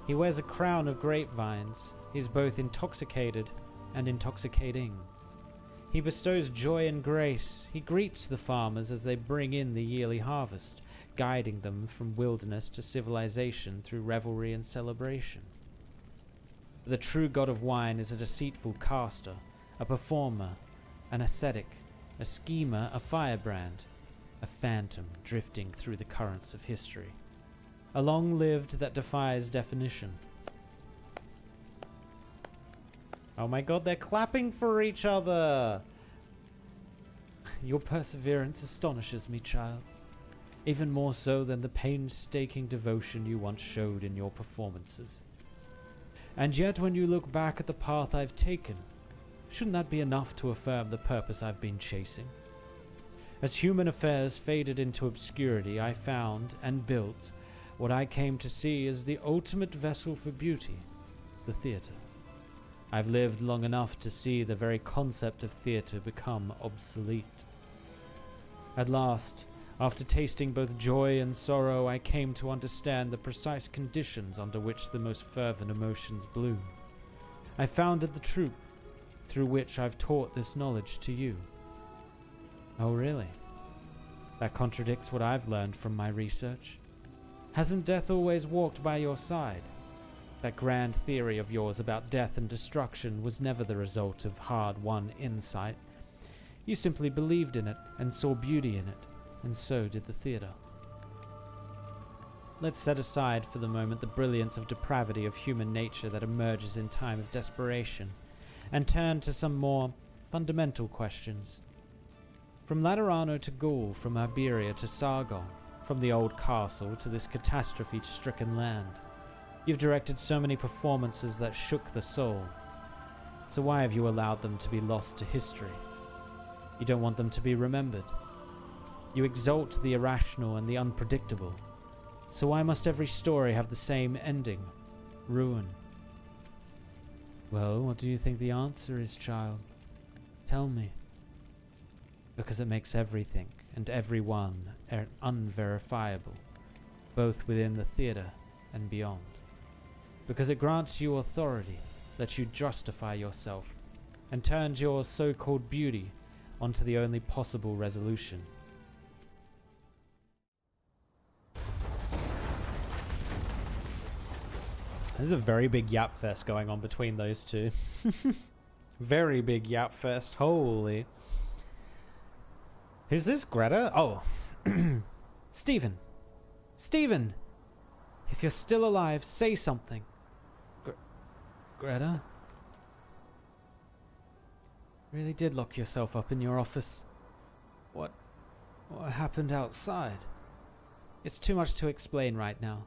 He wears a crown of grapevines. He is both intoxicated and intoxicating. He bestows joy and grace. He greets the farmers as they bring in the yearly harvest, guiding them from wilderness to civilization through revelry and celebration. The true god of wine is a deceitful caster, a performer, an ascetic, a schemer, a firebrand, a phantom drifting through the currents of history. A long-lived that defies definition. Oh my god, they're clapping for each other! Your perseverance astonishes me, child. Even more so than the painstaking devotion you once showed in your performances. And yet when you look back at the path I've taken, shouldn't that be enough to affirm the purpose I've been chasing? As human affairs faded into obscurity, I found and built what I came to see as the ultimate vessel for beauty, the theater. I've lived long enough to see the very concept of theater become obsolete. At last, after tasting both joy and sorrow, I came to understand the precise conditions under which the most fervent emotions bloom. I founded the troupe, through which I've taught this knowledge to you. Oh, really? That contradicts what I've learned from my research. Hasn't death always walked by your side? That grand theory of yours about death and destruction was never the result of hard-won insight. You simply believed in it and saw beauty in it, and so did the theater. Let's set aside for the moment the brilliance of depravity of human nature that emerges in time of desperation, and turn to some more fundamental questions. From Laterano to Gaul, from Iberia to Sargon, from the old castle to this catastrophe-stricken land, you've directed so many performances that shook the soul. So why have you allowed them to be lost to history? You don't want them to be remembered. You exalt the irrational and the unpredictable. So why must every story have the same ending? Ruin. Well, what do you think the answer is, child? Tell me. Because it makes everything and everyone unverifiable, both within the theater and beyond. Because it grants you authority, lets you justify yourself, and turns your so-called beauty onto the only possible resolution. There's a very big yap fest going on between those two. Very big yap fest. Holy. Who's this, Greta? Oh. Stephen! Stephen! If you're still alive, say something. Greta? Really did lock yourself up in your office. What happened outside? It's too much to explain right now.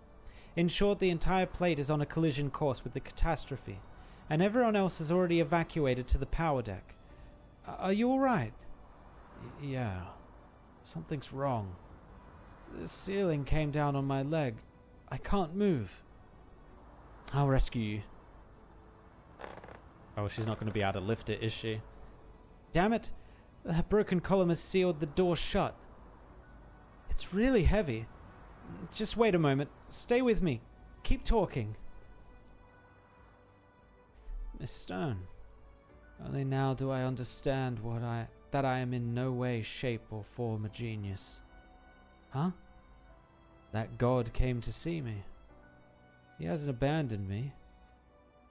In short, the entire plate is on a collision course with the catastrophe, and everyone else has already evacuated to the power deck. Are you alright? Yeah. Something's wrong. The ceiling came down on my leg. I can't move. I'll rescue you. Oh, she's not going to be able to lift it, is she? Damn it! That broken column has sealed the door shut. It's really heavy. Just wait a moment. Stay with me. Keep talking. Miss Stone, only now do I understand that I am in no way, shape, or form a genius. Huh? That God came to see me. He hasn't abandoned me.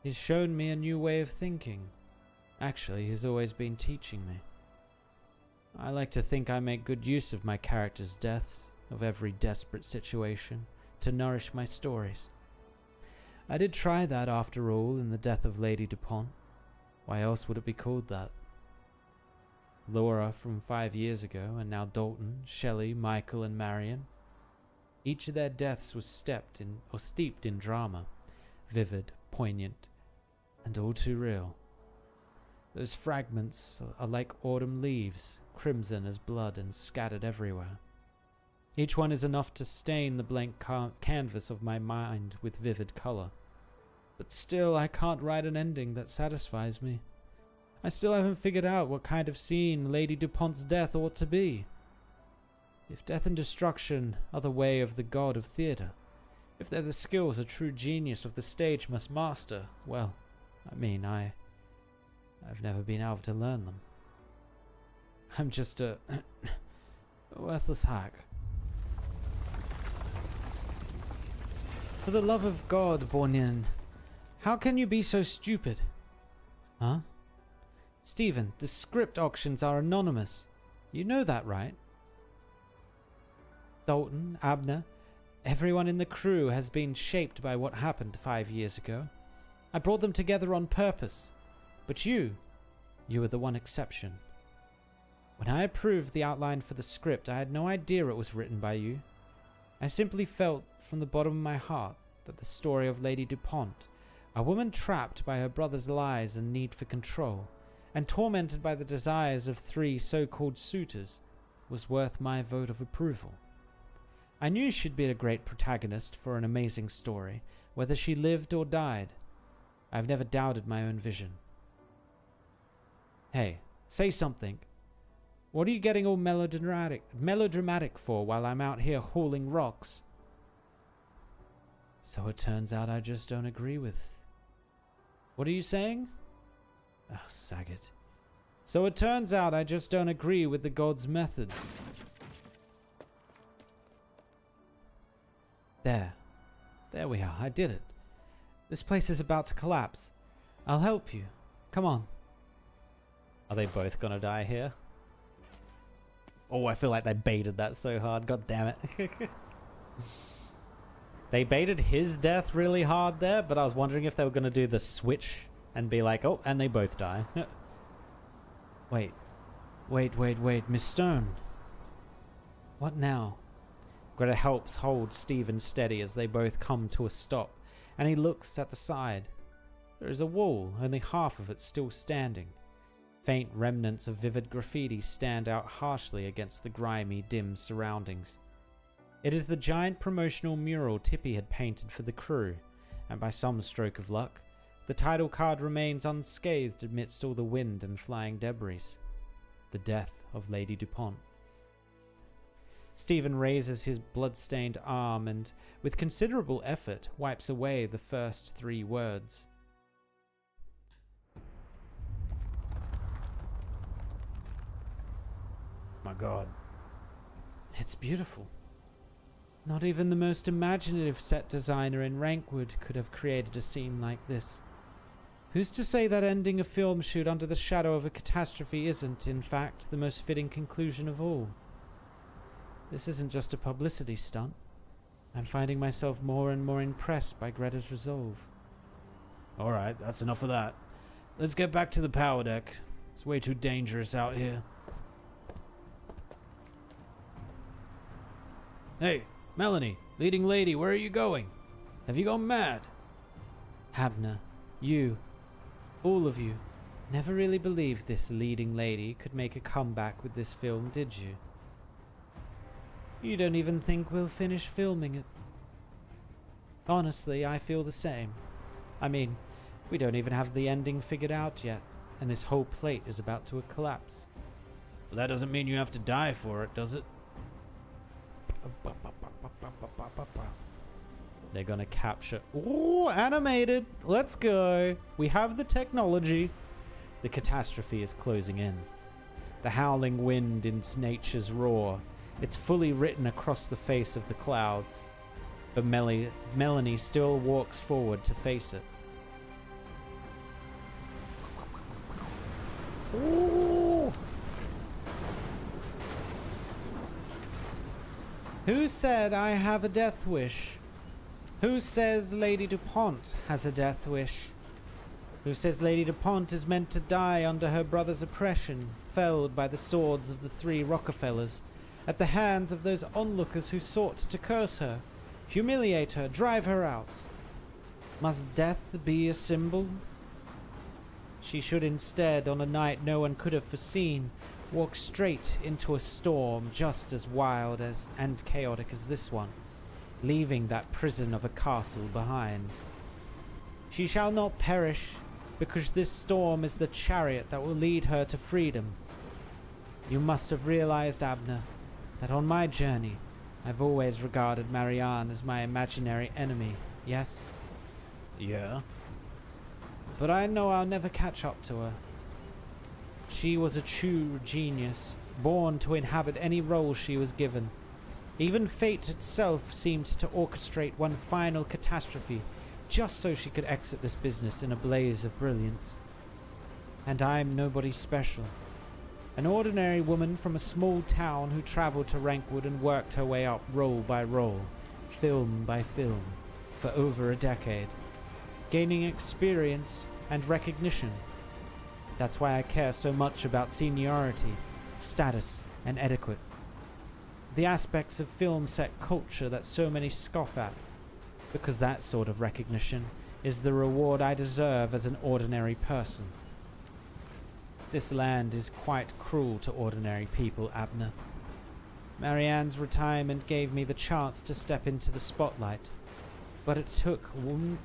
He's shown me a new way of thinking. Actually, he's always been teaching me. I like to think I make good use of my characters' deaths, of every desperate situation, to nourish my stories. I did try that after all in the death of Lady Dupont. Why else would it be called that? Laura from 5 years ago, and now Dalton, Shelley, Michael, and Marion. Each of their deaths was steeped in drama, vivid, poignant, and all too real. Those fragments are like autumn leaves, crimson as blood and scattered everywhere. Each one is enough to stain the blank canvas of my mind with vivid color. But still, I can't write an ending that satisfies me. I still haven't figured out what kind of scene Lady Dupont's death ought to be. If death and destruction are the way of the god of theater, if they're the skills a true genius of the stage must master, well, I've never been able to learn them. I'm just a worthless hack. For the love of God, Bornin, how can you be so stupid? Huh? Stephen, the script auctions are anonymous. You know that, right? Dalton, Abner, everyone in the crew has been shaped by what happened 5 years ago. I brought them together on purpose. But you were the one exception. When I approved the outline for the script, I had no idea it was written by you. I simply felt from the bottom of my heart that the story of Lady Dupont, a woman trapped by her brother's lies and need for control, and tormented by the desires of 3 so-called suitors, was worth my vote of approval. I knew she'd be a great protagonist for an amazing story, whether she lived or died. I've never doubted my own vision. Hey, say something. What are you getting all melodramatic for while I'm out here hauling rocks? So it turns out I just don't agree with... What are you saying? Oh, Saget. So it turns out I just don't agree with the god's methods. There. There we are. I did it. This place is about to collapse. I'll help you. Come on. Are they both gonna die here? Oh, I feel like they baited that so hard. God damn it. They baited his death really hard there, but I was wondering if they were gonna do the switch and be like, oh, and they both die. Wait, Miss Stone. What now? Greta helps hold Stephen steady as they both come to a stop, and he looks at the side. There is a wall, only half of it still standing. Faint remnants of vivid graffiti stand out harshly against the grimy, dim surroundings. It is the giant promotional mural Tippy had painted for the crew, and by some stroke of luck, the title card remains unscathed amidst all the wind and flying debris. The death of Lady Dupont. Stephen raises his blood-stained arm and, with considerable effort, wipes away the first 3 words. My God. It's beautiful. Not even the most imaginative set designer in Rankwood could have created a scene like this. Who's to say that ending a film shoot under the shadow of a catastrophe isn't, in fact, the most fitting conclusion of all? This isn't just a publicity stunt. I'm finding myself more and more impressed by Greta's resolve. Alright, that's enough of that. Let's get back to the power deck. It's way too dangerous out here. Hey, Melanie, leading lady, where are you going? Have you gone mad? Abner, you, all of you, never really believed this leading lady could make a comeback with this film, did you? You don't even think we'll finish filming it. Honestly, I feel the same. I mean, we don't even have the ending figured out yet, and this whole plate is about to collapse. Well, that doesn't mean you have to die for it, does it? They're gonna capture... Ooh, animated! Let's go! We have the technology. The catastrophe is closing in. The howling wind in nature's roar. It's fully written across the face of the clouds. But Melanie still walks forward to face it. Ooh. Who said I have a death wish? Who says Lady Dupont has a death wish? Who says Lady Dupont is meant to die under her brother's oppression, felled by the swords of the 3 Rockefellers, at the hands of those onlookers who sought to curse her, humiliate her, drive her out? Must death be a symbol? She should instead, on a night no one could have foreseen, walk straight into a storm just as wild and chaotic as this one, leaving that prison of a castle behind. She shall not perish, because this storm is the chariot that will lead her to freedom. You must have realized, Abner, that on my journey, I've always regarded Marianne as my imaginary enemy, yes? Yeah. But I know I'll never catch up to her. She was a true genius, born to inhabit any role she was given. Even fate itself seemed to orchestrate one final catastrophe, just so she could exit this business in a blaze of brilliance. And I'm nobody special. An ordinary woman from a small town who traveled to Rankwood and worked her way up role by role, film by film, for over a decade, gaining experience and recognition. That's why I care so much about seniority, status, and etiquette. The aspects of film set culture that so many scoff at, because that sort of recognition is the reward I deserve as an ordinary person. This land is quite cruel to ordinary people, Abner. Marianne's retirement gave me the chance to step into the spotlight, but it took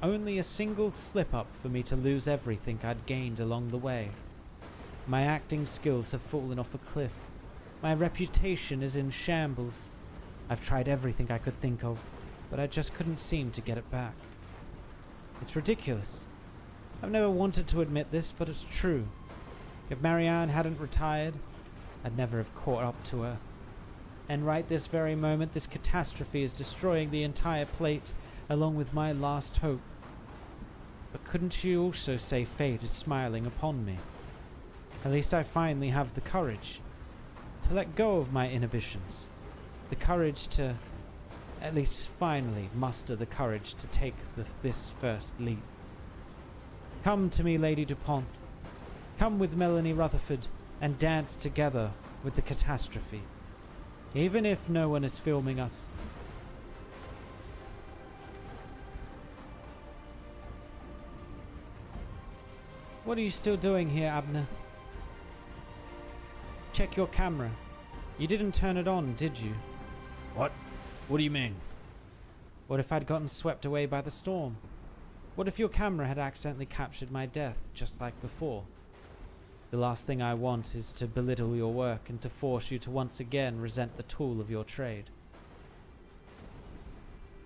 only a single slip-up for me to lose everything I'd gained along the way. My acting skills have fallen off a cliff. My reputation is in shambles. I've tried everything I could think of, but I just couldn't seem to get it back. It's ridiculous. I've never wanted to admit this, but it's true. If Marianne hadn't retired, I'd never have caught up to her. And right this very moment, this catastrophe is destroying the entire plate, along with my last hope. But couldn't you also say fate is smiling upon me? At least I finally have the courage to let go of my inhibitions. The courage to, at least finally, muster the courage to take this first leap. Come to me, Lady Dupont. Come with Melanie Rutherford and dance together with the catastrophe. Even if no one is filming us. What are you still doing here, Abner? Check your camera. You didn't turn it on, did you? What? What do you mean? What if I'd gotten swept away by the storm? What if your camera had accidentally captured my death, just like before? The last thing I want is to belittle your work and to force you to once again resent the tool of your trade.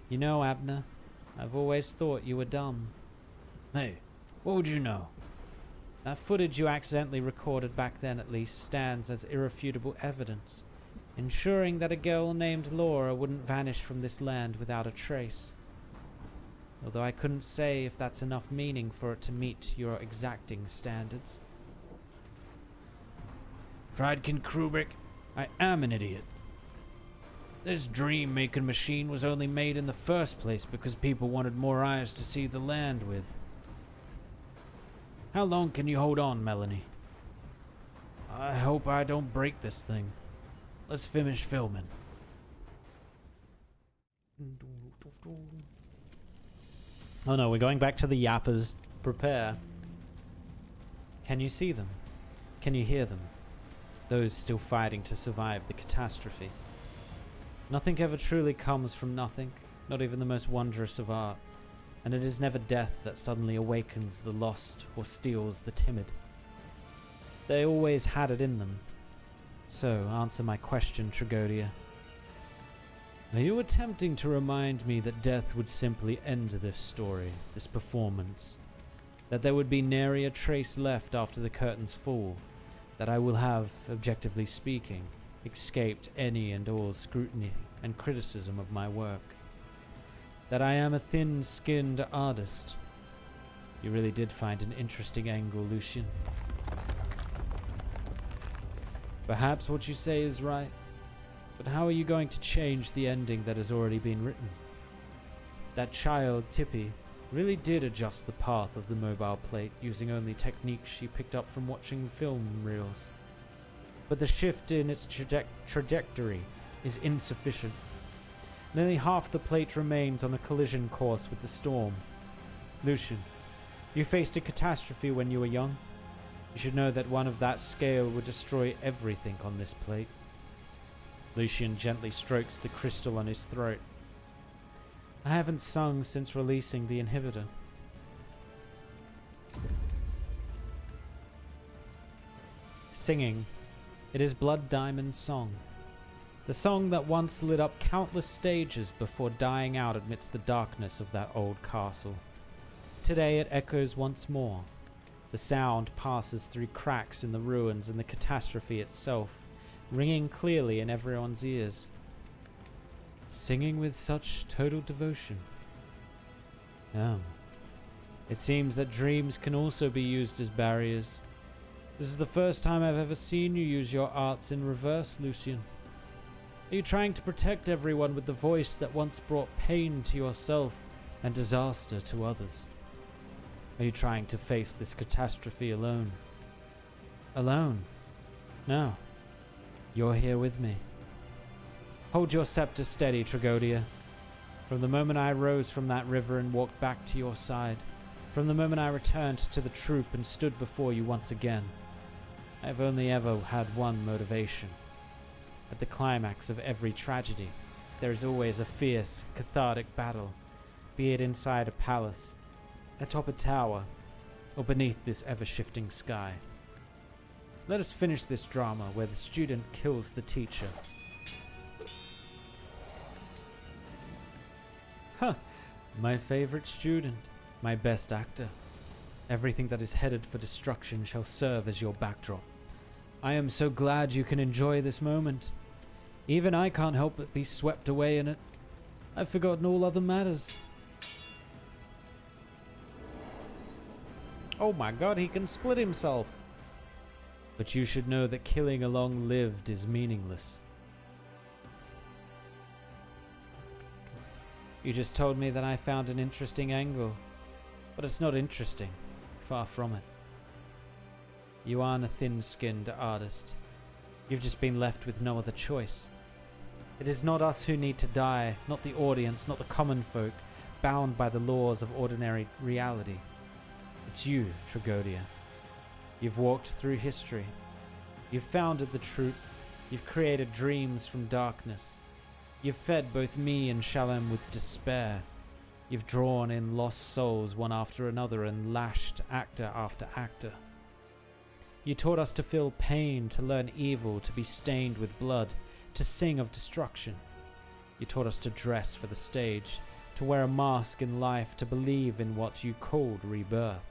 You know, Abner, I've always thought you were dumb. Hey, what would you know? That footage you accidentally recorded back then at least stands as irrefutable evidence, ensuring that a girl named Laura wouldn't vanish from this land without a trace. Although I couldn't say if that's enough meaning for it to meet your exacting standards. Friedkin Kubrick, I am an idiot. This dream-making machine was only made in the first place because people wanted more eyes to see the land with. How long can you hold on, Melanie? I hope I don't break this thing. Let's finish filming. Oh no, we're going back to the yappers. Prepare. Can you see them? Can you hear them? Those still fighting to survive the catastrophe. Nothing ever truly comes from nothing, not even the most wondrous of art. And it is never death that suddenly awakens the lost or steals the timid. They always had it in them. So, answer my question, Tragodia. Are you attempting to remind me that death would simply end this story, this performance? That there would be nary a trace left after the curtains fall? That I will have, objectively speaking, escaped any and all scrutiny and criticism of my work? That I am a thin-skinned artist? You really did find an interesting angle, Lucian. Perhaps what you say is right, but how are you going to change the ending that has already been written? That child, Tippy, really did adjust the path of the mobile plate using only techniques she picked up from watching film reels. But the shift in its trajectory is insufficient. Nearly half the plate remains on a collision course with the storm. Lucian, you faced a catastrophe when you were young. You should know that one of that scale would destroy everything on this plate. Lucian gently strokes the crystal on his throat. I haven't sung since releasing the inhibitor. Singing. It is Blood Diamond's song. The song that once lit up countless stages before dying out amidst the darkness of that old castle. Today it echoes once more. The sound passes through cracks in the ruins and the catastrophe itself, ringing clearly in everyone's ears. Singing with such total devotion. It seems that dreams can also be used as barriers. This is the first time I've ever seen you use your arts in reverse, Lucian. Are you trying to protect everyone with the voice that once brought pain to yourself and disaster to others? Are you trying to face this catastrophe alone? Alone? No. You're here with me. Hold your scepter steady, Tragodia. From the moment I rose from that river and walked back to your side, from the moment I returned to the troop and stood before you once again, I have only ever had one motivation. At the climax of every tragedy, there is always a fierce, cathartic battle, be it inside a palace, atop a tower, or beneath this ever-shifting sky. Let us finish this drama where the student kills the teacher. Huh, my favorite student, my best actor. Everything that is headed for destruction shall serve as your backdrop. I am so glad you can enjoy this moment. Even I can't help but be swept away in it. I've forgotten all other matters. Oh my god, he can split himself. But you should know that killing a long-lived is meaningless. You just told me that I found an interesting angle. But it's not interesting. Far from it. You aren't a thin-skinned artist. You've just been left with no other choice. It is not us who need to die, not the audience, not the common folk, bound by the laws of ordinary reality. It's you, Tragodia. You've walked through history. You've founded the troop. You've created dreams from darkness. You've fed both me and Shalem with despair. You've drawn in lost souls one after another and lashed actor after actor. You taught us to feel pain, to learn evil, to be stained with blood, to sing of destruction. You taught us to dress for the stage, to wear a mask in life, to believe in what you called rebirth.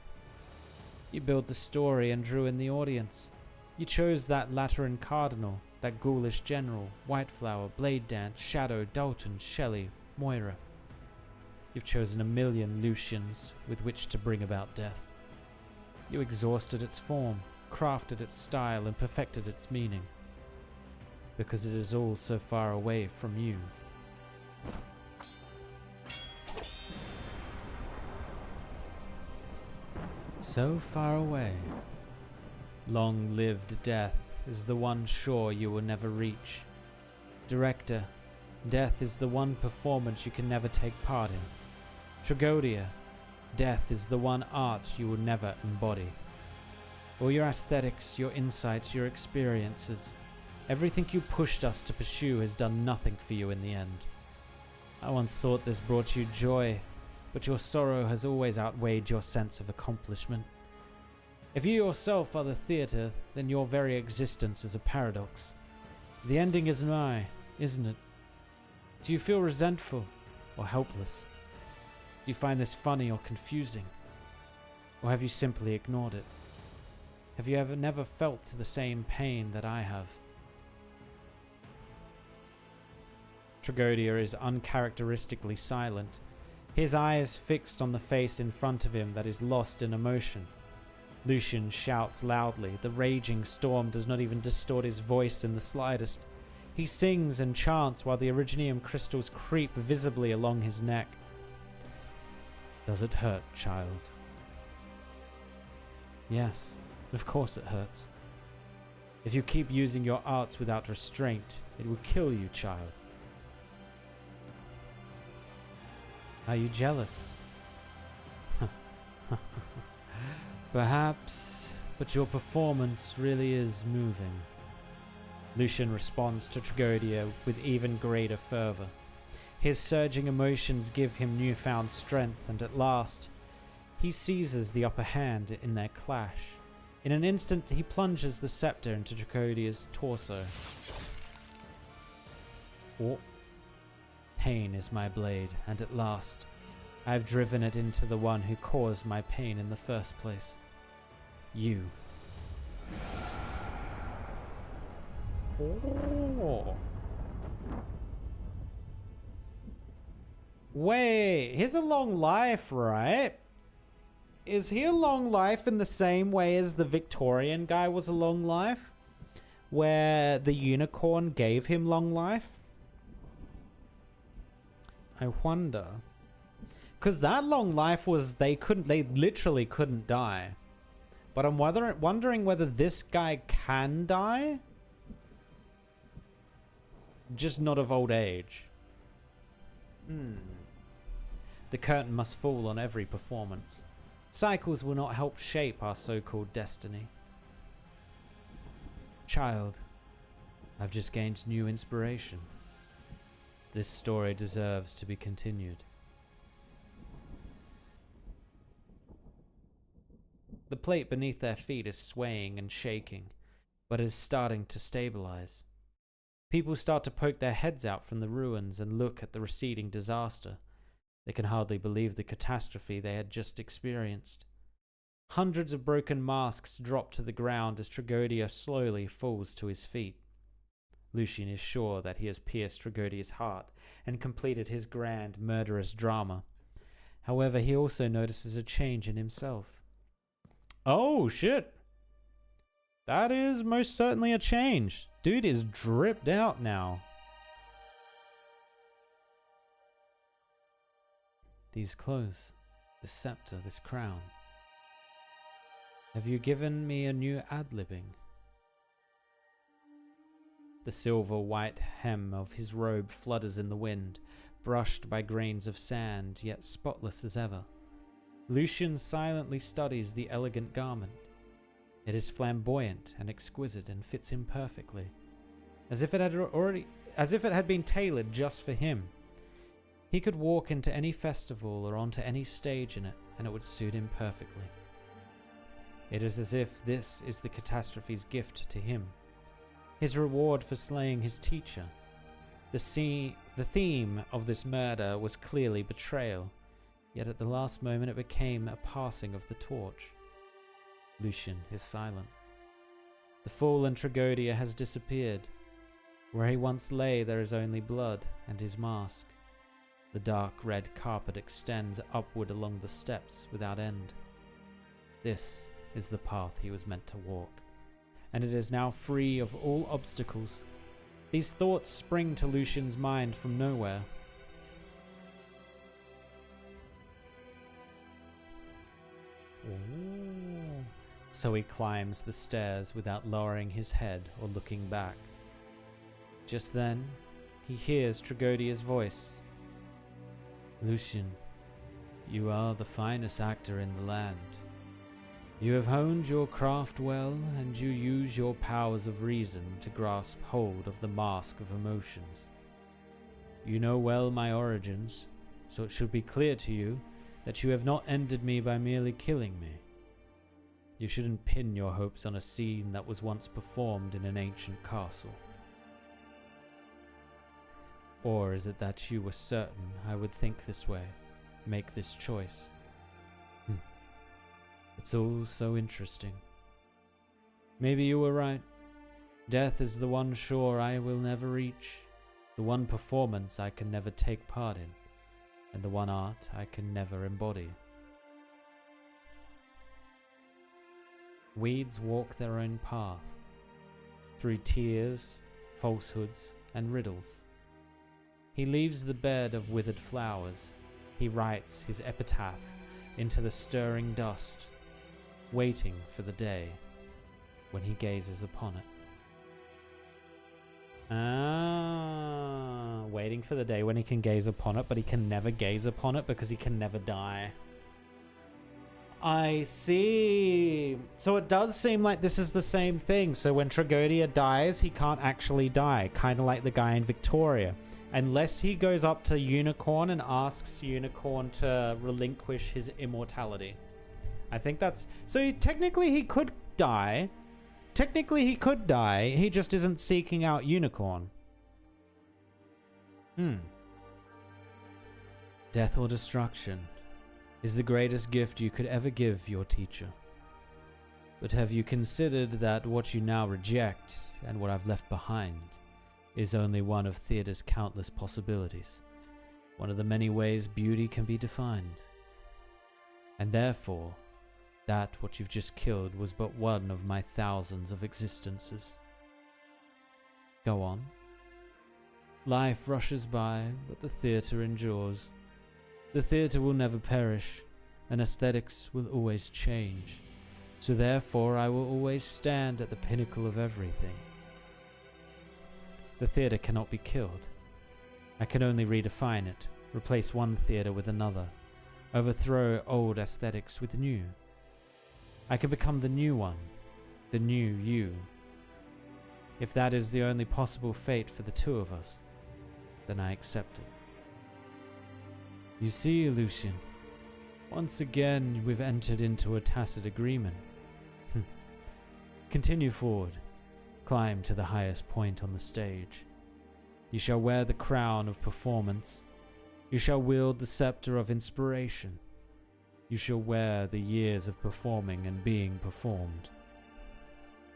You built the story and drew in the audience. You chose that Lateran Cardinal, that ghoulish general, Whiteflower, Blade Dance, Shadow, Dalton, Shelley, Moira. You've chosen a million Lucians with which to bring about death. You exhausted its form, crafted its style, and perfected its meaning. Because it is all so far away from you. So far away. Long-lived death is the one shore you will never reach. Director, death is the one performance you can never take part in. Tragodia, death is the one art you will never embody. All your aesthetics, your insights, your experiences, everything you pushed us to pursue has done nothing for you in the end. I once thought this brought you joy, but your sorrow has always outweighed your sense of accomplishment. If you yourself are the theatre, then your very existence is a paradox. The ending is nigh, isn't it? Do you feel resentful or helpless? Do you find this funny or confusing? Or have you simply ignored it? Have you never felt the same pain that I have? Tragodia is uncharacteristically silent, his eyes fixed on the face in front of him that is lost in emotion. Lucian shouts loudly. The raging storm does not even distort his voice in the slightest. He sings and chants while the Originium crystals creep visibly along his neck. Does it hurt, child? Yes, of course it hurts. If you keep using your arts without restraint, it will kill you, child. Are you jealous? Perhaps, but your performance really is moving. Lucian responds to Tragodia with even greater fervor. His surging emotions give him newfound strength, and at last, he seizes the upper hand in their clash. In an instant, he plunges the scepter into Tragodia's torso. Oh. Pain is my blade, and at last, I have driven it into the one who caused my pain in the first place. You. Oh. Wait, he's a long life, right? Is he a long life in the same way as the Victorian guy was a long life? Where the unicorn gave him long life? I wonder. Because that long life was, they literally couldn't die. But I'm wondering whether this guy can die? Just not of old age. The curtain must fall on every performance. Cycles will not help shape our so-called destiny. Child, I've just gained new inspiration. This story deserves to be continued. The plate beneath their feet is swaying and shaking, but is starting to stabilize. People start to poke their heads out from the ruins and look at the receding disaster. They can hardly believe the catastrophe they had just experienced. Hundreds of broken masks drop to the ground as Tragodia slowly falls to his feet. Lucian is sure that he has pierced Tragodia's heart and completed his grand, murderous drama. However, he also notices a change in himself. Oh, shit. That is most certainly a change. Dude is dripped out now. These clothes, this scepter, this crown. Have you given me a new ad-libbing? The silver-white hem of his robe flutters in the wind, brushed by grains of sand, yet spotless as ever. Lucian silently studies the elegant garment. It is flamboyant and exquisite and fits him perfectly, as if it had been tailored just for him. He could walk into any festival or onto any stage in it, and it would suit him perfectly. It is as if this is the catastrophe's gift to him, his reward for slaying his teacher. The theme of this murder was clearly betrayal, yet at the last moment it became a passing of the torch. Lucian is silent. The fallen Tragodia has disappeared. Where he once lay there is only blood and his mask. The dark red carpet extends upward along the steps without end. This is the path he was meant to walk, and it is now free of all obstacles. These thoughts spring to Lucian's mind from nowhere. Ooh. So he climbs the stairs without lowering his head or looking back. Just then, he hears Tragodia's voice. Lucian, you are the finest actor in the land. You have honed your craft well, and you use your powers of reason to grasp hold of the mask of emotions. You know well my origins, so it should be clear to you that you have not ended me by merely killing me. You shouldn't pin your hopes on a scene that was once performed in an ancient castle. Or is it that you were certain I would think this way, make this choice? It's all so interesting. Maybe you were right. Death is the one shore I will never reach, the one performance I can never take part in, and the one art I can never embody. Weeds walk their own path, through tears, falsehoods, and riddles. He leaves the bed of withered flowers. He writes his epitaph into the stirring dust, waiting for the day when he gazes upon it. Waiting for the day when he can gaze upon it, but he can never gaze upon it because he can never die. I see. So it does seem like this is the same thing. So when Tragodia dies, he can't actually die, kind of like the guy in Victoria. Unless he goes up to Unicorn and asks Unicorn to relinquish his immortality. I think that's... So technically he could die. He just isn't seeking out Unicorn. Death or destruction is the greatest gift you could ever give your teacher. But have you considered that what you now reject, and what I've left behind, is only one of theater's countless possibilities, one of the many ways beauty can be defined. And therefore, that what you've just killed was but one of my thousands of existences. Go on. Life rushes by, but the theater endures. The theater will never perish, and aesthetics will always change. So therefore I will always stand at the pinnacle of everything. The theater cannot be killed. I can only redefine it, replace one theater with another, overthrow old aesthetics with new. I can become the new one, the new you. If that is the only possible fate for the two of us, then I accept it. You see, Lucian, once again we've entered into a tacit agreement. Continue forward. Climb to the highest point on the stage. You shall wear the crown of performance. You shall wield the scepter of inspiration. You shall wear the years of performing and being performed.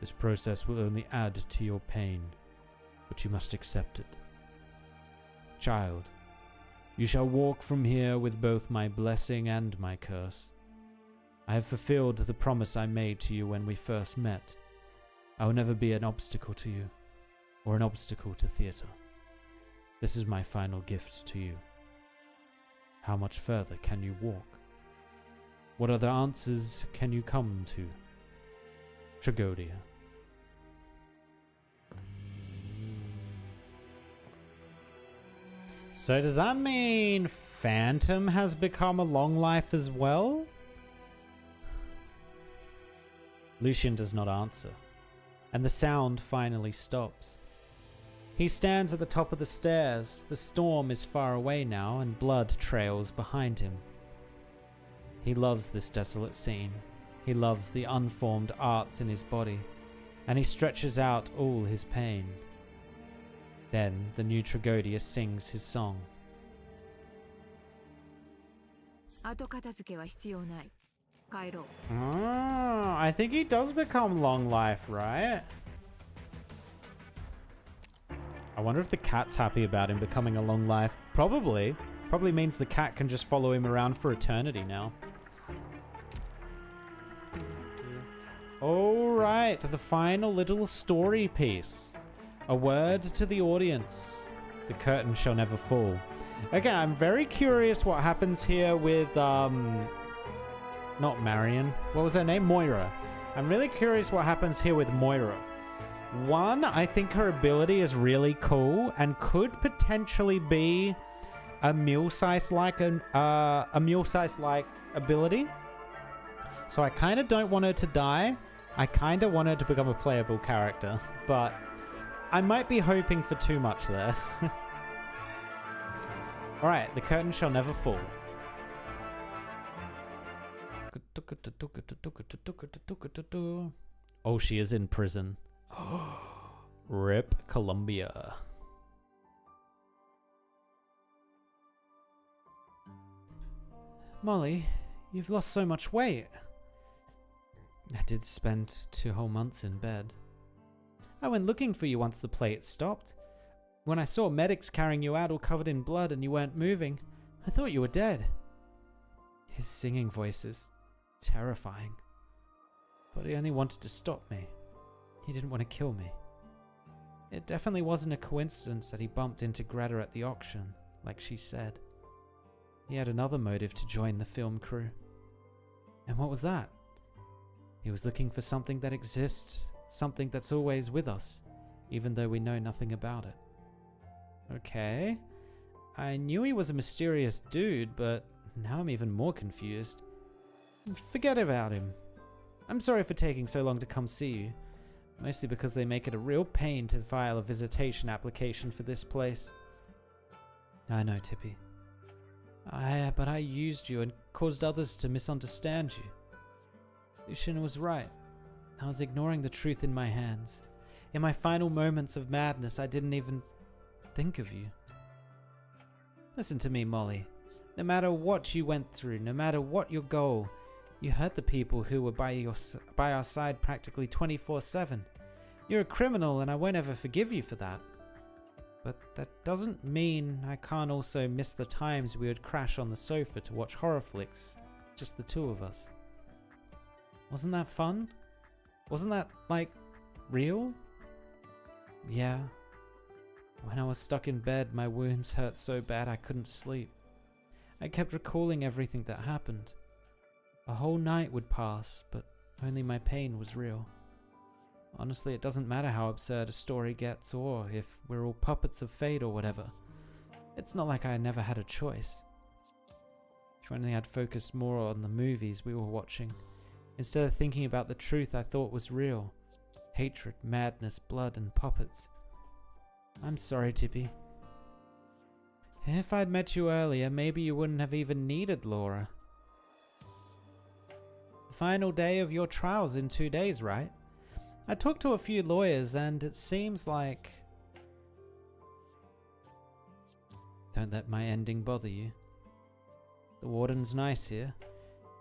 This process will only add to your pain, but you must accept it. Child, you shall walk from here with both my blessing and my curse. I have fulfilled the promise I made to you when we first met. I will never be an obstacle to you, or an obstacle to theater. This is my final gift to you. How much further can you walk? What other answers can you come to? Tragodia. So does that mean Phantom has become a long life as well? Lucian does not answer, and the sound finally stops. He stands at the top of the stairs. The storm is far away now, and blood trails behind him. He loves this desolate scene. He loves the unformed arts in his body, and he stretches out all his pain. Then the new Tragodia sings his song. 後片付けは必要ない。帰ろう。 Ah, I think he does become long life, right? I wonder if the cat's happy about him becoming a long life. Probably. Probably means the cat can just follow him around for eternity now. Alright, the final little story piece. A word to the audience. The curtain shall never fall. Okay, I'm very curious what happens here with, not Marion. What was her name? Moira. I'm really curious what happens here with Moira. One, I think her ability is really cool and could potentially be a Mulesize-like ability. So I kind of don't want her to die. I kind of want her to become a playable character, but I might be hoping for too much there. Alright, the curtain shall never fall. Oh, she is in prison. Rip Columbia. Molly, you've lost so much weight. I did spend 2 whole months in bed. I went looking for you once the plate stopped. When I saw medics carrying you out all covered in blood and you weren't moving, I thought you were dead. His singing voice is terrifying. But he only wanted to stop me. He didn't want to kill me. It definitely wasn't a coincidence that he bumped into Greta at the auction, like she said. He had another motive to join the film crew. And what was that? He was looking for something that exists, something that's always with us, even though we know nothing about it. Okay. I knew he was a mysterious dude, but now I'm even more confused. Forget about him. I'm sorry for taking so long to come see you. Mostly because they make it a real pain to file a visitation application for this place. I know, Tippy. But I used you and caused others to misunderstand you. Lucian was right. I was ignoring the truth in my hands. In my final moments of madness, I didn't even think of you. Listen to me, Molly. No matter what you went through, no matter what your goal, you hurt the people who were by our side practically 24/7. You're a criminal and I won't ever forgive you for that. But that doesn't mean I can't also miss the times we would crash on the sofa to watch horror flicks, just the two of us. Wasn't that fun? Wasn't that, like, real? Yeah. When I was stuck in bed, my wounds hurt so bad I couldn't sleep. I kept recalling everything that happened. A whole night would pass, but only my pain was real. Honestly, it doesn't matter how absurd a story gets or if we're all puppets of fate or whatever. It's not like I never had a choice. If only I'd focused more on the movies we were watching, instead of thinking about the truth I thought was real. Hatred, madness, blood, and puppets. I'm sorry, Tippy. If I'd met you earlier, maybe you wouldn't have even needed Laura. The final day of your trial's in 2 days, right? I talked to a few lawyers and it seems like... Don't let my ending bother you. The warden's nice here.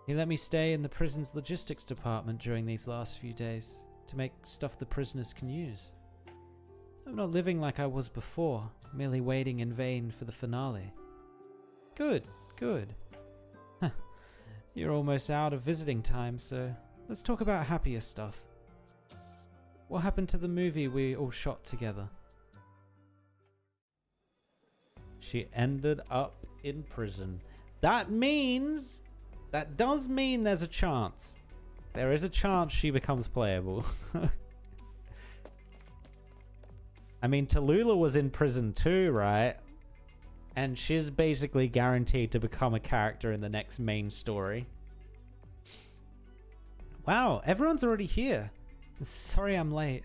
He let me stay in the prison's logistics department during these last few days to make stuff the prisoners can use. I'm not living like I was before, merely waiting in vain for the finale. Good, good. You're almost out of visiting time, so let's talk about happier stuff. What happened to the movie we all shot together? She ended up in prison. That does mean there's a chance. There is a chance she becomes playable. I mean, Tallulah was in prison too, right? And she's basically guaranteed to become a character in the next main story. Wow, everyone's already here. Sorry I'm late.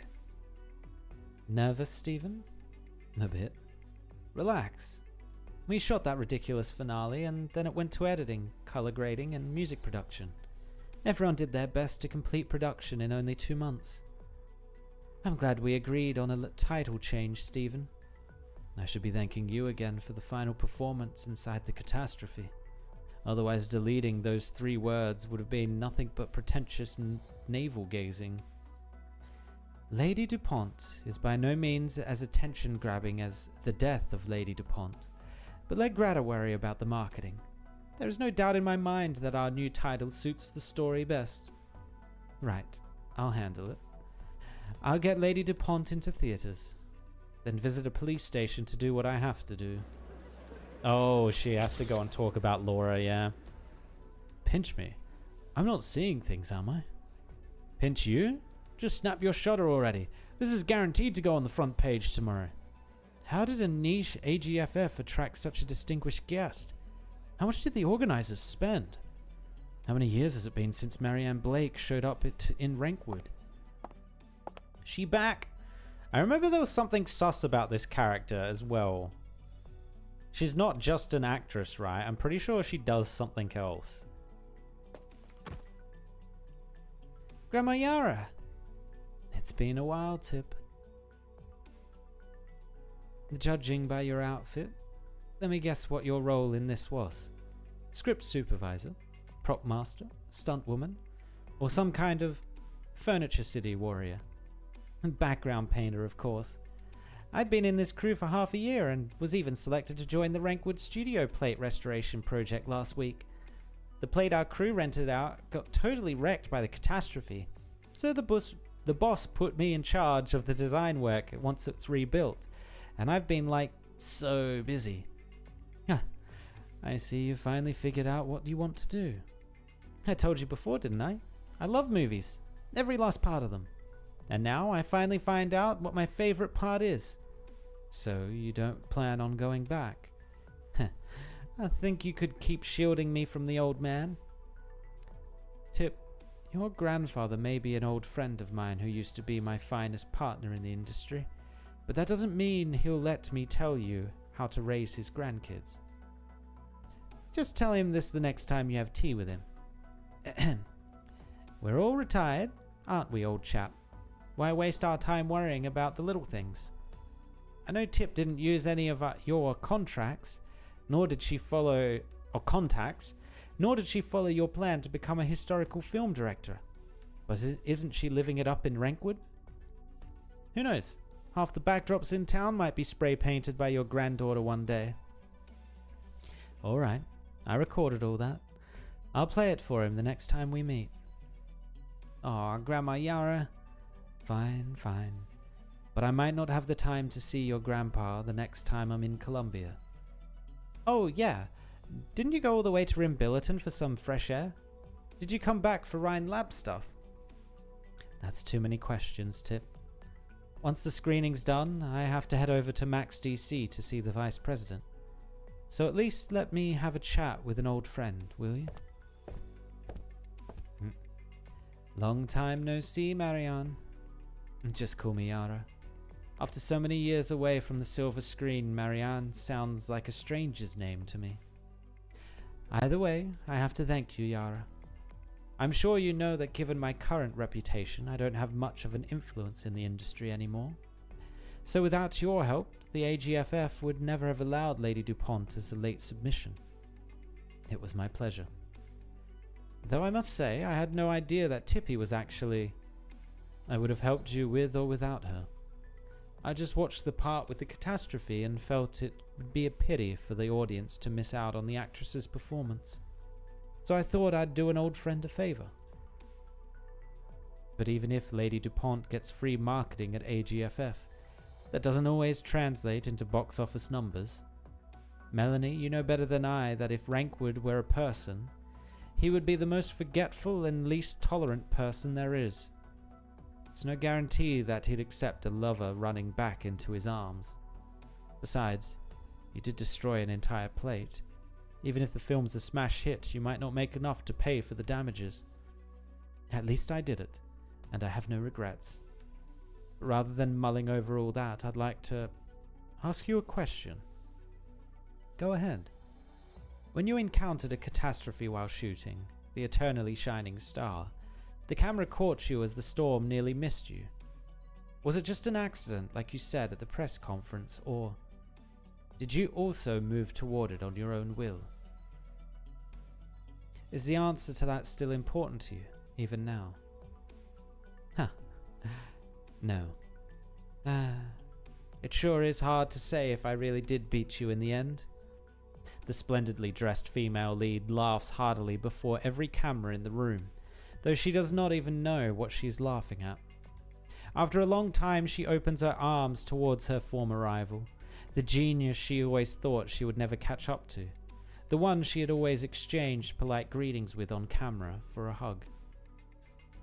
Nervous, Stephen? A bit. Relax. We shot that ridiculous finale and then it went to editing, color grading, and music production. Everyone did their best to complete production in only 2 months. I'm glad we agreed on a title change, Stephen. I should be thanking you again for the final performance inside the catastrophe. Otherwise, deleting those 3 words would have been nothing but pretentious navel-gazing. Lady DuPont is by no means as attention-grabbing as The Death of Lady DuPont, but let Greta worry about the marketing. There is no doubt in my mind that our new title suits the story best. Right, I'll handle it. I'll get Lady DuPont into theaters, then visit a police station to do what I have to do. Oh, she has to go and talk about Laura, yeah. Pinch me. I'm not seeing things, am I? Pinch you? Just snap your shutter already. This is guaranteed to go on the front page tomorrow. How did a niche AGFF attract such a distinguished guest? How much did the organizers spend? How many years has it been since Marianne Blake showed up in Rankwood? She back? I remember there was something sus about this character as well. She's not just an actress, right? I'm pretty sure she does something else. Grandma Yara! It's been a while, Tip. Judging by your outfit, let me guess what your role in this was. Script supervisor, prop master, stunt woman, or some kind of furniture city warrior. Background painter, of course. I'd been in this crew for half a year and was even selected to join the Rankwood studio plate restoration project last week. The plate our crew rented out got totally wrecked by the catastrophe, so the boss put me in charge of the design work once it's rebuilt, and I've been like so busy. I see you finally figured out what you want to do. I told you before, didn't I? I love movies, every last part of them. And now I finally find out what my favorite part is. So you don't plan on going back? I think you could keep shielding me from the old man. Tip, your grandfather may be an old friend of mine who used to be my finest partner in the industry, but that doesn't mean he'll let me tell you how to raise his grandkids. Just tell him this the next time you have tea with him. We're all retired, aren't we, old chap? Why waste our time worrying about the little things? I know Tip didn't use any of your contracts, nor did she follow your plan to become a historical film director. But isn't she living it up in Rankwood? Who knows? Half the backdrops in town might be spray painted by your granddaughter one day. All right, I recorded all that. I'll play it for him the next time we meet. Aw, Grandma Yara. Fine. But I might not have the time to see your grandpa the next time I'm in Columbia. Oh, yeah. Didn't you go all the way to Rimbilliton for some fresh air? Did you come back for Rhine Lab stuff? That's too many questions, Tip. Once the screening's done, I have to head over to Max DC to see the Vice President. So at least let me have a chat with an old friend, will you? Long time no see, Marianne. Just call me Yara. After so many years away from the silver screen, Marianne sounds like a stranger's name to me. Either way, I have to thank you, Yara. I'm sure you know that given my current reputation, I don't have much of an influence in the industry anymore. So without your help, the AGFF would never have allowed Lady DuPont as a late submission. It was my pleasure. Though I must say, I had no idea that Tippy was actually... I would have helped you with or without her. I just watched the part with the catastrophe and felt it would be a pity for the audience to miss out on the actress's performance. So I thought I'd do an old friend a favor. But even if Lady DuPont gets free marketing at AGFF, that doesn't always translate into box office numbers. Melanie, you know better than I that if Rankwood were a person, he would be the most forgetful and least tolerant person there is. It's no guarantee that he'd accept a lover running back into his arms. Besides, you did destroy an entire plate. Even if the film's a smash hit, you might not make enough to pay for the damages. At least I did it, and I have no regrets. Rather than mulling over all that, I'd like to ask you a question. Go ahead. When you encountered a catastrophe while shooting, the eternally shining star. The camera caught you as the storm nearly missed you. Was it just an accident, like you said at the press conference, or did you also move toward it on your own will? Is the answer to that still important to you, even now? Huh. No. It sure is hard to say if I really did beat you in the end. The splendidly dressed female lead laughs heartily before every camera in the room, though she does not even know what she is laughing at. After a long time, she opens her arms towards her former rival, the genius she always thought she would never catch up to, the one she had always exchanged polite greetings with on camera for a hug.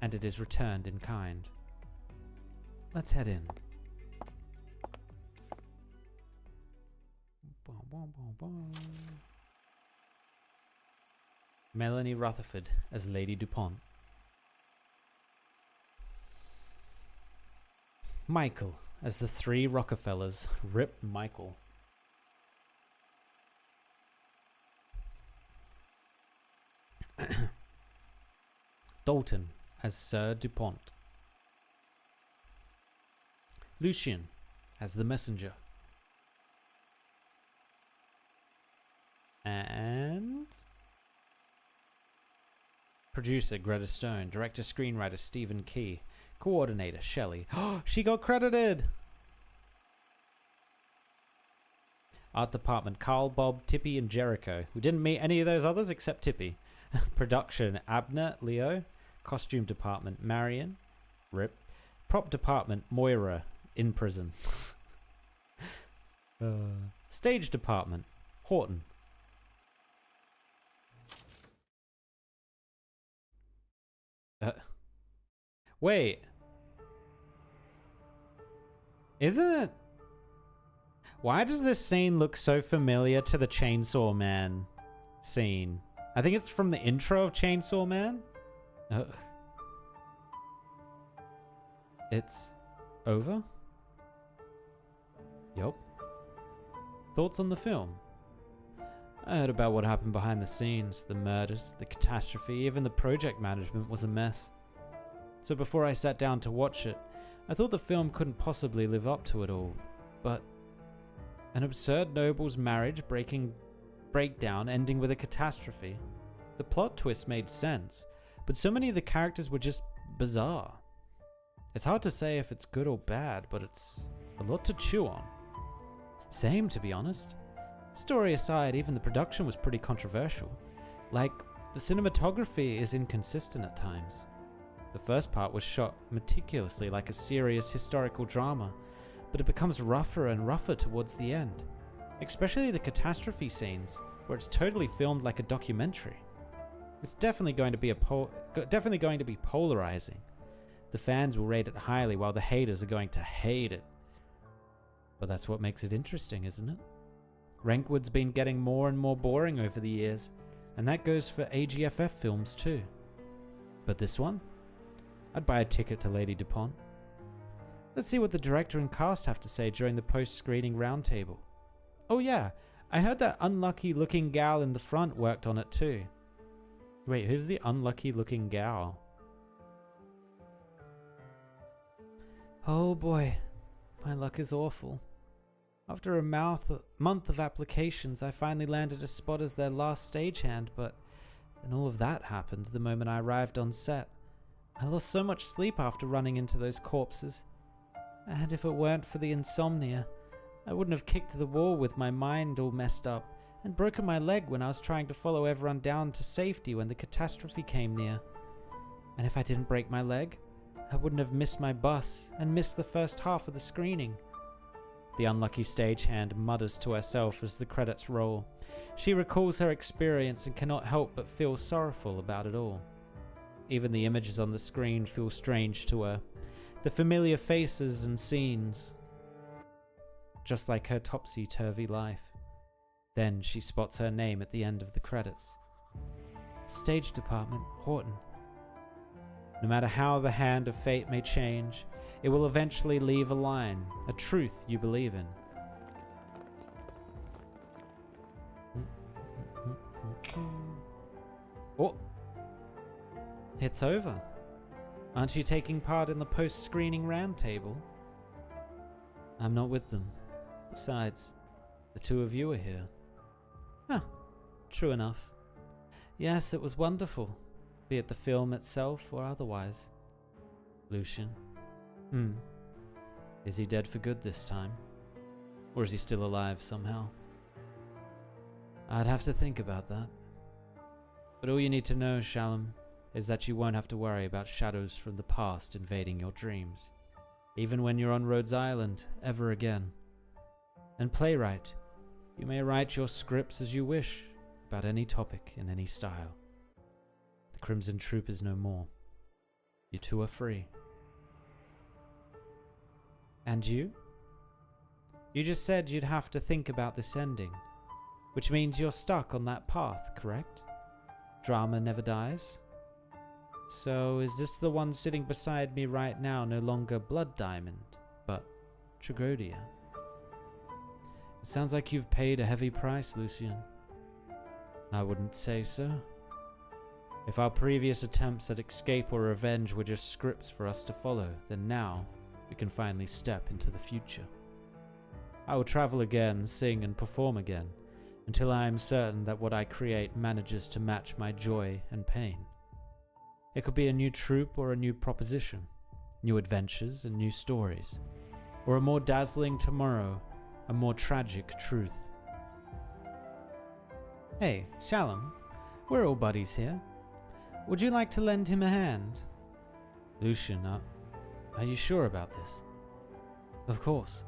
And it is returned in kind. Let's head in. Melanie Rutherford as Lady Dupont. Michael as the three Rockefellers. Rip Michael. Dalton as Sir Dupont. Lucien as the messenger. And producer Greta Stone, director screenwriter Stephen Key, coordinator Shelley. Oh, she got credited. Art department Carl, Bob, Tippy, and Jericho. We didn't meet any of those others except Tippy. Production Abner, Leo. Costume department Marion. Rip. Prop department Moira, in prison. Stage department Horton. Wait. Isn't it? Why does this scene look so familiar to the Chainsaw Man scene? I think it's from the intro of Chainsaw Man. It's over? Yup. Thoughts on the film? I heard about what happened behind the scenes, the murders, the catastrophe, even the project management was a mess. So before I sat down to watch it, I thought the film couldn't possibly live up to it all. But an absurd noble's marriage breakdown ending with a catastrophe. The plot twist made sense, but so many of the characters were just bizarre. It's hard to say if it's good or bad, but it's a lot to chew on. Same, to be honest. Story aside, even the production was pretty controversial. Like, the cinematography is inconsistent at times. The first part was shot meticulously like a serious historical drama, but it becomes rougher and rougher towards the end. Especially the catastrophe scenes, where it's totally filmed like a documentary. It's definitely going to be polarizing. The fans will rate it highly while the haters are going to hate it. But that's what makes it interesting, isn't it? Rankwood's been getting more and more boring over the years, and that goes for AGFF films too. But this one? I'd buy a ticket to Lady Dupont. Let's see what the director and cast have to say during the post-screening roundtable. Oh yeah, I heard that unlucky-looking gal in the front worked on it too. Wait, who's the unlucky-looking gal? Oh boy, my luck is awful. After a month of applications, I finally landed a spot as their last stagehand, but then all of that happened the moment I arrived on set. I lost so much sleep after running into those corpses. And if it weren't for the insomnia, I wouldn't have kicked the wall with my mind all messed up and broken my leg when I was trying to follow everyone down to safety when the catastrophe came near. And if I didn't break my leg, I wouldn't have missed my bus and missed the first half of the screening. The unlucky stagehand mutters to herself as the credits roll. She recalls her experience and cannot help but feel sorrowful about it all. Even the images on the screen feel strange to her. The familiar faces and scenes. Just like her topsy-turvy life. Then she spots her name at the end of the credits. Stage department, Horton. No matter how the hand of fate may change, it will eventually leave a line, a truth you believe in. Oh, It's over. Aren't you taking part in the post-screening roundtable? I'm not with them. Besides, the two of you are here. Huh. True enough. Yes, it was wonderful, be it the film itself or otherwise. Lucian. Is he dead for good this time? Or is he still alive somehow? I'd have to think about that. But all you need to know, Shalom, is that you won't have to worry about shadows from the past invading your dreams, even when you're on Rhodes Island, ever again. And playwright, you may write your scripts as you wish, about any topic in any style. The Crimson Troop is no more. You two are free. And you? You just said you'd have to think about this ending, which means you're stuck on that path, correct? Drama never dies? So is this the one sitting beside me right now no longer Blood Diamond, but Tragodia? It sounds like you've paid a heavy price, Lucian. I wouldn't say so. If our previous attempts at escape or revenge were just scripts for us to follow, then now we can finally step into the future. I will travel again, sing and perform again, until I am certain that what I create manages to match my joy and pain. It could be a new troupe or a new proposition, new adventures and new stories, or a more dazzling tomorrow, a more tragic truth. Hey, Shalom, we're all buddies here. Would you like to lend him a hand? Lucian, are you sure about this? Of course.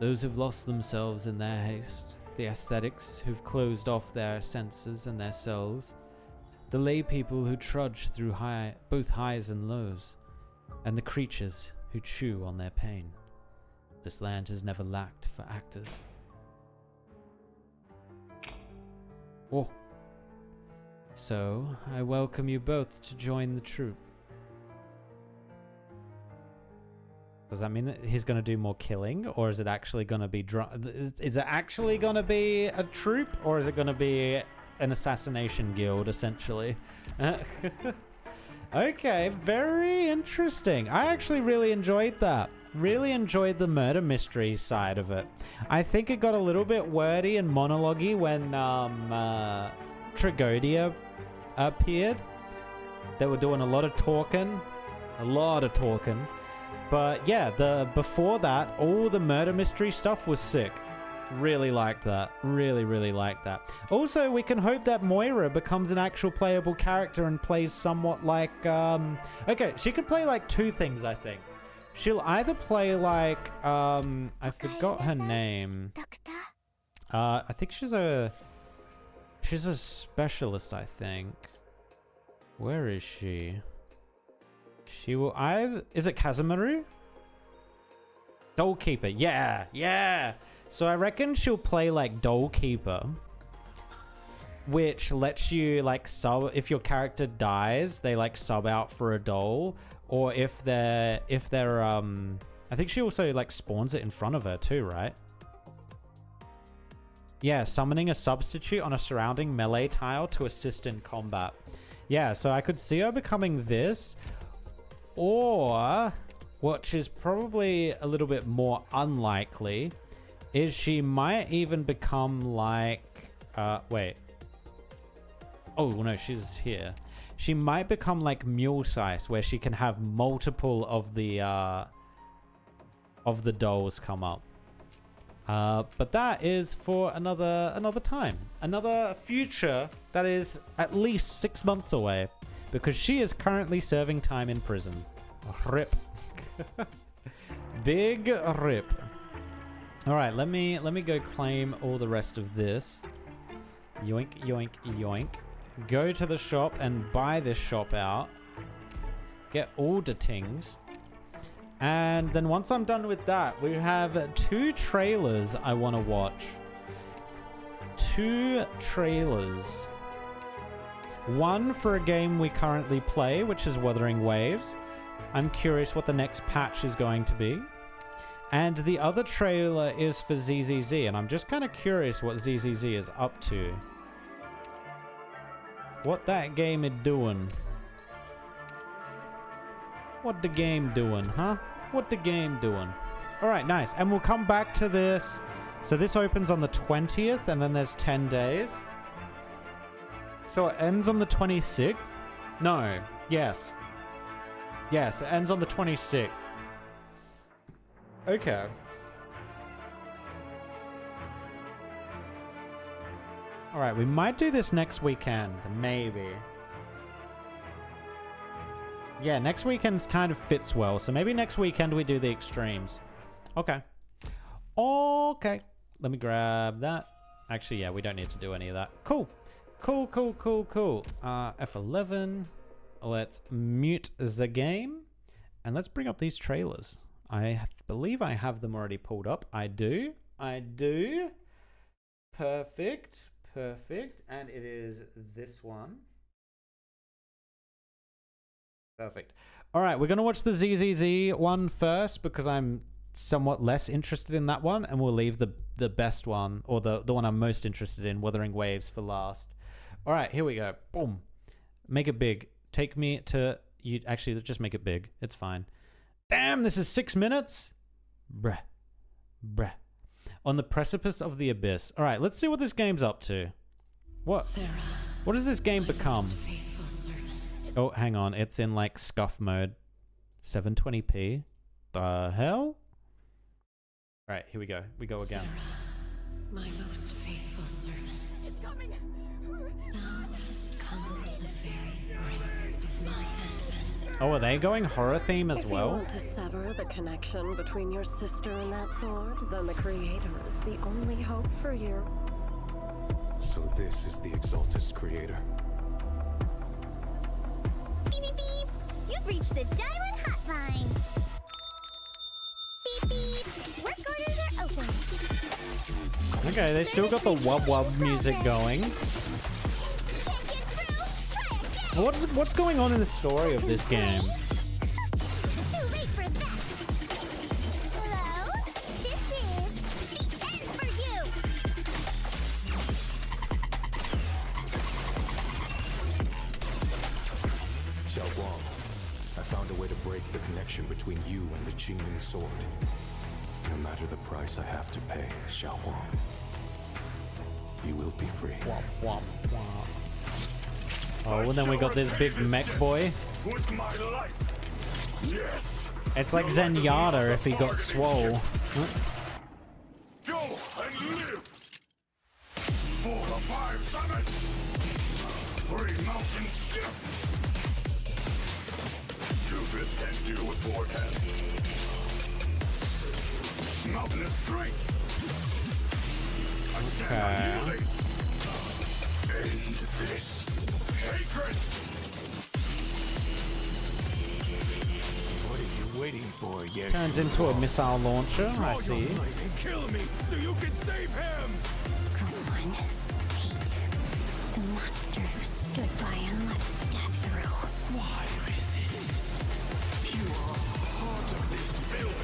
Those who've lost themselves in their haste, the aesthetics who've closed off their senses and their souls, the lay people who trudge through both highs and lows, and the creatures who chew on their pain. This land has never lacked for actors. Oh. So, I welcome you both to join the troupe. Does that mean that he's going to do more killing, or is it actually going to be is it actually going to be a troupe, or is it going to be an assassination guild, essentially? Okay, very interesting. I actually really enjoyed that. Really enjoyed the murder mystery side of it. I think it got a little bit wordy and monologue-y when Tragodia appeared. They were doing a lot of talking. But yeah, before that, all the murder mystery stuff was sick. Really liked that. Really liked that. Also, we can hope that Moira becomes an actual playable character and plays somewhat like... Okay, she can play like two things, I think. She'll either play like... I forgot her name. I think she's a specialist, I think. Where is she? She will either... Is it Kazamaru? Dollkeeper. Yeah. So I reckon she'll play like Dollkeeper, which lets you like sub... If your character dies, they like sub out for a doll. Or if they're I think she also like spawns it in front of her too, right? Yeah, summoning a substitute on a surrounding melee tile to assist in combat. Yeah, so I could see her becoming this, or, which is probably a little bit more unlikely, is she might even become like, wait. Oh, no, she's here. She might become like Mule Size, where she can have multiple of the dolls come up. But that is for another time. Another future that is at least 6 months away, because she is currently serving time in prison. Rip. Big rip. All right, let me go claim all the rest of this. Yoink, yoink, yoink. Go to the shop and buy this shop out. Get all the things. And then once I'm done with that, we have 2 trailers I want to watch. 2 trailers. One for a game we currently play, which is Wuthering Waves. I'm curious what the next patch is going to be. And the other trailer is for ZZZ, and I'm just kind of curious what ZZZ is up to. What that game is doing. What the game doing, huh? What the game doing? All right, nice. And we'll come back to this. So this opens on the 20th, and then there's 10 days. So it ends on the 26th? No. Yes. Yes, it ends on the 26th. Okay. All right, we might do this next weekend. Maybe. Yeah, next weekend kind of fits well. So maybe next weekend we do the extremes. Okay. Okay. Let me grab that. Actually, yeah, we don't need to do any of that. Cool. Cool. F11. Let's mute the game. And let's bring up these trailers. I believe I have them already pulled up. I do. Perfect. And it is this one. Perfect. All right, we're going to watch the ZZZ one first because I'm somewhat less interested in that one, and we'll leave the best one, or the one I'm most interested in, Wuthering Waves, for last. All right, here we go. Boom. Make it big. Take me to... you. Actually, let's just make it big. It's fine. Damn, this is 6 minutes? Bruh. On the precipice of the abyss. All right, let's see what this game's up to. What? Sarah, what does this game become? most faithful servant. Oh, hang on. It's in, like, scuff mode. 720p? The hell? All right, here we go. We go again. Sarah, my most faithful servant. It's coming. Thou hast come to the very brink of my advent. Oh, are they going horror theme as If you well? want to sever the connection between your sister and that sword, then the Creator is the only hope for you. So this is the Exaltus Creator. Beep, beep, beep. You've reached the Diamond Hotline. Beep, beep. Work orders are open. Okay, they still got the wub music going. Can't get through? Try again. What's going on in the story of this game? Too late for that. Hello? This is the end for you. Xiao Guang, I found a way to break the connection between you and the Qingming sword. No matter the price I have to pay, Xiao Guang, you will be free. Womp, womp. Oh, and then we got this big mech boy. With my life. Yes. It's like Zenyatta if he got swole. Go and live. For the 5 summits. 3 mountain shift. Two-fist can't deal with vortex. Mountainous strength. I stand unyielding. End this hatred. What are you waiting for, Yeshu? Turns into a missile launcher, I Draw see. your knife and kill me so you can save him! Go on, Pete. The monster who stood by and let death through. Why resist? You are part of this film.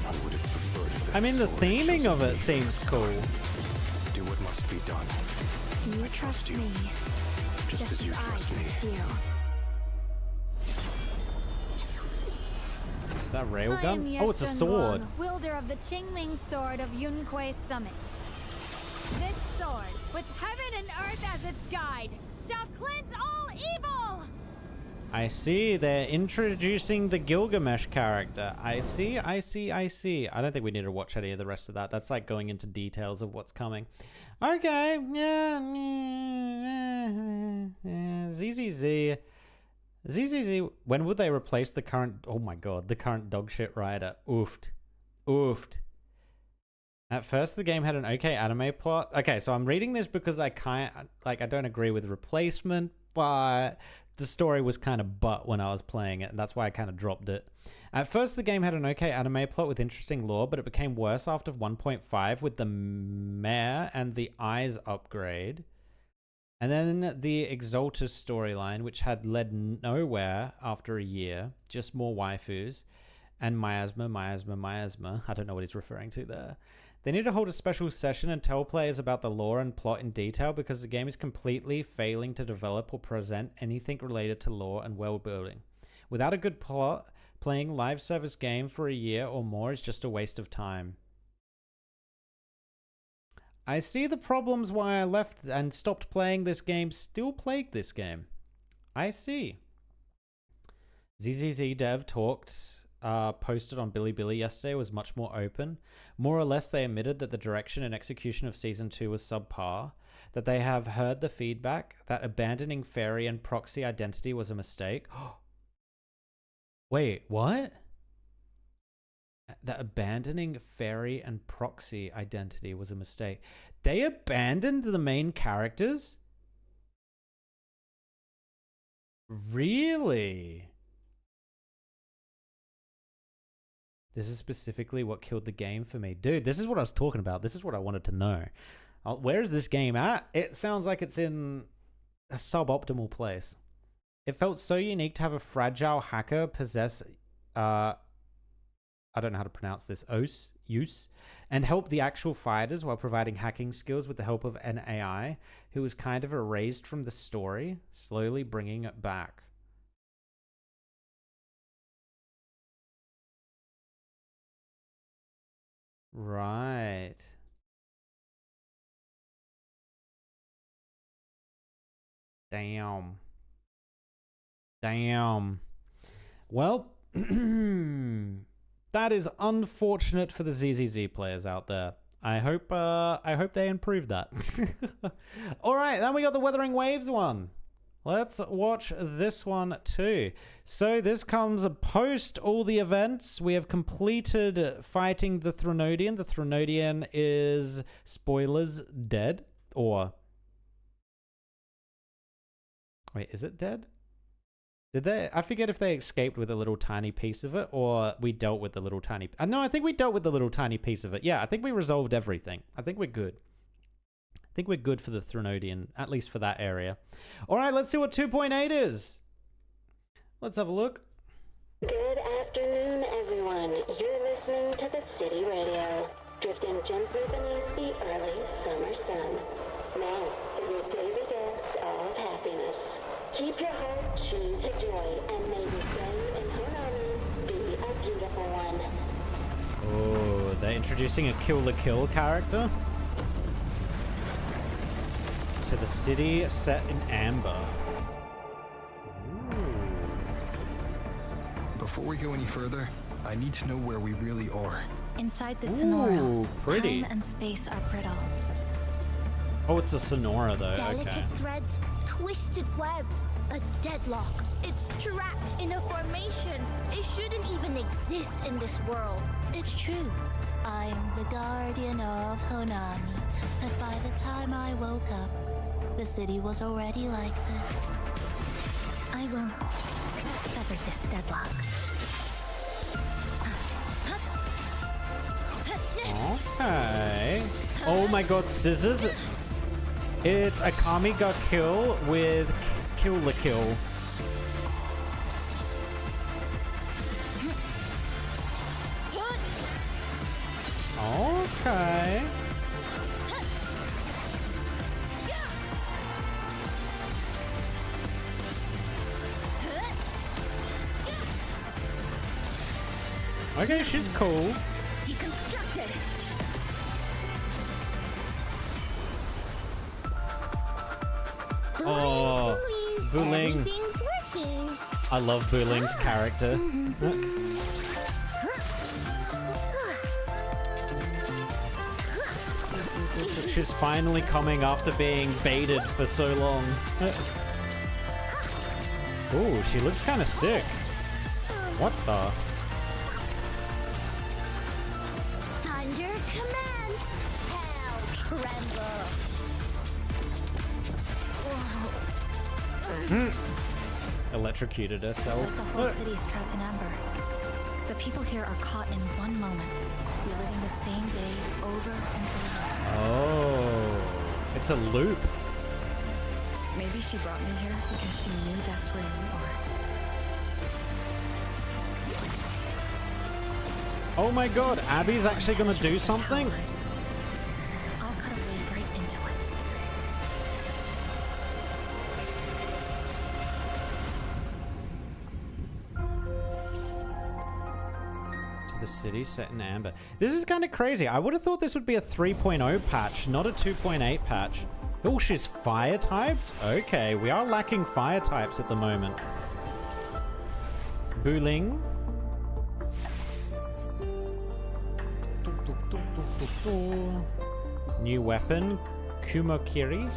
I would have preferred if that I mean, the sword had theming chosen of me it seems from the cool. start. Do what must be done, You trust you. me, just as you I trust me. trust you. Is that I am railgun? Oh, it's a Ye sword. Shenron, wielder of the Qingming sword of Yunque Summit. This sword, with heaven and earth as its guide, shall cleanse all evil! I see. They're introducing the Gilgamesh character. I see. I don't think we need to watch any of the rest of that. That's like going into details of what's coming. Okay. Yeah. ZZZ. ZZZ. When would they replace the current... Oh my god. The current dogshit rider. Oofed. At first, the game had an okay anime plot. Okay, so I'm reading this because I don't agree with replacement, but the story was kind of butt when I was playing it, and that's why I kind of dropped it. At first, the game had an okay anime plot with interesting lore, but it became worse after 1.5 with the mare and the eyes upgrade. And then the Exaltus storyline, which had led nowhere after a year, just more waifus. And miasma. I don't know what he's referring to there. They need to hold a special session and tell players about the lore and plot in detail because the game is completely failing to develop or present anything related to lore and world building. Without a good plot, playing live service game for a year or more is just a waste of time. I see the problems why I left and stopped playing this game still plague this game. I see. ZZZ Dev posted on Bilibili yesterday was much more open. More or less, they admitted that the direction and execution of Season 2 was subpar, that they have heard the feedback, that abandoning Fairy and Proxy identity was a mistake. Wait, what? That abandoning Fairy and Proxy identity was a mistake. They abandoned the main characters? Really? This is specifically what killed the game for me. Dude, this is what I was talking about. This is what I wanted to know. Where is this game at? It sounds like it's in a suboptimal place. It felt so unique to have a fragile hacker possess... I don't know how to pronounce this, use, and help the actual fighters while providing hacking skills with the help of an AI who was kind of erased from the story, slowly bringing it back. Right. Damn. Damn. Well, that is unfortunate for the ZZZ players out there. I hope they improve that. All right, then we got the Wuthering Waves one. Let's watch this one too. So this comes post all the events. We have completed fighting the Threnodian. The Threnodian is, spoilers, dead. Or... wait, is it dead? Did they? I forget if they escaped with a little tiny piece of it, or we dealt with the little tiny... no, I think we dealt with the little tiny piece of it. Yeah, I think we resolved everything. I think we're good. I think we're good for the Threnodian, at least for that area. All right, let's see what 2.8 is. Let's have a look. Good afternoon, everyone. You're listening to the City Radio, drifting gently beneath the early summer sun. Now, for your daily dose of happiness. Keep your heart true to joy, and may the day in Honami be a beautiful one. Oh, they're introducing a Kill the Kill character. So the city set in amber. Ooh. Before we go any further, I need to know where we really are. Inside the Sonora, Ooh, pretty. time and space are brittle. Oh, it's a Sonora though. Delicate Okay. threads, twisted webs, a deadlock. It's trapped in a formation. It shouldn't even exist in this world. It's true. I'm the guardian of Honami, but by the time I woke up, the city was already like this. I will sever this deadlock. Okay. Oh my god, scissors. It's a Kamiga kill with Kill the Kill. Okay. Okay, she's cool. Deconstructed. Oh, Buling. Everything's working. I love Buling's character. She's finally coming after being baited for so long. Ooh, she looks kind of sick. What the? Thunder commands. Hell tremble. Electrocuted herself. It's like the whole city is trapped in amber. The people here are caught in one moment, reliving the same day over and over. Oh, it's a loop. Maybe she brought me here because she knew that's where you are. Oh my god, Abby's actually gonna do something? I'll cut a blade right into it. The city set in amber. This is kind of crazy. I would have thought this would be a 3.0 patch, not a 2.8 patch. Oh, she's fire typed? Okay, we are lacking fire types at the moment. Booling. New weapon. Kumokiri.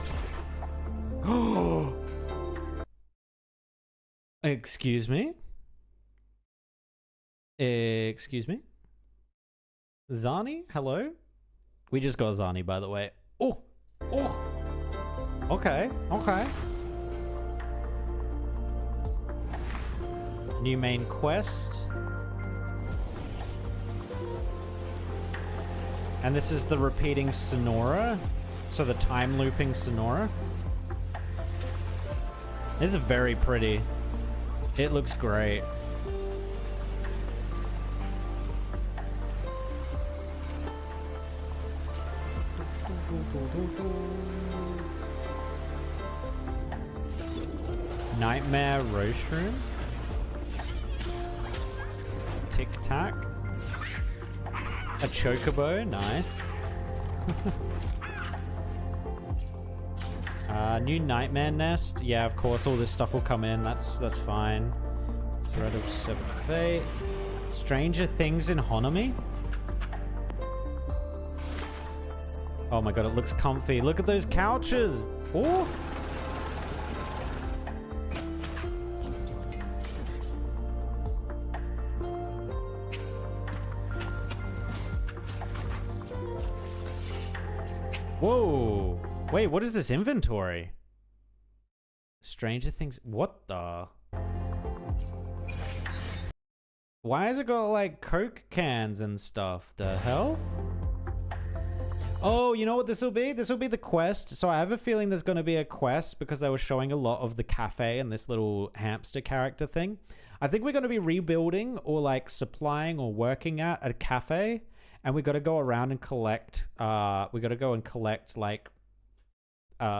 Excuse me? Excuse me? Zani? Hello? We just got Zani, by the way. Oh! Oh! Okay, okay. New main quest. And this is the repeating Sonora. So the time looping Sonora. This is very pretty. It looks great. Nightmare Roast Room. Tic Tac. A Chocobo, nice. New Nightmare Nest. Yeah, of course, all this stuff will come in. That's fine. Thread of Severed Fate. Stranger Things in Honami. Oh my god, it looks comfy. Look at those couches. Oh. Whoa. Wait, what is this inventory? Stranger Things. What the? Why has it got like Coke cans and stuff? The hell? Oh, you know what this will be? This will be the quest. So I have a feeling there's going to be a quest because they were showing a lot of the cafe and this little hamster character thing. I think we're going to be rebuilding or like supplying or working at a cafe. And we got to go around and collect, we got to go and collect like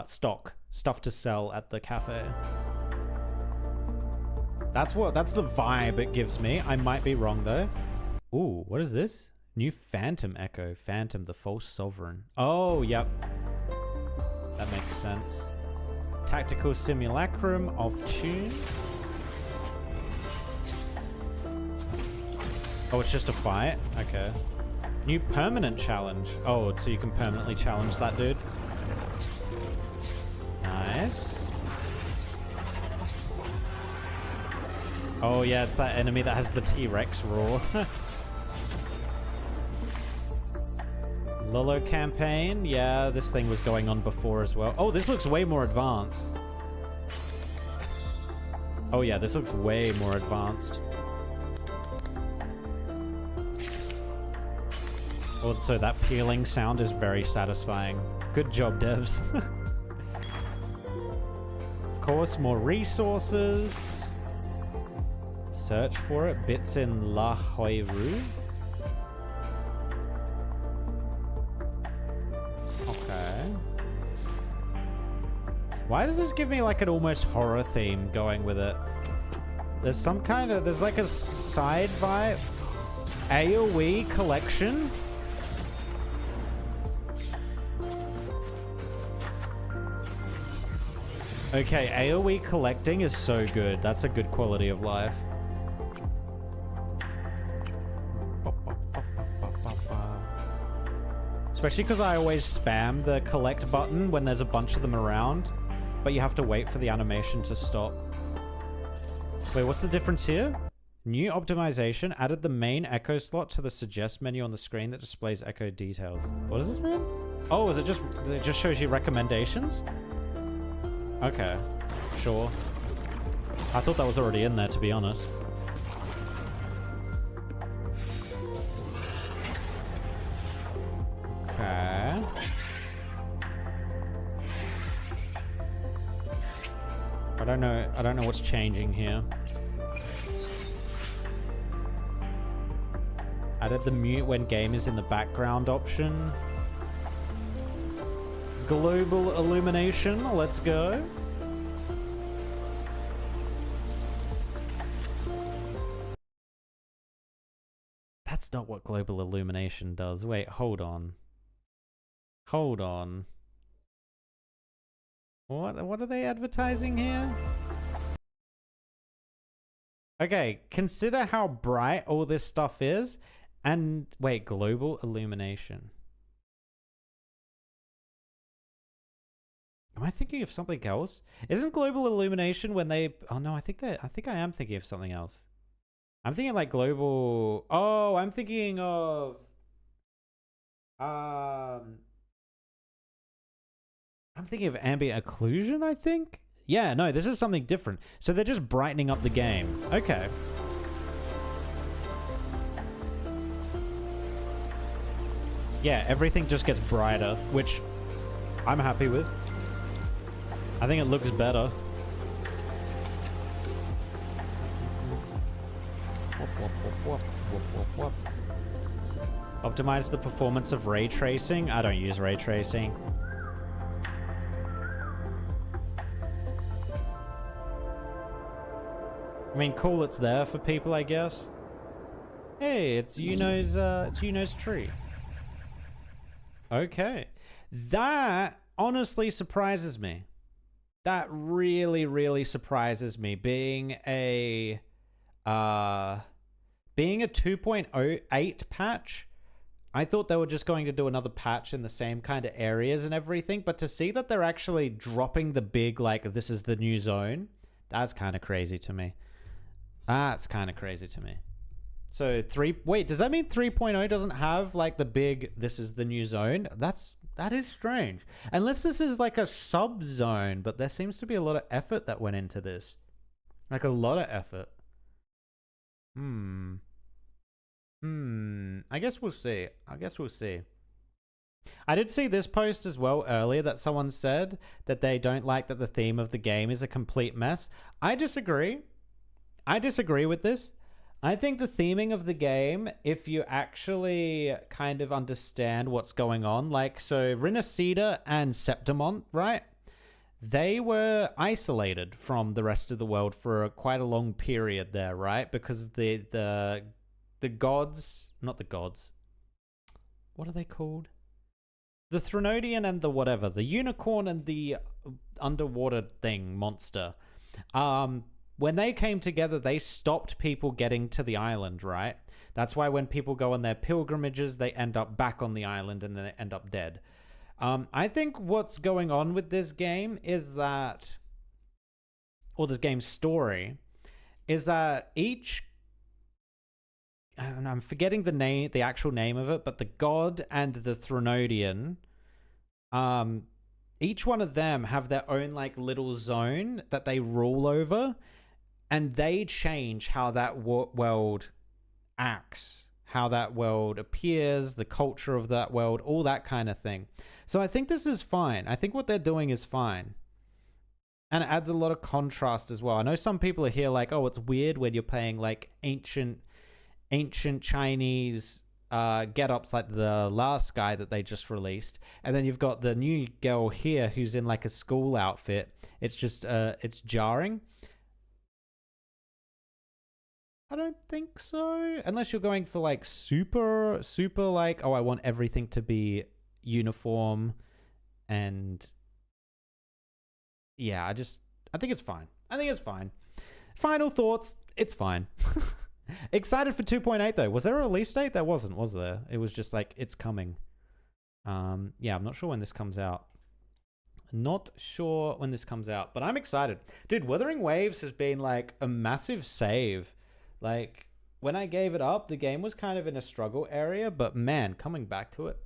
stuff to sell at the cafe. That's the vibe it gives me. I might be wrong though. Ooh, what is this? New Phantom Echo. Phantom, the false sovereign. Oh, yep. That makes sense. Tactical simulacrum off tune. Oh, it's just a fight? Okay. New permanent challenge. Oh, so you can permanently challenge that dude. Nice. Oh yeah, it's that enemy that has the T-Rex roar. Lolo campaign. Yeah, this thing was going on before as well. Oh, this looks way more advanced. Oh yeah, this looks way more advanced. Also, that peeling sound is very satisfying. Good job, devs. Of course, more resources. Search for it. Bits in La Hoiru. Okay. Why does this give me like an almost horror theme going with it? There's some kind of... There's like a side vibe. AoE collection? Okay, AoE collecting is so good. That's a good quality of life. Especially because I always spam the collect button when there's a bunch of them around, but you have to wait for the animation to stop. Wait, what's the difference here? New optimization added the main echo slot to the suggest menu on the screen that displays echo details. What does this mean? Oh, it just shows you recommendations? Okay, sure. I thought that was already in there, to be honest. Okay. I don't know what's changing here. Added the mute when game is in the background option. Global illumination, let's go. That's not what global illumination does. Wait, hold on. Hold on. What are they advertising here? Okay, consider how bright all this stuff is. And wait, global illumination. Am I thinking of something else? Isn't global illumination when they... Oh no, I think I am thinking of something else. I'm thinking like global... Oh, I'm thinking of... I'm thinking of ambient occlusion, I think? Yeah, no, this is something different. So they're just brightening up the game. Okay. Yeah, everything just gets brighter, which I'm happy with. I think it looks better. Optimize the performance of ray tracing. I don't use ray tracing. I mean, cool, it's there for people, I guess. Hey, it's Yuno's tree. Okay. That honestly surprises me. That really, really surprises me. Being a 2.08 patch, I thought they were just going to do another patch in the same kind of areas and everything, but to see that they're actually dropping the big, like, this is the new zone, that's kind of crazy to me. That's kind of crazy to me. So wait, does that mean 3.0 doesn't have like the big, this is the new zone? That is strange. Unless this is like a sub zone, but there seems to be a lot of effort that went into this. Like a lot of effort. I guess we'll see. I did see this post as well earlier that someone said that they don't like that the theme of the game is a complete mess. I disagree. I disagree with this. I think the theming of the game, if you actually kind of understand what's going on, like, so Rinacida and Septimont, right? They were isolated from the rest of the world for quite a long period there, right? Because the gods, not the gods, what are they called? The Threnodian and the whatever, the unicorn and the underwater thing, monster. When they came together, they stopped people getting to the island, right? That's why when people go on their pilgrimages, they end up back on the island and then they end up dead. I think what's going on with this game is that, or the game's story, is that each, and I'm forgetting the name, the actual name of it, but the god and the Threnodian, each one of them have their own like little zone that they rule over. And they change how that world acts, how that world appears, the culture of that world, all that kind of thing. So I think this is fine. I think what they're doing is fine. And it adds a lot of contrast as well. I know some people are here like, oh, it's weird when you're playing like ancient Chinese get-ups like the last guy that they just released. And then you've got the new girl here who's in like a school outfit. It's just, it's jarring. I don't think so. Unless you're going for like super like, oh, I want everything to be uniform. And yeah, I think it's fine. Final thoughts. It's fine. Excited for 2.8 though. Was there a release date? There wasn't, was there? It was just like, it's coming. Yeah, I'm not sure when this comes out. But I'm excited. Dude, Wuthering Waves has been like a massive save. Like, when I gave it up, the game was kind of in a struggle area, but man, coming back to it,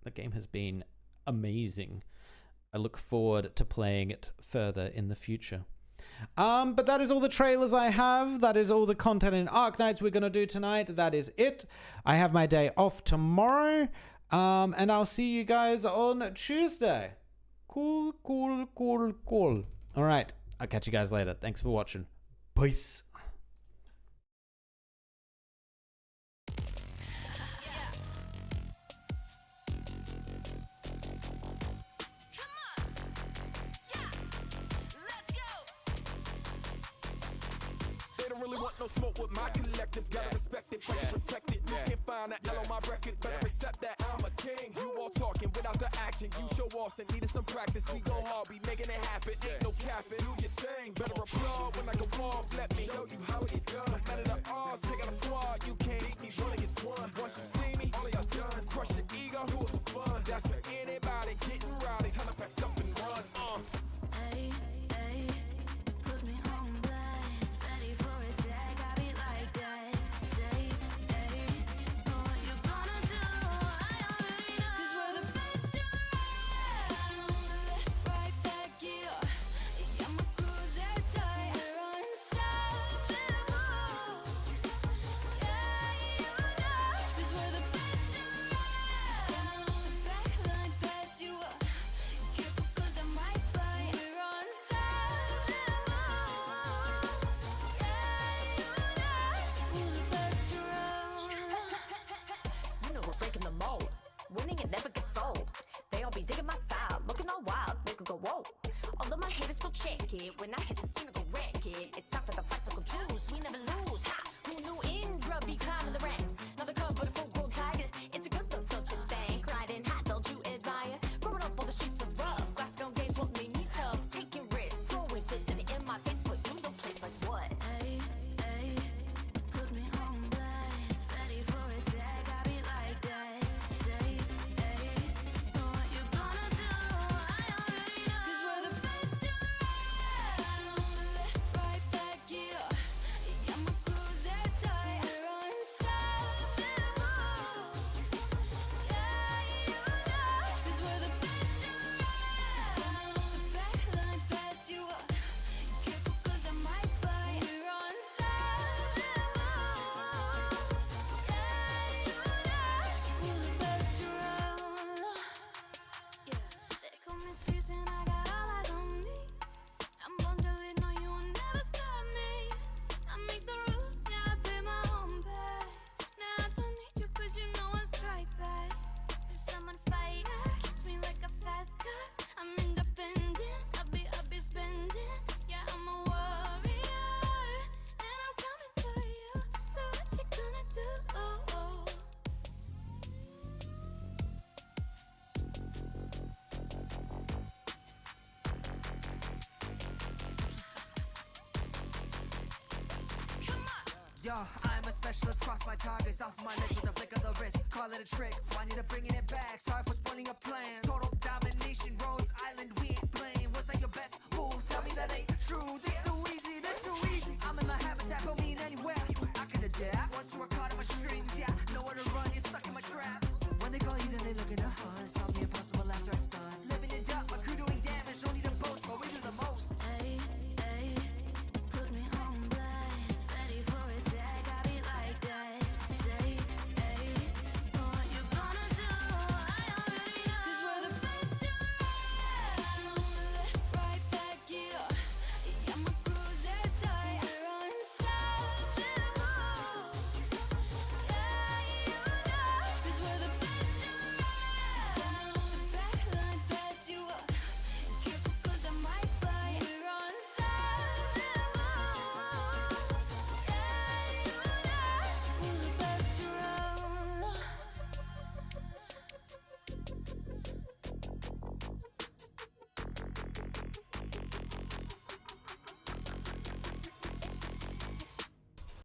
the game has been amazing. I look forward to playing it further in the future. But that is all the trailers I have. That is all the content in Arknights we're going to do tonight. That is it. I have my day off tomorrow, and I'll see you guys on Tuesday. Cool. All right, I'll catch you guys later. Thanks for watching. Peace. Really want no smoke with my collective. Gotta respect it, fight protect it. You can't find that L on my record. Better accept that I'm a king. You all talking without the action. You show off and needed some practice. We go hard, we making it happen. Ain't no capping. Do your thing. Better applaud when I go off. Let me show you how it done. No matter the odds, take out a squad. You can't beat me one against one. Once you see me, all of y'all done. Crush your ego, do it for fun. That's for anybody getting rowdy. Time to pack up and run. Hey, hey, put me on blast. Ready for attack, I be like that. Say, hey, know what you gonna do? I already know. 'Cause we're the best around. Right back it up. Yeah, my crew's airtight. We're unstoppable. Yeah, you know. 'Cause we're the best around. Backline pass you up. Careful 'cause I'm right by. We're unstoppable. Yeah, you know. We're the best around. You know we're breaking the mold. Winning it never gets old. They all be digging my style, looking all wild, they could go whoa. Although my haters go check it, when I hit the scene I go wreck it. It's time for the fight to go choose, we never lose. Ha! Who knew Indra be climbing the ranks? Not a cub but a full-grown tiger. It's a good look, don't you think? Riding hot, don't you admire? Growing up on the streets of rough, Glasgow games won't make me tough. Taking risks, throwing fists in my face, but you don't place like what? Hey, hey, put me on blast. Ready for attack, I be like that. Say, hey, know what you gonna do? I already know. 'Cause we're the best around. Right back it up. Yeah, my crew's airtight. We're unstoppable. Yeah, you know. 'Cause we're the best around. Backline pass you up. Careful 'cause I'm right by. We're unstoppable. Yeah, you know. We're the best around. Yeah, they call me season, I got all eyes on me. I'm born to lead, no, you will never stop me. I make the rules, yeah, I pay my own pay. Now I don't need you 'cause you know I strike back. 'Cause I'm on fire, keeps me like a fast car. I'm independent, I be spending. Yeah, I'm a warrior, and I'm coming for you. So what you gonna do? Yo, I'm a specialist, cross my targets off my list with a flick of the wrist. Call it a trick, why need to bringing it back? Sorry for spoiling your plans. Total domination, Rhodes Island, we ain't playing. What's like your best move? Tell me that ain't true. This too easy, this too easy. I'm in my habitat, put me